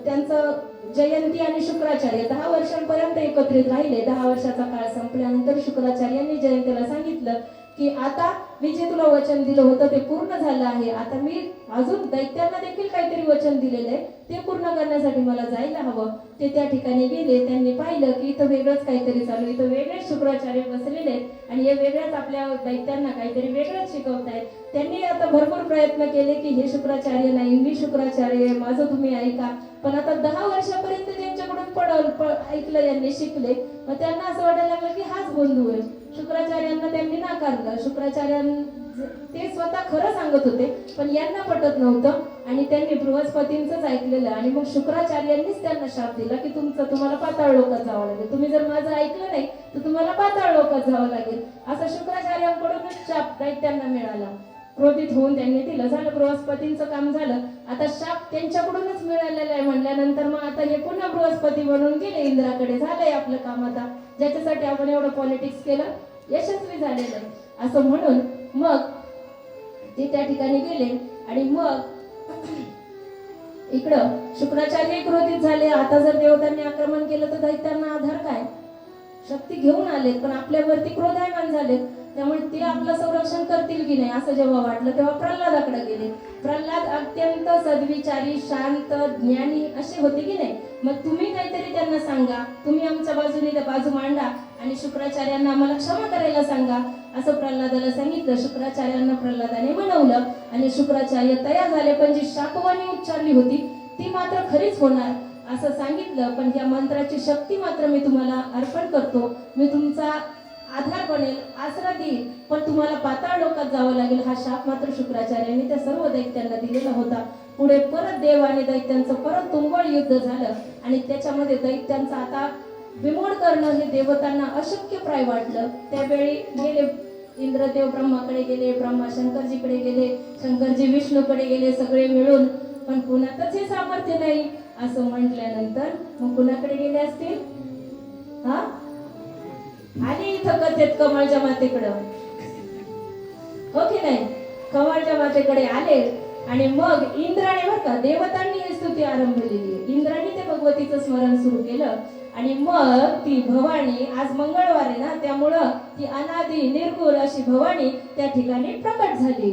त्यांचं जयंती आणि शुक्राचार्य 10 वर्षांपर्यंत एकत्रित राहिले, 10 वर्षाचा काळ संपल्यानंतर शुक्राचार्यांनी जयंतीला सांगितलं की आता मी जे तुला वचन दिलं होतं ते पूर्ण झालं आहे. आता मी अजून दैत्यांना देखील काहीतरी वचन दिलेलं आहे, ते पूर्ण करण्यासाठी मला जायला हवं. ते त्या ठिकाणी गेले. त्यांनी पाहिलं की इथं वेगळंच काहीतरी चालू, इथं वेगळेच शुक्राचार्य बसलेले आहेत आणि हे वेगळ्याच आपल्या दैत्यांना काहीतरी वेगळंच शिकवतायत. त्यांनी आता भरपूर प्रयत्न केले की हे शुक्राचार्य नाही, मी शुक्राचार्य आहे, माझं तुम्ही ऐका. पण आता 10 वर्षापर्यंत त्यांच्याकडून ऐकलं, यांनी शिकले. मग त्यांना असं वाटायला लागलं की हाच बंधू आहे. शुक्राचार्यांना त्यांनी नाकारलं. ते स्वतः खरं सांगत होते पण यांना पटत नव्हतं आणि त्यांनी बृहस्पतींचंच ऐकलेलं. आणि मग शुक्राचार्यांनीच त्यांना शाप दिला की तुम्हाला पाताळ लोकात जावं लागेल, तुम्ही जर माझं ऐकलं नाही तर तुम्हाला पाताळ लोकात जावं लागेल. असा शुक्राचार्यांकडूनच शाप दैत्यांना मिळाला. क्रोधित होऊन त्यांनी दिलं. झालं, बृहस्पतींचं काम झालं. आता शाप त्यांच्याकडूनच मिळालेला आहे म्हणल्यानंतर मग आता हे पुन्हा बृहस्पती बनून गेले इंद्राकडे. झालंय आपलं काम आता, ज्याच्यासाठी आपण एवढं पॉलिटिक्स केलं यशस्वी झालेलं आहे असं म्हणून मग ते त्या ठिकाणी गेले. आणि मग इकडं शुक्राचार्य क्रोधित झाले. आता जर देवतांनी आक्रमण केलं तर दैत्यांना आधार काय? शक्ती घेऊन आलेत पण आपल्यावरती क्रोधायमान झालेत. त्यामुळे ते आपलं संरक्षण करतील की नाही असं जेव्हा वाटलं तेव्हा प्रल्हादाकडे गेले. प्रल्हाद अत्यंत सद्विचारी, शांत, ज्ञानी असे होते की नाही. मग तुम्ही काहीतरी त्यांना सांगा, तुम्ही आमच्या बाजूने त्या बाजू मांडा आणि शुक्राचार्यांना आम्हाला क्षमा करायला सांगा असं प्रल्हादाला सांगितलं. शुक्राचार्यांना प्रल्हादाने म्हणवलं आणि शुक्राचार्य तयार झाले, पण जी शापवाणी उच्चारली होती ती मात्र खरीच होणार असं सांगितलं. पण या मंत्राची शक्ती मात्र मी तुम्हाला अर्पण करतो, मी तुमचा आधार बनेल, आसरा देईल, पण तुम्हाला पाताळ लोकात जावं लागेल. हा शाप मात्र शुक्राचार्यांनी त्या सर्व दैत्यांना दिलेला होता. पुढे परत देव आणि दैत्यांचं परत तुंबळ युद्ध झालं आणि त्याच्यामध्ये दैत्यांचं आता बिमोड करणं हे देवतांना अशक्यप्राय वाटलं. त्यावेळी गेले इंद्रदेव ब्रह्माकडे गेले, ब्रह्मा शंकरजीकडे गेले, शंकरजी विष्णूकडे गेले, सगळे मिळून, पण कुणातच हे सामर्थ्य नाही असं म्हटल्यानंतर मग कुणाकडे गेले असतील? हा, आणि इथं कथेत कमळच्या मातेकडं, हो की नाही? कमळच्या मातेकडे आले आणि मग इंद्राने, बरं का, देवतांनी ही स्तुती आरंभलेली आहे. इंद्राने ते भगवतीचं स्मरण सुरू केलं आणि मग ती भवानी, आज मंगळवार आहे ना, त्यामुळं ती अनादी निर्गुण अशी भवानी त्या ठिकाणी प्रकट झाली.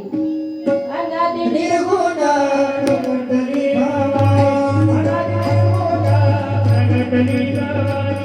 अनादी निर्गुण प्रकटली भवानी, अनादी निर्गुण प्रकटली भवानी.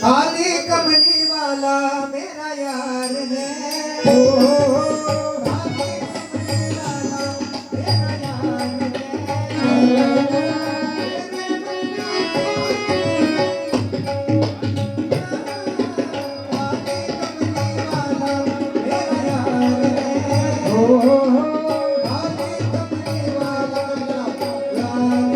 काली कमली वाला मेरा यार है ओ, काली कमली वाला मेरा यार है। ओ, काली कमली वाला यार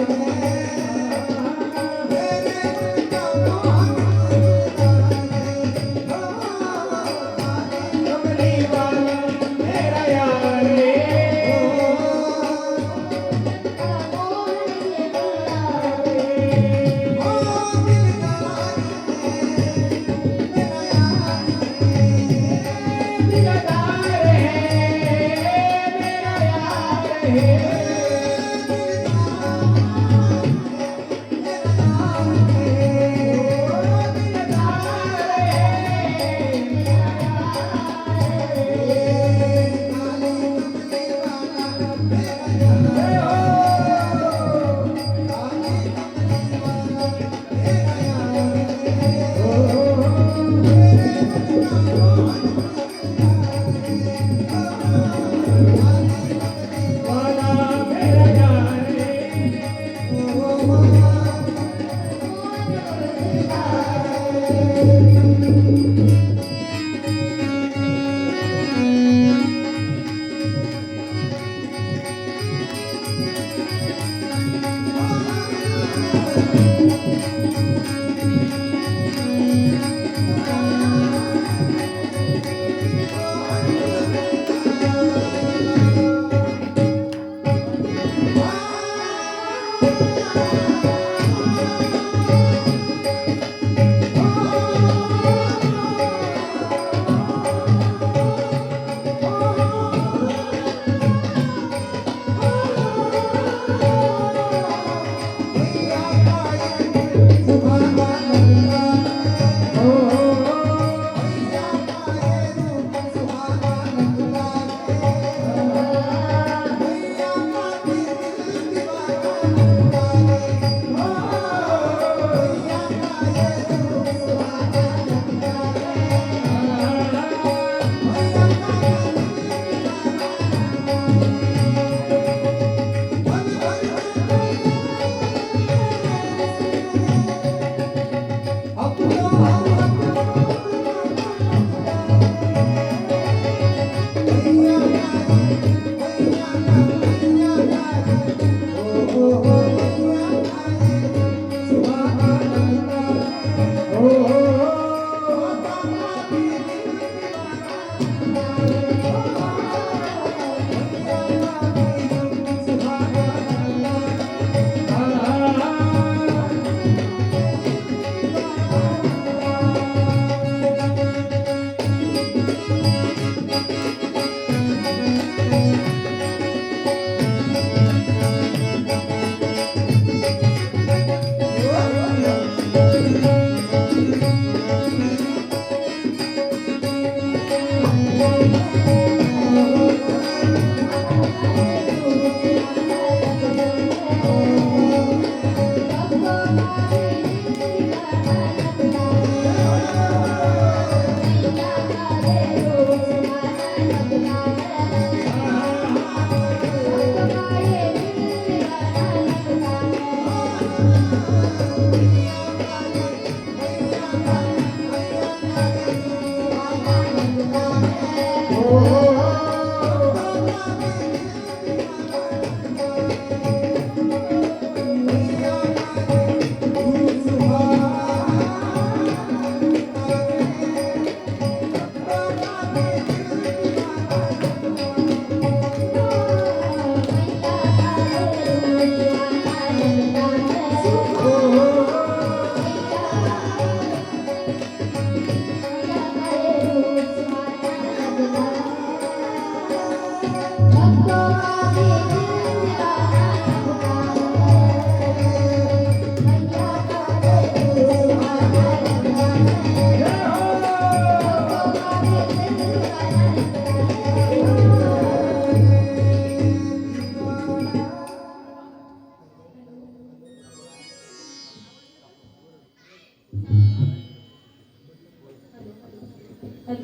आता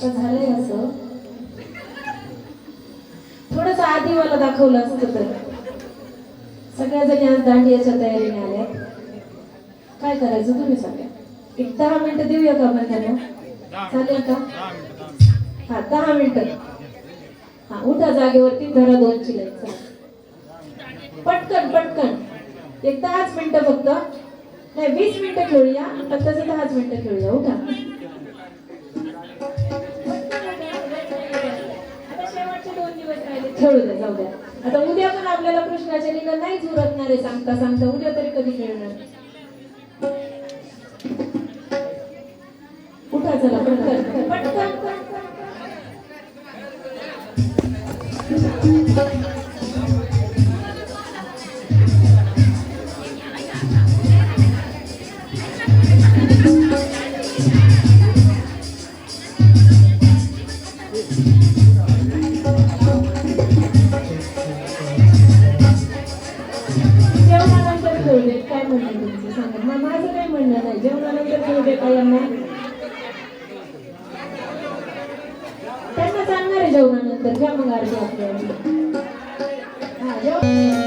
झालंय असं थोडस आधी मला दाखवलं असतं तर सगळ्या जणी आज दांडियाच्या तयारीने आल्या काय करायचं तुम्ही सांगा एक 10 मिनिटं देऊया का आपण त्यांना चालेल का हा 10 मिनिटं हा उठा जागेवरती धरा 2 चिले पटकन पटकन एक 10 मिनिटं फक्त नाही 20 मिनिटं खेळूया फक्त 10 मिनिटं खेळूया उठा आता शेवटचे 2 दिवस राहिले खेळू द्या जाऊ द्या आता उद्या पण आपल्याला कृष्णाच्या लीला नाहीच उरकणार आहे सांगता सांगता उद्या तरी कधी खेळणार उठा चला पटकन पटकन जेवणानंतर खेळू दे काय म्हणणं तुमचं सांगा माझं काही म्हणणं नाही जेवणानंतर खेळू दे काय यांना त्यांना सांगणार आहे जेवणानंतर घ्या मग अर्धी आपल्याला हा जेवण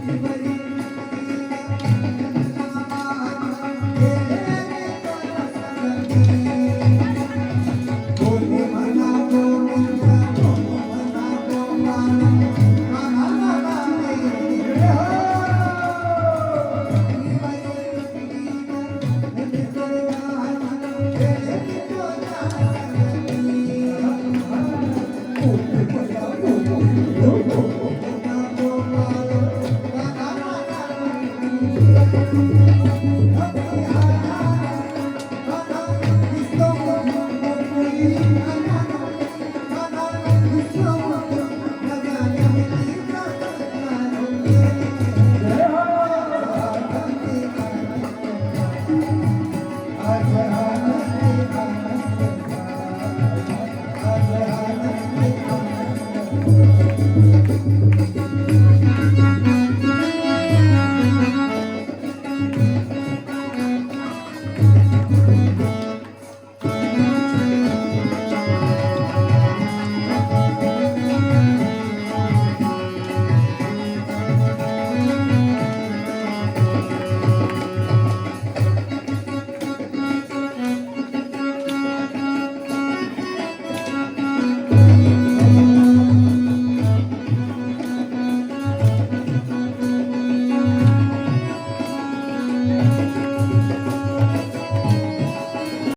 Thank you.